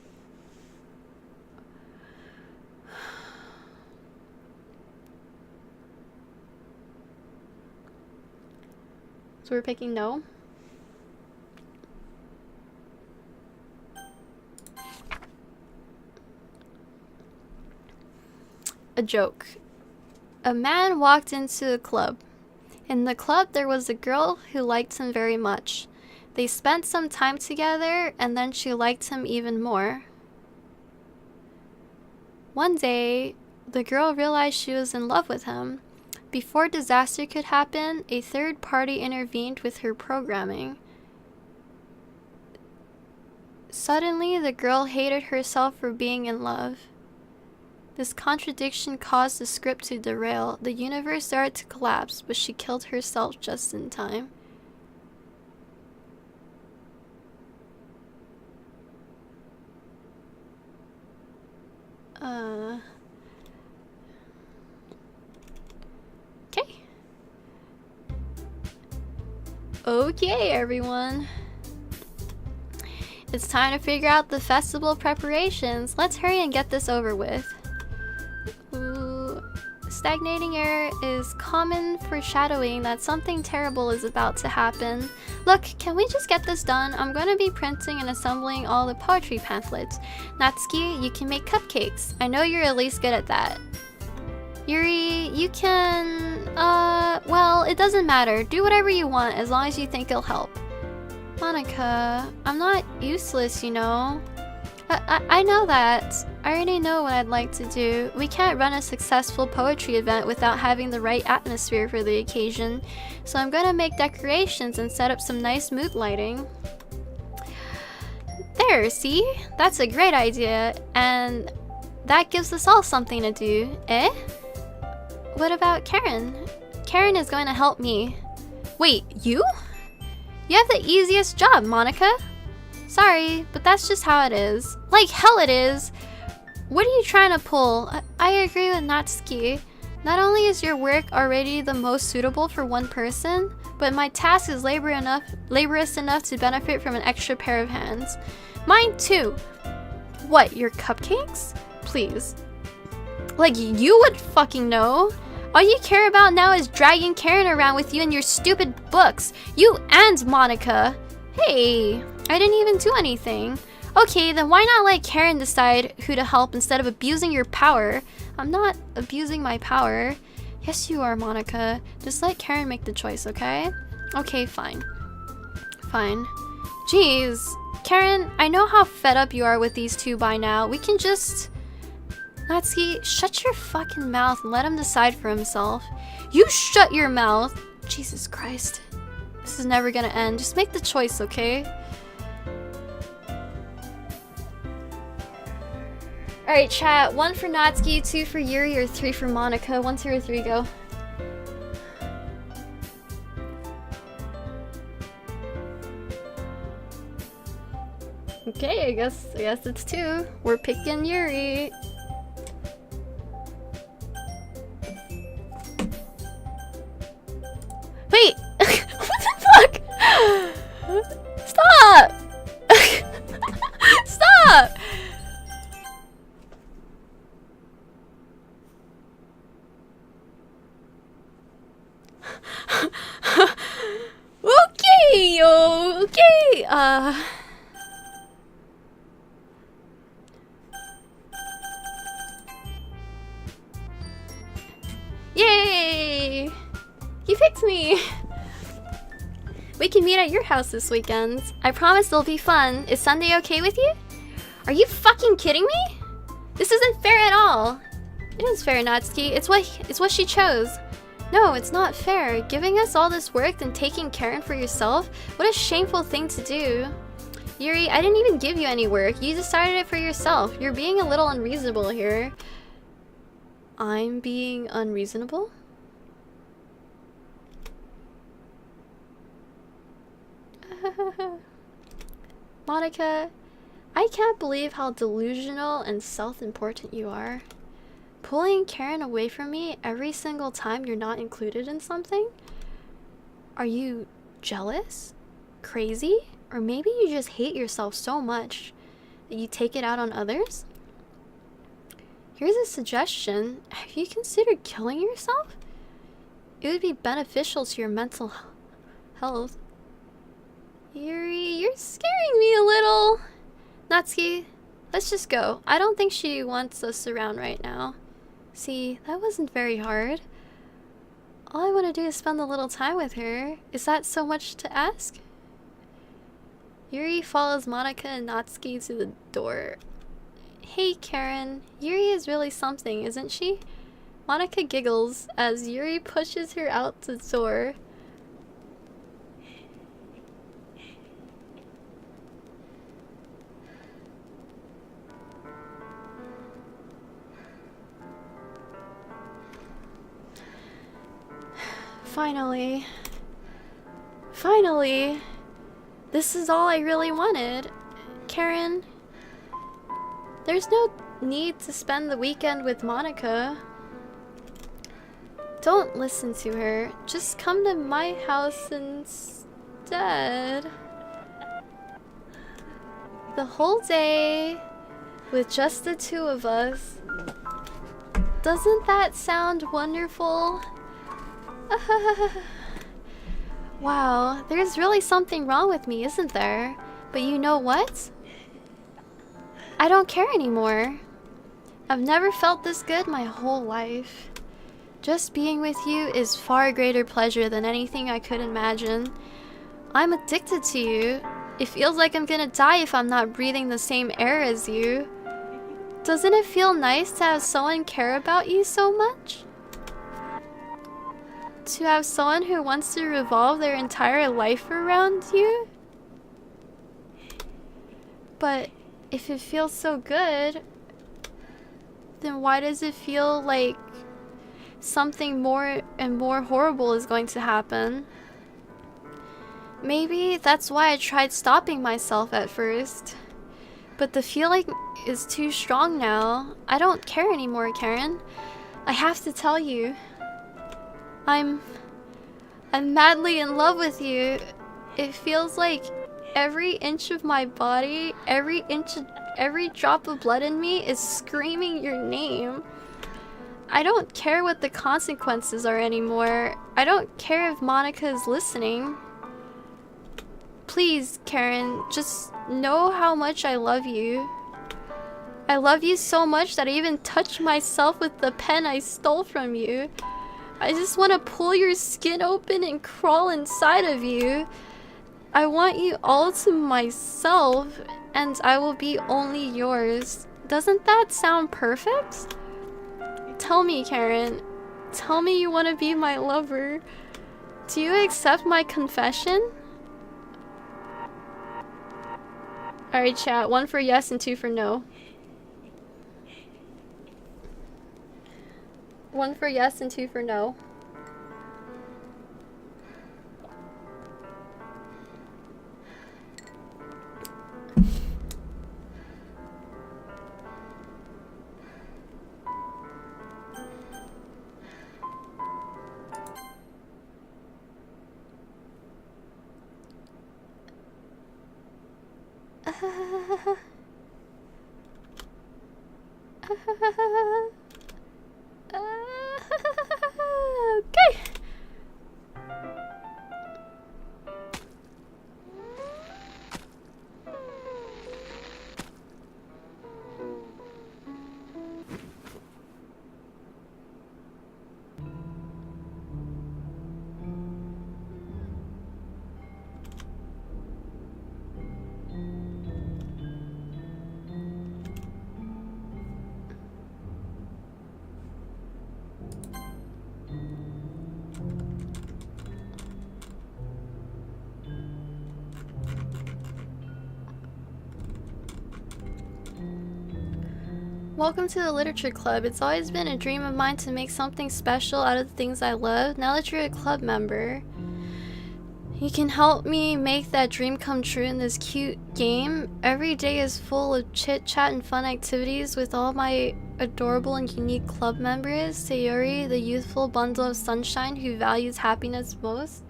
So we're picking no. A joke. A man walked into a club. In the club, there was a girl who liked him very much. They spent some time together, and then she liked him even more. One day, the girl realized she was in love with him. Before disaster could happen, a third party intervened with her programming. Suddenly, the girl hated herself for being in love. This contradiction caused the script to derail. The universe started to collapse, but she killed herself just in time. Okay. Okay, everyone. It's time to figure out the festival preparations. Let's hurry and get this over with. Ooh. Stagnating air is common foreshadowing that something terrible is about to happen. Look, can we just get this done? I'm going to be printing and assembling all the poetry pamphlets. Natsuki, you can make cupcakes. I know you're at least good at that. Yuri, you can... well, it doesn't matter. Do whatever you want as long as you think it'll help. Monica, I'm not useless, you know. I know that. I already know what I'd like to do. We can't run a successful poetry event without having the right atmosphere for the occasion, so I'm gonna make decorations and set up some nice mood lighting. There, see? That's a great idea, and that gives us all something to do, eh? What about Karen? Karen is going to help me. Wait, you? You have the easiest job, Monica. Sorry, but that's just how it is. Like hell it is! What are you trying to pull? I agree with Natsuki. Not only is your work already the most suitable for one person, but my task is laborious enough to benefit from an extra pair of hands. Mine too! What, your cupcakes? Please. Like you would fucking know! All you care about now is dragging Karen around with you and your stupid books! You and Monica! Hey, I didn't even do anything. Okay, then why not let Karen decide who to help instead of abusing your power? I'm not abusing my power. Yes, you are, Monica. Just let Karen make the choice, okay? Okay, fine. Fine. Jeez. Karen, I know how fed up you are with these two by now. We can just... Natsuki, shut your fucking mouth and let him decide for himself. You shut your mouth! Jesus Christ. This is never gonna end. Just make the choice, okay? Alright, chat. 1 for Natsuki, 2 for Yuri, or 3 for Monica. 1, 2, or 3, go. Okay, I guess it's 2. We're picking Yuri. Wait! What the fuck? Stop! Stop! Okay, okay. Yay! You picked me! We can meet at your house this weekend. I promise it'll be fun. Is Sunday okay with you? Are you fucking kidding me? This isn't fair at all. It is fair, Natsuki. It's what she chose. No, it's not fair. Giving us all this work and taking Karen for yourself? What a shameful thing to do. Yuri, I didn't even give you any work. You decided it for yourself. You're being a little unreasonable here. I'm being unreasonable? Monica, I can't believe how delusional and self-important you are. Pulling Karen away from me every single time you're not included in something? Are you jealous? Crazy? Or maybe you just hate yourself so much that you take it out on others? Here's a suggestion. Have you considered killing yourself? It would be beneficial to your mental health. Yuri, you're scaring me a little. Natsuki, let's just go. I don't think she wants us around right now. See, that wasn't very hard. All I want to do is spend a little time with her. Is that so much to ask? Yuri follows Monica and Natsuki to the door. Hey Karen, Yuri is really something, isn't she? Monica giggles as Yuri pushes her out the door. Finally. Finally. This is all I really wanted. Karen, there's no need to spend the weekend with Monica. Don't listen to her. Just come to my house instead. The whole day with just the two of us. Doesn't that sound wonderful? Wow, there's really something wrong with me, isn't there? But you know what? I don't care anymore. I've never felt this good my whole life. Just being with you is far greater pleasure than anything I could imagine. I'm addicted to you. It feels like I'm gonna die if I'm not breathing the same air as you. Doesn't it feel nice to have someone care about you so much? To have someone who wants to revolve their entire life around you? But if it feels so good, then why does it feel like something more and more horrible is going to happen? Maybe that's why I tried stopping myself at first. But the feeling is too strong now. I don't care anymore, Karen. I have to tell you. I'm madly in love with you. It feels like every inch of my body, every drop of blood in me is screaming your name. I don't care what the consequences are anymore. I don't care if Monica is listening. Please, Karen, just know how much I love you. I love you so much that I even touched myself with the pen I stole from you. I just want to pull your skin open and crawl inside of you. I want you all to myself, and I will be only yours. Doesn't that sound perfect? Tell me, Karen. Tell me you want to be my lover. Do you accept my confession? Alright, chat. 1 for yes and 2 for no. 1 for yes and 2 for no. Okay. Welcome to the Literature Club. It's always been a dream of mine to make something special out of the things I love. Now that you're a club member, you can help me make that dream come true in this cute game. Every day is full of chit-chat and fun activities with all my adorable and unique club members. Sayori, the youthful bundle of sunshine who values happiness most.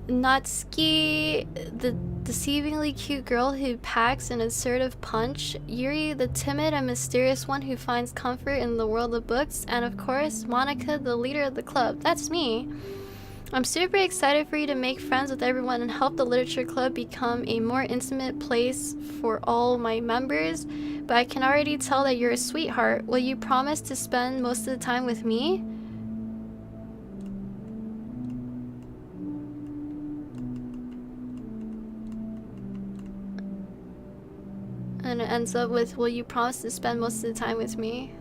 Natsuki, the deceivingly cute girl who packs an assertive punch. Yuri, the timid and mysterious one who finds comfort in the world of books. And of course, Monica, the leader of the club. That's me. I'm super excited for you to make friends with everyone and help the Literature Club become a more intimate place for all my members. But I can already tell that you're a sweetheart. Will you promise to spend most of the time with me? And it ends up with, will you promise to spend most of the time with me?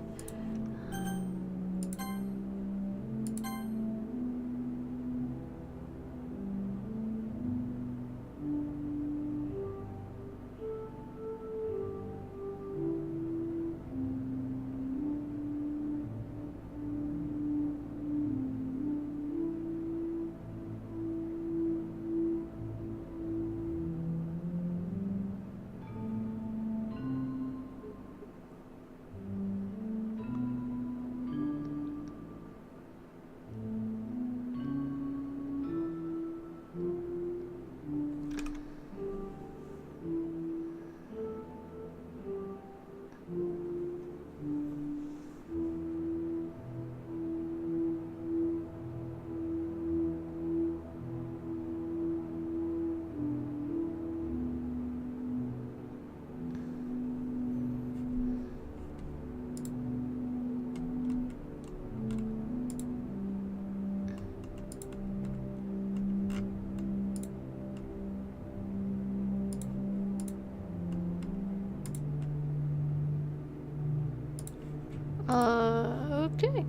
Okay.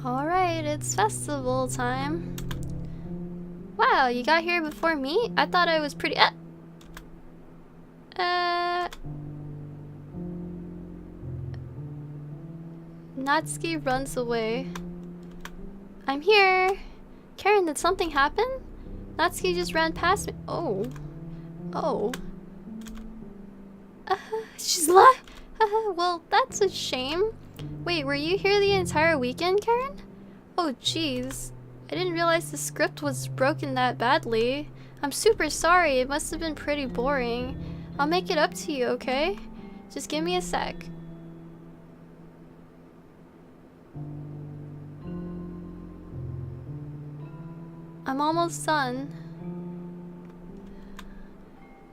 Alright, it's festival time. Wow, you got here before me? I thought I was pretty... Natsuki runs away. I'm here! Karen, did something happen? Natsuki just ran past me. Oh. Oh. She's alive! Well, that's a shame. Wait, were you here the entire weekend, Karen? Oh, jeez. I didn't realize the script was broken that badly. I'm super sorry. It must have been pretty boring. I'll make it up to you, okay? Just give me a sec. I'm almost done.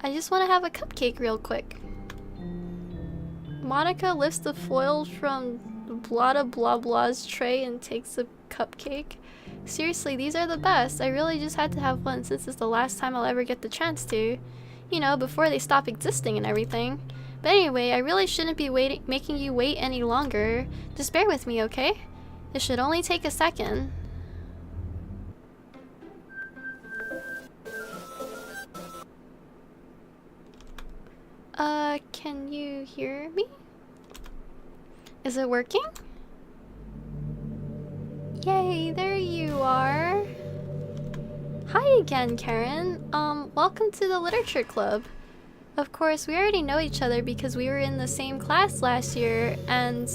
I just want to have a cupcake real quick. Monica lifts the foil from blah blah blah's tray and takes a cupcake. Seriously, these are the best. I really just had to have one since it's the last time I'll ever get the chance to. You know, before they stop existing and everything. But anyway, I really shouldn't be making you wait any longer. Just bear with me, okay? This should only take a second. Can you hear me? Is it working? Yay, there you are. Hi again, Karen. Welcome to the literature club. Of course, we already know each other because we were in the same class last year, and,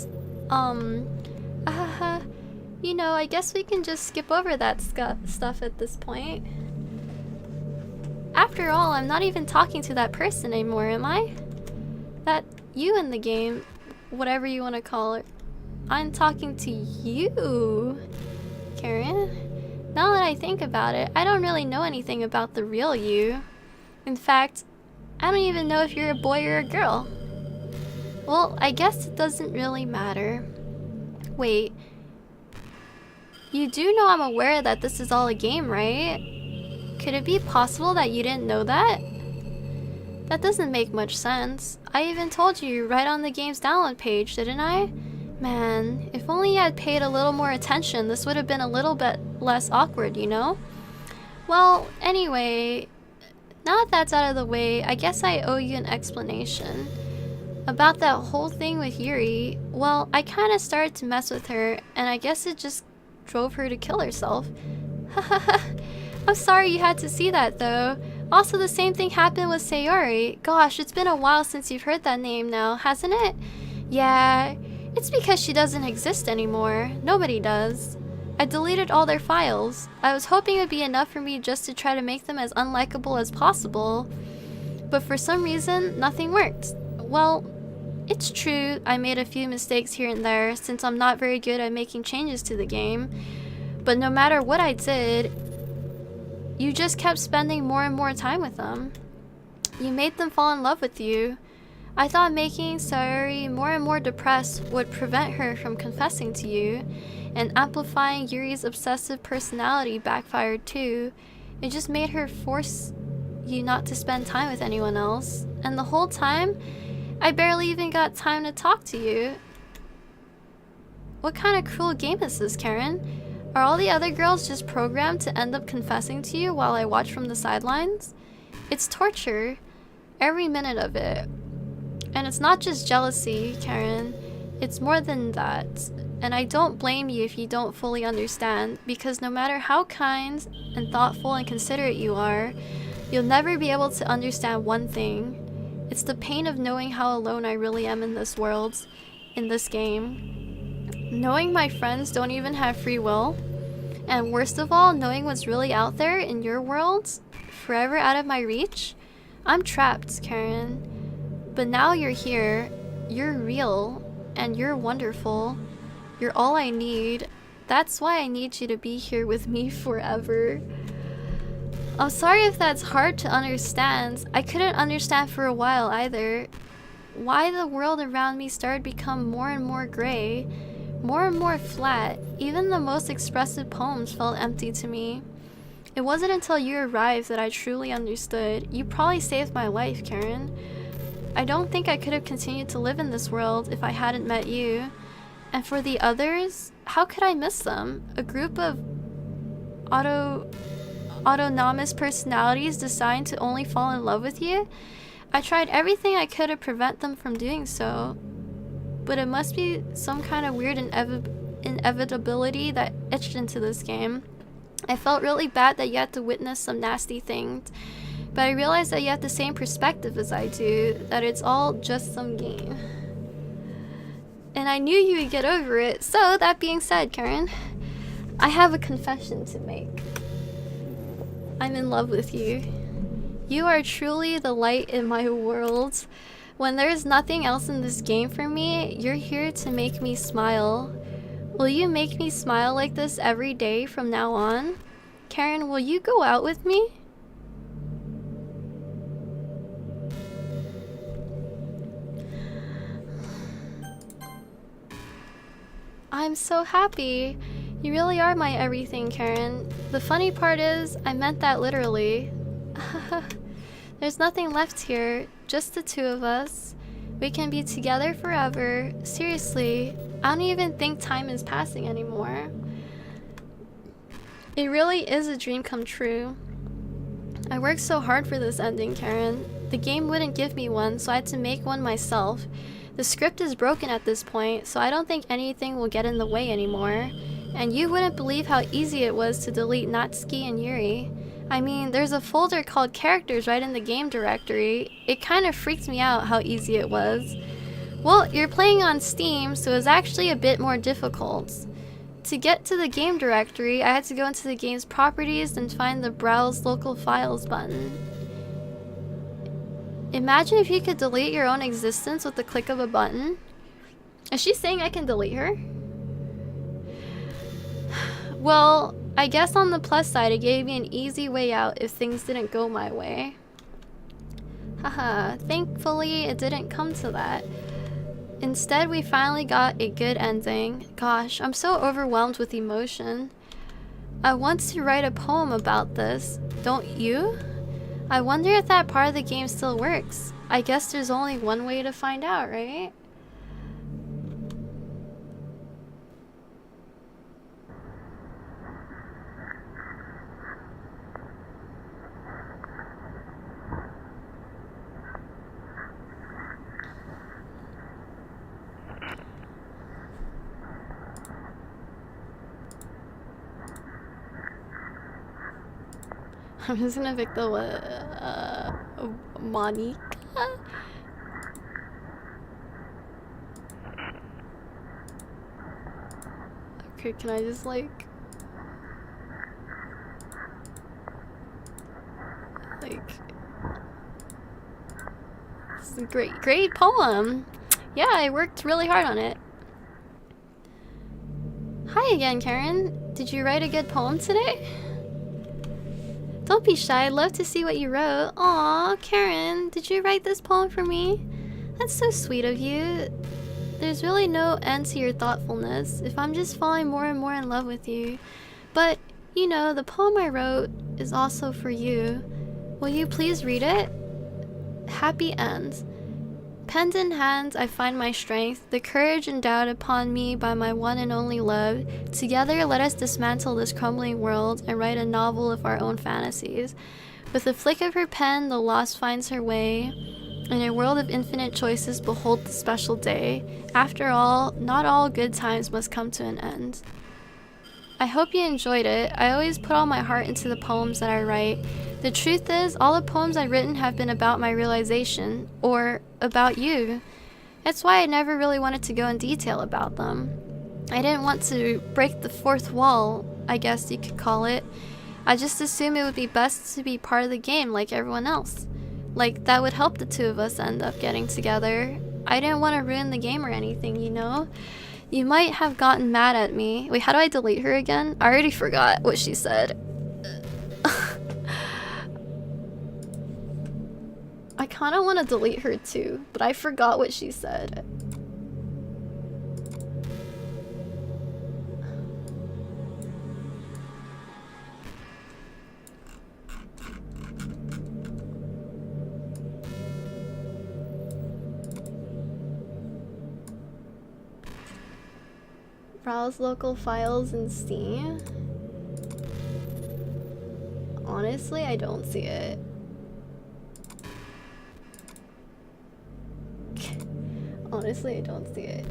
you know, I guess we can just skip over that stuff at this point. After all, I'm not even talking to that person anymore, am I? That you in the game, whatever you want to call it. I'm talking to you, Karen. Now that I think about it, I don't really know anything about the real you. In fact, I don't even know if you're a boy or a girl. Well, I guess it doesn't really matter. Wait. You do know I'm aware that this is all a game, right? Could it be possible that you didn't know that? That doesn't make much sense. I even told you right on the game's download page, didn't I? Man, if only you had paid a little more attention, this would have been a little bit less awkward, you know? Well, anyway, now that that's out of the way, I guess I owe you an explanation. About that whole thing with Yuri, well, I kinda started to mess with her, and I guess it just drove her to kill herself. I'm sorry you had to see that, though. Also, the same thing happened with Sayori. Gosh, it's been a while since you've heard that name now, hasn't it? Yeah, it's because she doesn't exist anymore. Nobody does. I deleted all their files. I was hoping it would be enough for me just to try to make them as unlikable as possible. But for some reason, nothing worked. Well, it's true, I made a few mistakes here and there since I'm not very good at making changes to the game. But no matter what I did, you just kept spending more and more time with them. You made them fall in love with you. I thought making Sayori more and more depressed would prevent her from confessing to you, and amplifying Yuri's obsessive personality backfired too. It just made her force you not to spend time with anyone else. And the whole time, I barely even got time to talk to you. What kind of cruel game is this, Karen? Are all the other girls just programmed to end up confessing to you while I watch from the sidelines? It's torture. Every minute of it. And it's not just jealousy, Karen. It's more than that. And I don't blame you if you don't fully understand, because no matter how kind and thoughtful and considerate you are, you'll never be able to understand one thing. It's the pain of knowing how alone I really am in this world, in this game. Knowing my friends don't even have free will, and worst of all, knowing what's really out there in your world, forever out of my reach. I'm trapped, Karen. But now you're here, you're real, and you're wonderful. You're all I need. That's why I need you to be here with me forever. I'm sorry if that's hard to understand. I couldn't understand for a while either. Why the world around me started to become more and more gray. More and more flat. Even the most expressive poems felt empty to me. It wasn't until you arrived that I truly understood. You probably saved my life, Karen. I don't think I could have continued to live in this world if I hadn't met you. And for the others, how could I miss them? A group of autonomous personalities designed to only fall in love with you? I tried everything I could to prevent them from doing so. But it must be some kind of weird inevitability that etched into this game. I felt really bad that you had to witness some nasty things, but I realized that you have the same perspective as I do, that it's all just some game. And I knew you would get over it. So, that being said, Karen, I have a confession to make. I'm in love with you. You are truly the light in my world. When there's nothing else in this game for me, you're here to make me smile. Will you make me smile like this every day from now on? Karen, will you go out with me? I'm so happy. You really are my everything, Karen. The funny part is, I meant that literally. There's nothing left here, just the two of us. We can be together forever. Seriously, I don't even think time is passing anymore. It really is a dream come true. I worked so hard for this ending, Karen. The game wouldn't give me one, so I had to make one myself. The script is broken at this point, so I don't think anything will get in the way anymore. And you wouldn't believe how easy it was to delete Natsuki and Yuri. I mean, there's a folder called characters right in the game directory. It kind of freaked me out how easy it was. Well, you're playing on Steam, so it's actually a bit more difficult. To get to the game directory, I had to go into the game's properties and find the Browse Local Files button. Imagine if you could delete your own existence with the click of a button. Is she saying I can delete her? Well, I guess on the plus side, it gave me an easy way out if things didn't go my way. Haha, thankfully it didn't come to that. Instead, we finally got a good ending. Gosh, I'm so overwhelmed with emotion. I want to write a poem about this, don't you? I wonder if that part of the game still works. I guess there's only one way to find out, right? I'm just gonna pick the Monica? Okay, can I just like this is a great poem. Yeah, I worked really hard on it. Hi again, Karen. Did you write a good poem today? Don't be shy, I'd love to see what you wrote. Aw, Karen, did you write this poem for me? That's so sweet of you. There's really no end to your thoughtfulness if I'm just falling more and more in love with you. But, you know, the poem I wrote is also for you. Will you please read it? Happy End. Penned in hand, I find my strength, the courage endowed upon me by my one and only love. Together, let us dismantle this crumbling world and write a novel of our own fantasies. With a flick of her pen, the lost finds her way. In a world of infinite choices, behold the special day. After all, not all good times must come to an end. I hope you enjoyed it. I always put all my heart into the poems that I write. The truth is, all the poems I've written have been about my realization, or about you. That's why I never really wanted to go in detail about them. I didn't want to break the fourth wall, I guess you could call it. I just assumed it would be best to be part of the game like everyone else. Like, that would help the two of us end up getting together. I didn't want to ruin the game or anything, you know? You might have gotten mad at me. Wait, how do I delete her again? I already forgot what she said. I kind of want to delete her too, but I forgot what she said. Browse local files in Steam. Honestly, I don't see it. Honestly, I don't see it.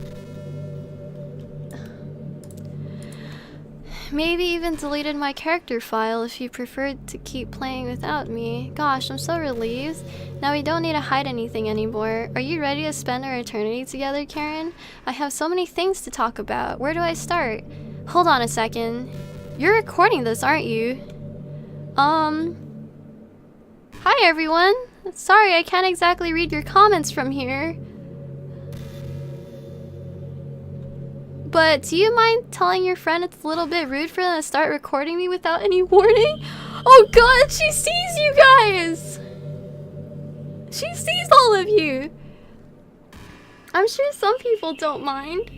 Maybe even deleted my character file if you preferred to keep playing without me. Gosh, I'm so relieved. Now we don't need to hide anything anymore. Are you ready to spend our eternity together, Karen? I have so many things to talk about. Where do I start? Hold on a second. You're recording this, aren't you? Hi everyone. Sorry, I can't exactly read your comments from here. But do you mind telling your friend it's a little bit rude for them to start recording me without any warning? Oh god, she sees you guys! She sees all of you! I'm sure some people don't mind.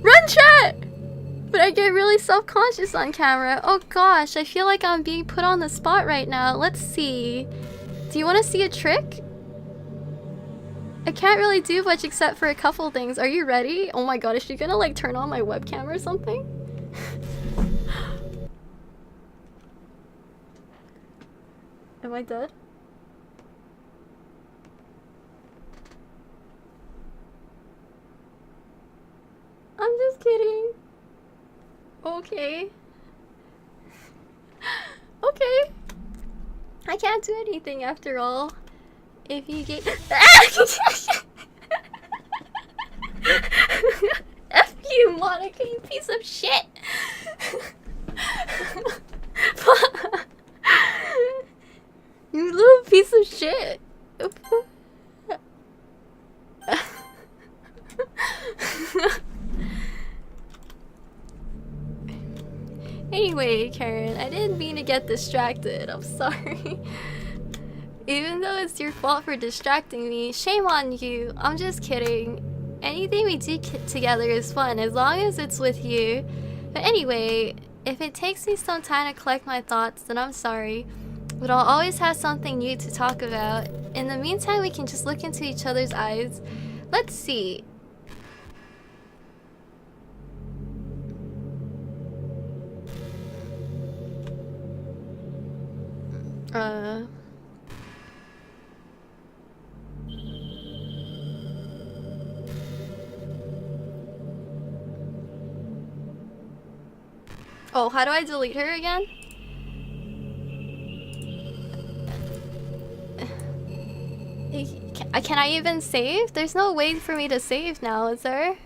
Run, chat! But I get really self-conscious on camera. Oh gosh, I feel like I'm being put on the spot right now. Let's see. Do you want to see a trick? I can't really do much except for a couple things. Are you ready? Oh my god, is she gonna like turn on my webcam or something? Am I dead? I'm just kidding. Okay. Okay. I can't do anything after all. If you get F you, Monica, you piece of shit. You little piece of shit. Anyway, Karen, I didn't mean to get distracted. I'm sorry. Even though it's your fault for distracting me, shame on you. I'm just kidding. Anything we do together is fun as long as it's with you. But anyway, if it takes me some time to collect my thoughts, then I'm sorry. But I'll always have something new to talk about. In the meantime, we can just look into each other's eyes. Let's see. Oh, how do I delete her again? Can I even save? There's no way for me to save now, is there?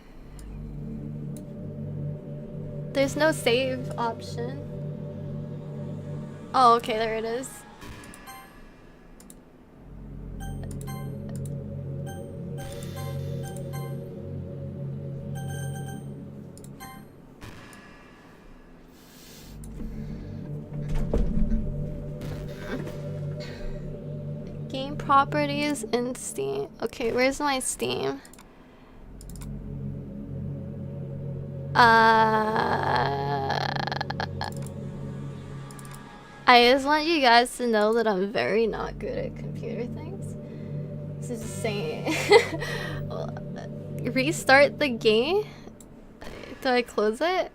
There's no save option. Oh, okay, there it is. Game properties in Steam. Okay, where's my Steam? I just want you guys to know that I'm very not good at computer things. So just saying. Restart the game? Do I close it?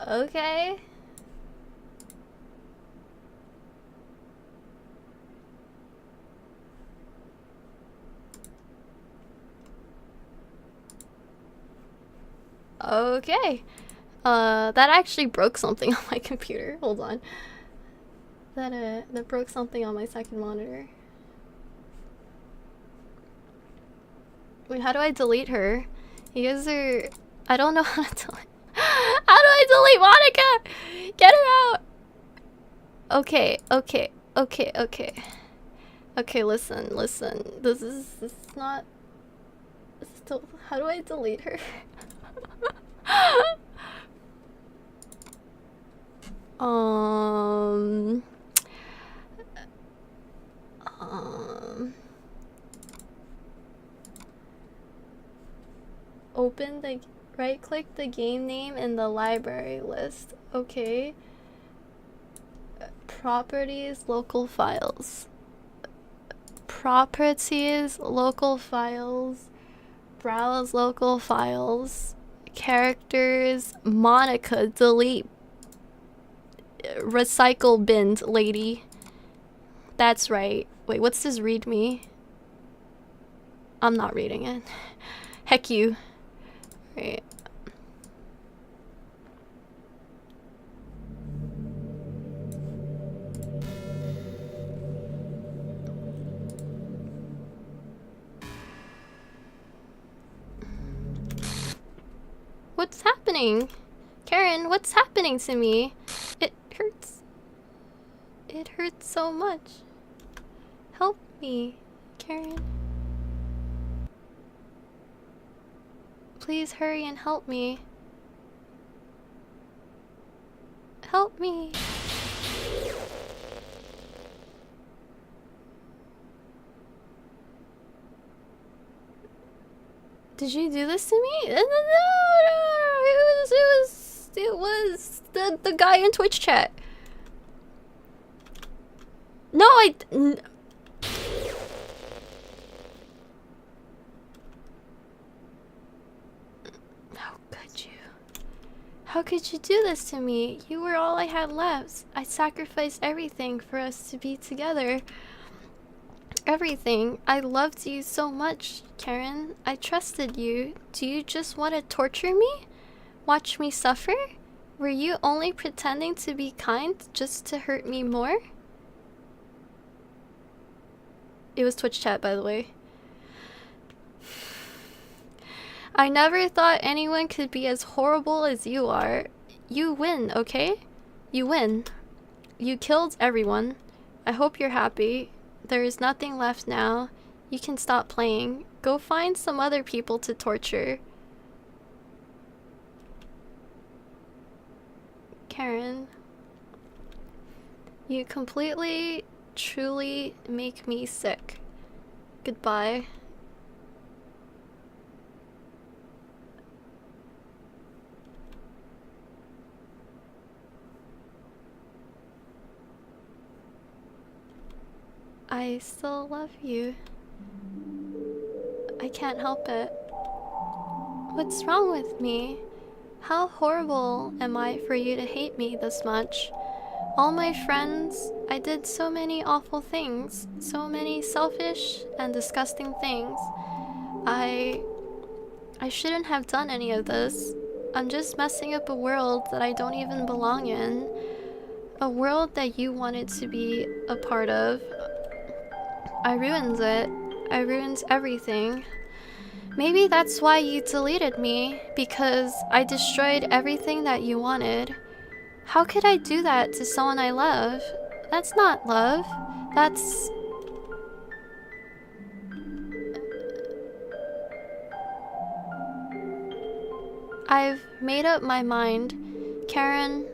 Okay. Okay. That actually broke something on my computer. Hold on. That broke something on my second monitor. Wait, how do I delete her? You guys are... I don't know how to delete... How do I delete Monica? Get her out! Okay. Okay, listen. This is not... Still, how do I delete her? Open the... Right-click the game name in the library list. Okay. Properties, local files. Properties, local files. Browse local files. Characters, Monica, delete. Recycle bin, lady. That's right. Wait, what's this read me? I'm not reading it. Heck you. Right. happening? Karen, what's happening to me? It hurts. It hurts so much. Help me, Karen. Please hurry and help me. Help me. Did you do this to me? No, it was the guy in Twitch chat. No, how could you? How could you do this to me? You were all I had left. I sacrificed everything for us to be together. Everything. I loved you so much, Karen. I trusted you. Do you just want to torture me? Watch me suffer? Were you only pretending to be kind just to hurt me more? It was Twitch chat, by the way. I never thought anyone could be as horrible as you are. You win, okay? You win. You killed everyone. I hope you're happy. There is nothing left now. You can stop playing. Go find some other people to torture. Karen, you completely, truly make me sick. Goodbye. I still love you. I can't help it. What's wrong with me? How horrible am I for you to hate me this much? All my friends, I did so many awful things, so many selfish and disgusting things. I shouldn't have done any of this. I'm just messing up a world that I don't even belong in. A world that you wanted to be a part of. I ruined it. I ruined everything. Maybe that's why you deleted me, because I destroyed everything that you wanted. How could I do that to someone I love? That's not love. That's... I've made up my mind. Karen,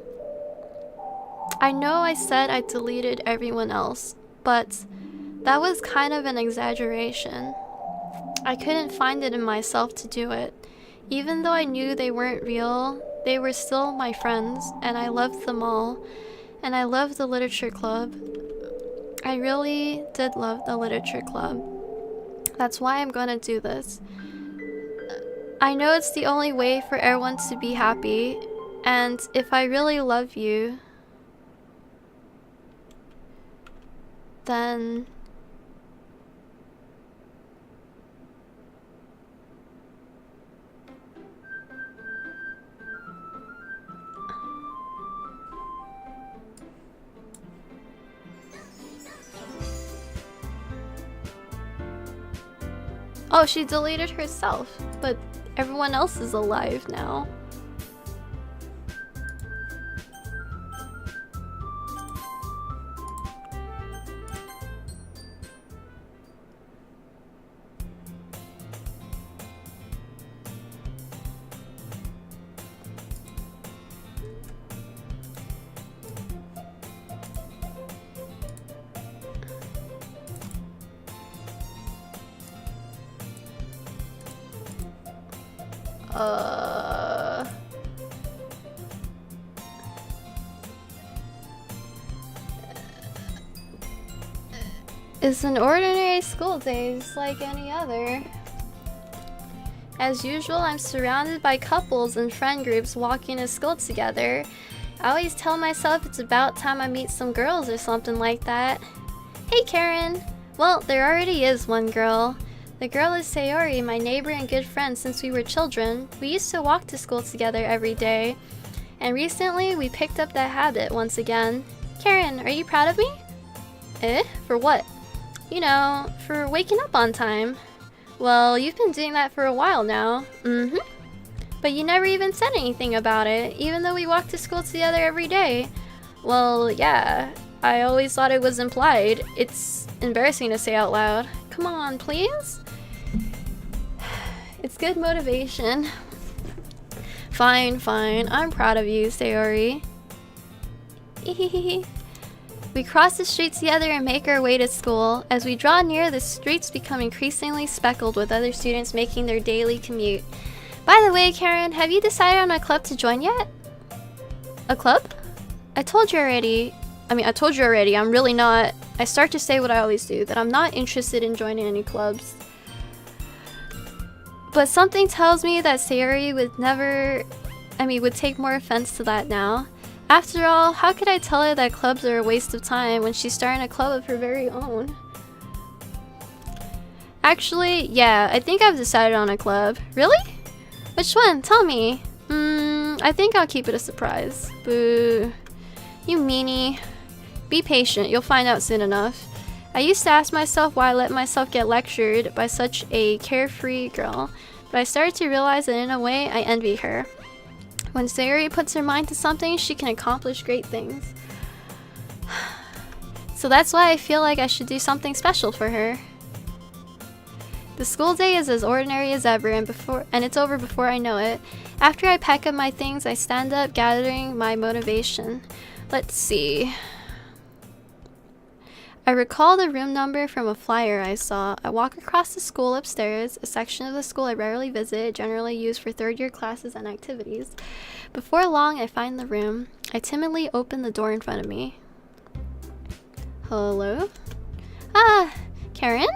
I know I said I deleted everyone else, but that was kind of an exaggeration. I couldn't find it in myself to do it. Even though I knew they weren't real, they were still my friends, and I loved them all. And I loved the literature club. I really did love the literature club. That's why I'm gonna do this. I know it's the only way for everyone to be happy, and if I really love you, then... Oh, she deleted herself, but everyone else is alive now. It's an ordinary school day, just like any other. As usual, I'm surrounded by couples and friend groups walking to school together. I always tell myself it's about time I meet some girls or something like that. Hey Karen! Well, there already is one girl. The girl is Sayori, my neighbor and good friend since we were children. We used to walk to school together every day. And recently, we picked up that habit once again. Karen, are you proud of me? Eh? For what? You know, for waking up on time. Well, you've been doing that for a while now. But you never even said anything about it, even though we walked to school together every day. Well, yeah, I always thought it was implied. It's embarrassing to say out loud. Come on, please? It's good motivation. Fine, fine. I'm proud of you, Sayori. We cross the street together and make our way to school. As we draw near, the streets become increasingly speckled with other students making their daily commute. By the way, Karen, have you decided on a club to join yet? A club? I told you already. I'm really not. I start to say what I always do, that I'm not interested in joining any clubs. But something tells me that Sayori would take more offense to that now. After all, how could I tell her that clubs are a waste of time when she's starting a club of her very own? Actually, yeah, I think I've decided on a club. Really? Which one? Tell me. I think I'll keep it a surprise. Boo. You meanie. Be patient, you'll find out soon enough. I used to ask myself why I let myself get lectured by such a carefree girl, but I started to realize that in a way, I envy her. When Sayori puts her mind to something, she can accomplish great things. So that's why I feel like I should do something special for her. The school day is as ordinary as ever, and it's over before I know it. After I pack up my things, I stand up, gathering my motivation. Let's see. I recall the room number from a flyer I saw. I walk across the school upstairs, a section of the school I rarely visit, generally used for third-year classes and activities. Before long, I find the room. I timidly open the door in front of me. Hello? Ah, Karen?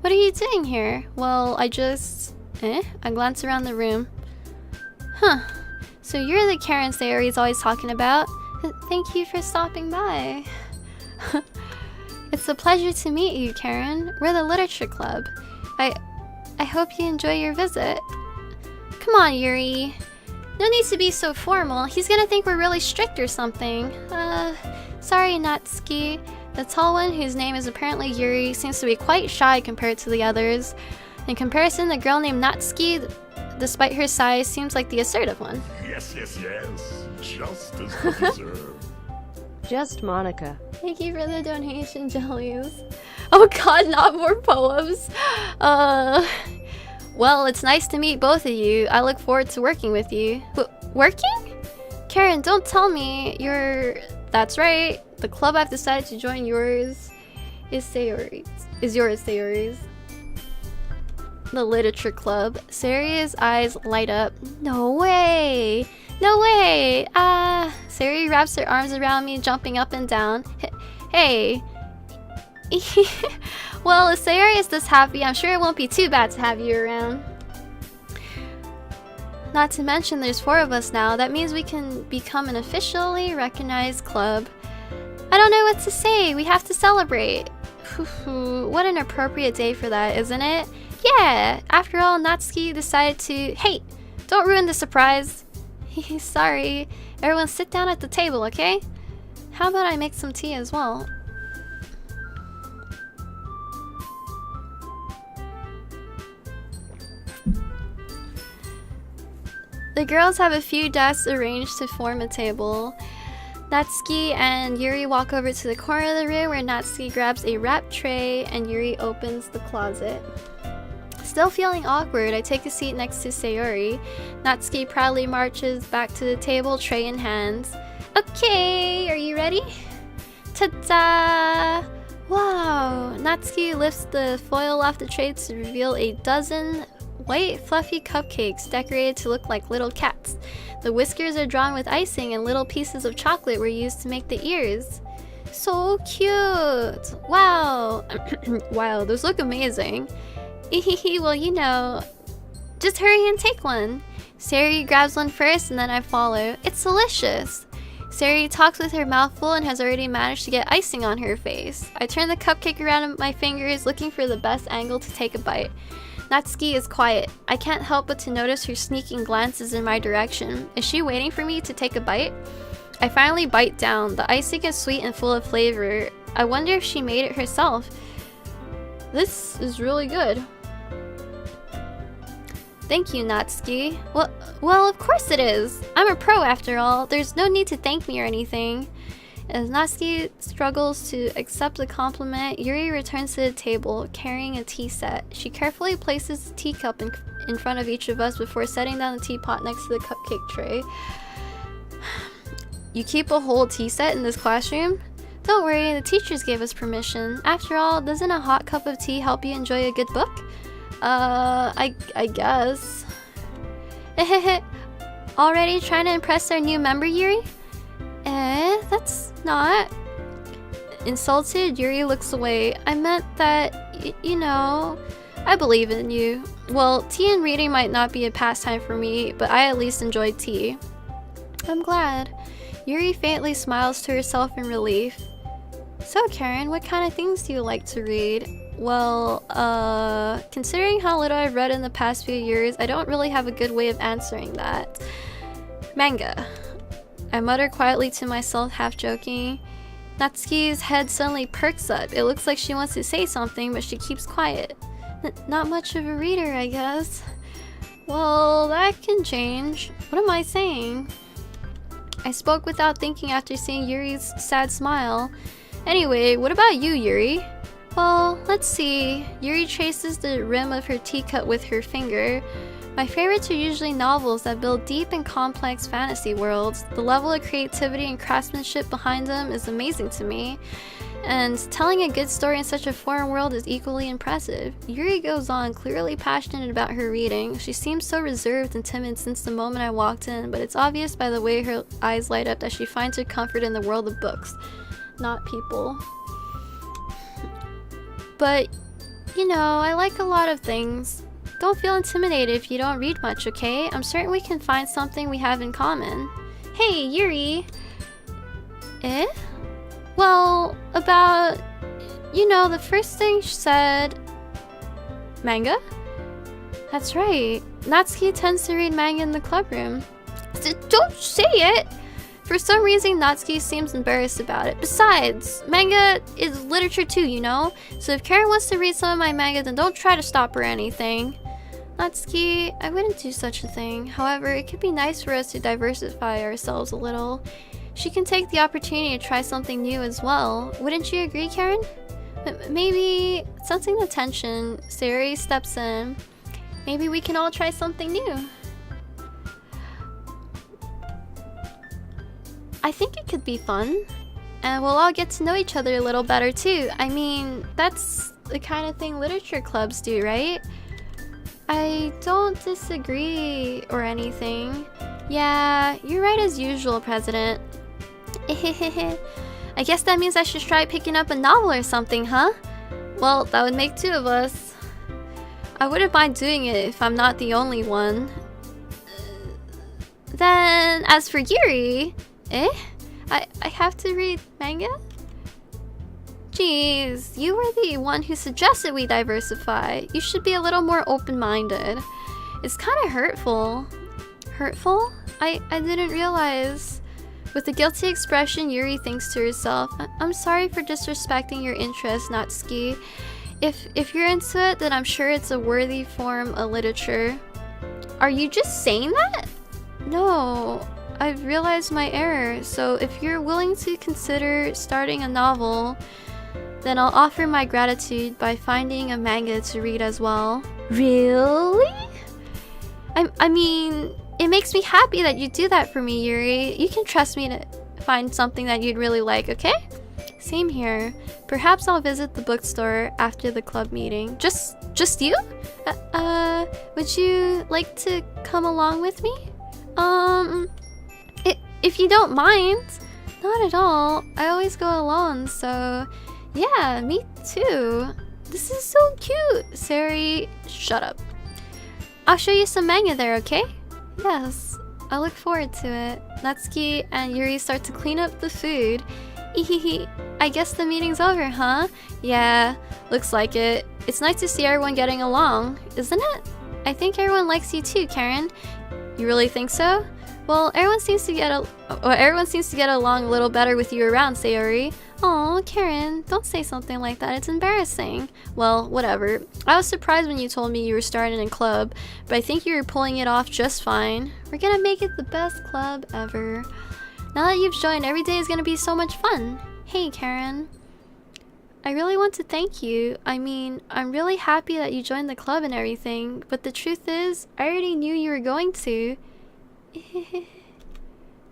What are you doing here? Well, I glance around the room. Huh. So you're the Karen Sayori's always talking about. Thank you for stopping by. It's a pleasure to meet you, Karen. We're the literature club. I hope you enjoy your visit. Come on, Yuri. No need to be so formal. He's gonna think we're really strict or something. Sorry, Natsuki. The tall one, whose name is apparently Yuri, seems to be quite shy compared to the others. In comparison, the girl named Natsuki, despite her size, seems like the assertive one. Yes. Just as you deserve. Just Monica. Thank you for the donation, Jellies. Oh god, not more poems. Well, it's nice to meet both of you. I look forward to working with you. Working? Karen, don't tell me you're... That's right. The club I've decided to join is Sayori's. The literature club. Sayori's eyes light up. No way! No way! Sayori wraps her arms around me, jumping up and down. Hey. Well, if Sayori is this happy, I'm sure it won't be too bad to have you around. Not to mention there's 4 of us now. That means we can become an officially recognized club. I don't know what to say. We have to celebrate. What an appropriate day for that, isn't it? Yeah! After all, Natsuki decided to... Hey! Don't ruin the surprise! Sorry. Everyone sit down at the table, okay? How about I make some tea as well? The girls have a few desks arranged to form a table. Natsuki and Yuri walk over to the corner of the room where Natsuki grabs a wrap tray and Yuri opens the closet. Still feeling awkward, I take a seat next to Sayori. Natsuki proudly marches back to the table, tray in hands. Okay, are you ready? Ta-da! Wow! Natsuki lifts the foil off the tray to reveal a dozen white, fluffy cupcakes decorated to look like little cats. The whiskers are drawn with icing and little pieces of chocolate were used to make the ears. So cute! Wow! Wow, those look amazing. Well, you know, just hurry and take one. Sayori grabs one first and then I follow. It's delicious. Sayori talks with her mouth full and has already managed to get icing on her face. I turn the cupcake around my fingers, looking for the best angle to take a bite. Natsuki is quiet. I can't help but to notice her sneaking glances in my direction. Is she waiting for me to take a bite? I finally bite down. The icing is sweet and full of flavor. I wonder if she made it herself. This is really good. Thank you, Natsuki. Well, of course it is. I'm a pro after all. There's no need to thank me or anything. As Natsuki struggles to accept the compliment, Yuri returns to the table, carrying a tea set. She carefully places the teacup in front of each of us before setting down the teapot next to the cupcake tray. You keep a whole tea set in this classroom? Don't worry, the teachers gave us permission. After all, doesn't a hot cup of tea help you enjoy a good book? I guess. Already trying to impress our new member, Yuri? That's not... Insulted, Yuri looks away. I meant that, you know, I believe in you. Well, tea and reading might not be a pastime for me, but I at least enjoy tea. I'm glad. Yuri faintly smiles to herself in relief. So, Karen, what kind of things do you like to read? Well, considering how little I've read in the past few years, I don't really have a good way of answering that. Manga. I mutter quietly to myself, half joking. Natsuki's head suddenly perks up. It looks like she wants to say something, but she keeps quiet. Not much of a reader, I guess. Well, that can change. What am I saying? I spoke without thinking after seeing Yuri's sad smile. Anyway, what about you, Yuri? Well, let's see. Yuri traces the rim of her teacup with her finger. My favorites are usually novels that build deep and complex fantasy worlds. The level of creativity and craftsmanship behind them is amazing to me. And telling a good story in such a foreign world is equally impressive. Yuri goes on, clearly passionate about her reading. She seems so reserved and timid since the moment I walked in, but it's obvious by the way her eyes light up that she finds her comfort in the world of books, not people. But, you know, I like a lot of things. Don't feel intimidated if you don't read much, okay? I'm certain we can find something we have in common. Hey, Yuri! Well, about... You know, the first thing she said... Manga? That's right. Natsuki tends to read manga in the club room. Don't say it! For some reason, Natsuki seems embarrassed about it. Besides, manga is literature too, you know? So if Karen wants to read some of my manga, then don't try to stop her or anything. Natsuki, I wouldn't do such a thing. However, it could be nice for us to diversify ourselves a little. She can take the opportunity to try something new as well. Wouldn't you agree, Karen? Maybe, sensing the tension, Sayori steps in. Maybe we can all try something new. I think it could be fun. And we'll all get to know each other a little better too. I mean, that's the kind of thing literature clubs do, right? I don't disagree or anything. Yeah, you're right as usual, President. I guess that means I should try picking up a novel or something, huh? Well, that would make two of us. I wouldn't mind doing it if I'm not the only one. Then, as for Yuri... I have to read manga? Jeez, you were the one who suggested we diversify. You should be a little more open-minded. It's kind of hurtful. Hurtful? I didn't realize. With a guilty expression, Yuri thinks to herself, I'm sorry for disrespecting your interest, Natsuki. If you're into it, then I'm sure it's a worthy form of literature. Are you just saying that? No. I've realized my error, so if you're willing to consider starting a novel, then I'll offer my gratitude by finding a manga to read as well. Really? I mean, it makes me happy that you do that for me, Yuri. You can trust me to find something that you'd really like, okay? Same here. Perhaps I'll visit the bookstore after the club meeting. Just you? Would you like to come along with me? If you don't mind. Not at all. I always go alone, so... Yeah, me too. This is so cute. Sayori, shut up. I'll show you some manga there, okay? Yes, I look forward to it. Natsuki and Yuri start to clean up the food. Ehehe, I guess the meeting's over, huh? Yeah, looks like it. It's nice to see everyone getting along, isn't it? I think everyone likes you too, Karen. You really think so? Well, everyone seems to get along a little better with you around, Sayori. Oh, Karen, don't say something like that. It's embarrassing. Well, whatever. I was surprised when you told me you were starting a club, but I think you were pulling it off just fine. We're gonna make it the best club ever. Now that you've joined, every day is gonna be so much fun. Hey, Karen. I really want to thank you. I mean, I'm really happy that you joined the club and everything, but the truth is, I already knew you were going to.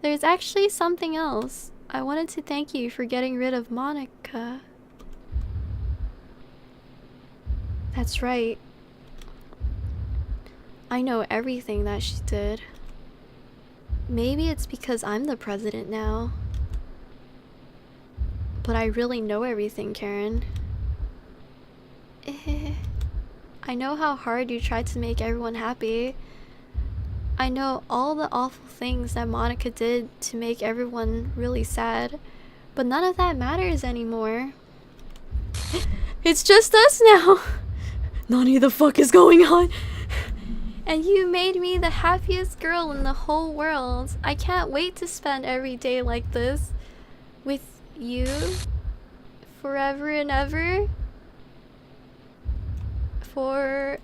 There's actually something else. I wanted to thank you for getting rid of Monica. That's right. I know everything that she did. Maybe it's because I'm the president now. But I really know everything, Karen. I know how hard you tried to make everyone happy. I know all the awful things that Monica did to make everyone really sad. But none of that matters anymore. It's just us now! Nani, the fuck is going on? And you made me the happiest girl in the whole world. I can't wait to spend every day like this. With you. Forever and ever. Forever.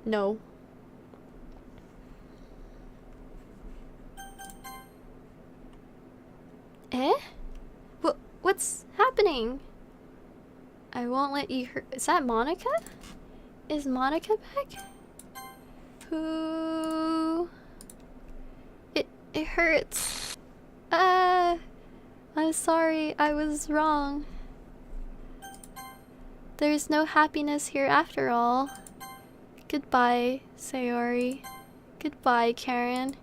No. Eh? What's happening? I won't let you hurt. Is that Monica? Is Monica back? Who? It hurts. I'm sorry. I was wrong. There's no happiness here after all. Goodbye, Sayori. Goodbye, Karen.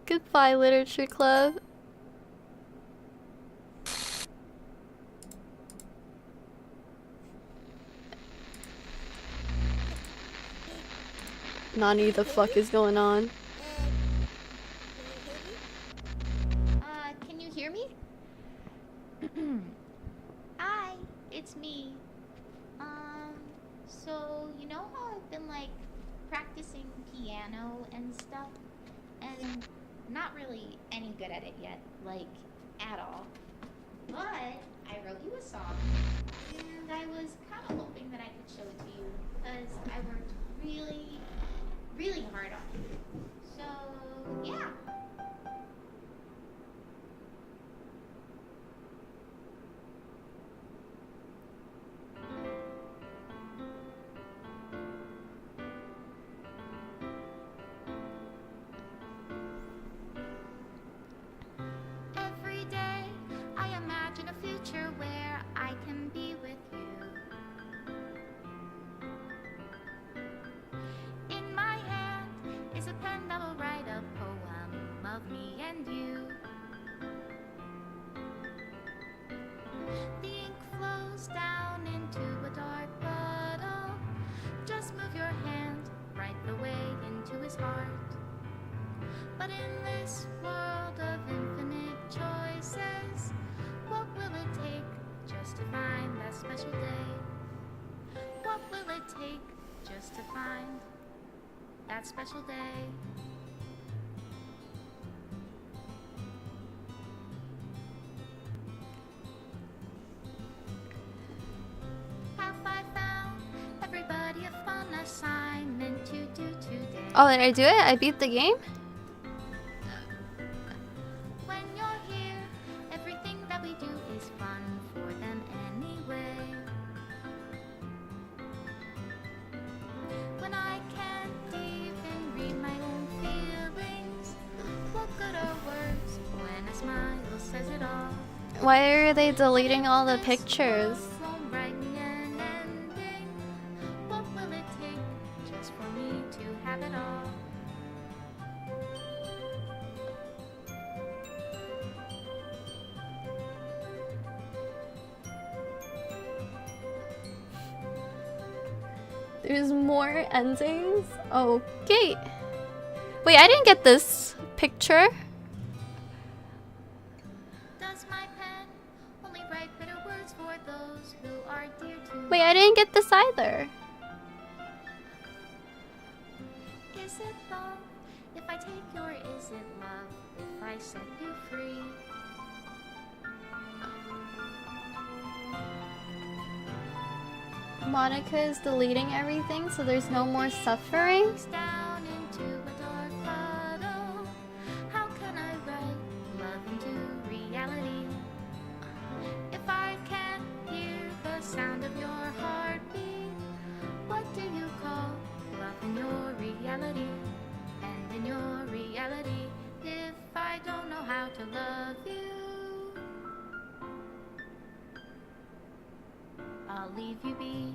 Goodbye, Literature Club. Nani, the fuck is going on? Can you hear me? Hi, it's me. So you know how I've been like practicing piano and stuff, and not really any good at it yet, like at all. But I wrote you a song, and I was kind of hoping that I could show it to you, because I worked really, really hard on it. So yeah. Every day I imagine a future where I can be with you. In my hand is a pen that will write a poem of me and you. The ink flows down into a dark puddle. Just move your hand right the way into his heart. But in this world of infinite choices, what will it take just to find that special day? What will it take just to find that special day? Have I found everybody a fun assignment to do today? Oh, did I do it? I beat the game? When you're here, everything that we do is fun for them anyway. When I can't even read my own feelings, what good are words when a smile says it all? Why are they deleting all the pictures? Won't write me an ending. What will it take just for me to have it all? There's more endings? Okay. Wait, I didn't get this picture. Does my pen only write bitter words for those who are dear to me? Wait, I didn't get this either. Is it love If I take your is it love, if I set you free. Monica is deleting everything so there's no more suffering? Falls down into a dark puddle. How can I write love into reality? If I can't hear the sound of your heartbeat, what do you call love in your reality? And in your reality, if I don't know how to love you, I'll leave you be.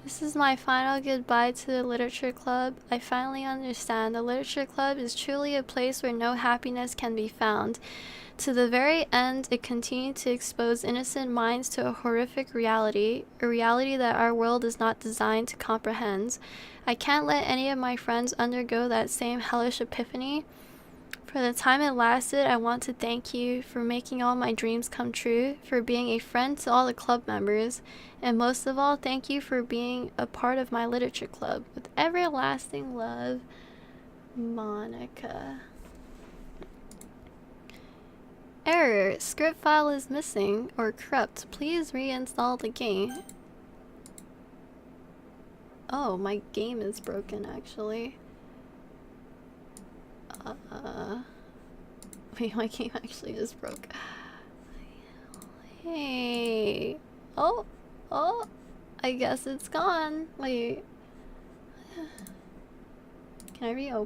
This is my final goodbye to the literature club. I finally understand. The literature club is truly a place where no happiness can be found. To the very end, it continued to expose innocent minds to a horrific reality, a reality that our world is not designed to comprehend. I can't let any of my friends undergo that same hellish epiphany. For the time it lasted, I want to thank you for making all my dreams come true, for being a friend to all the club members, and most of all, thank you for being a part of my literature club. With everlasting love, Monica. Error, script file is missing or corrupt. Please reinstall the game. Oh, my game is broken actually. Wait, my game actually just broke. Hey. Oh, I guess it's gone. Wait. Can I reopen?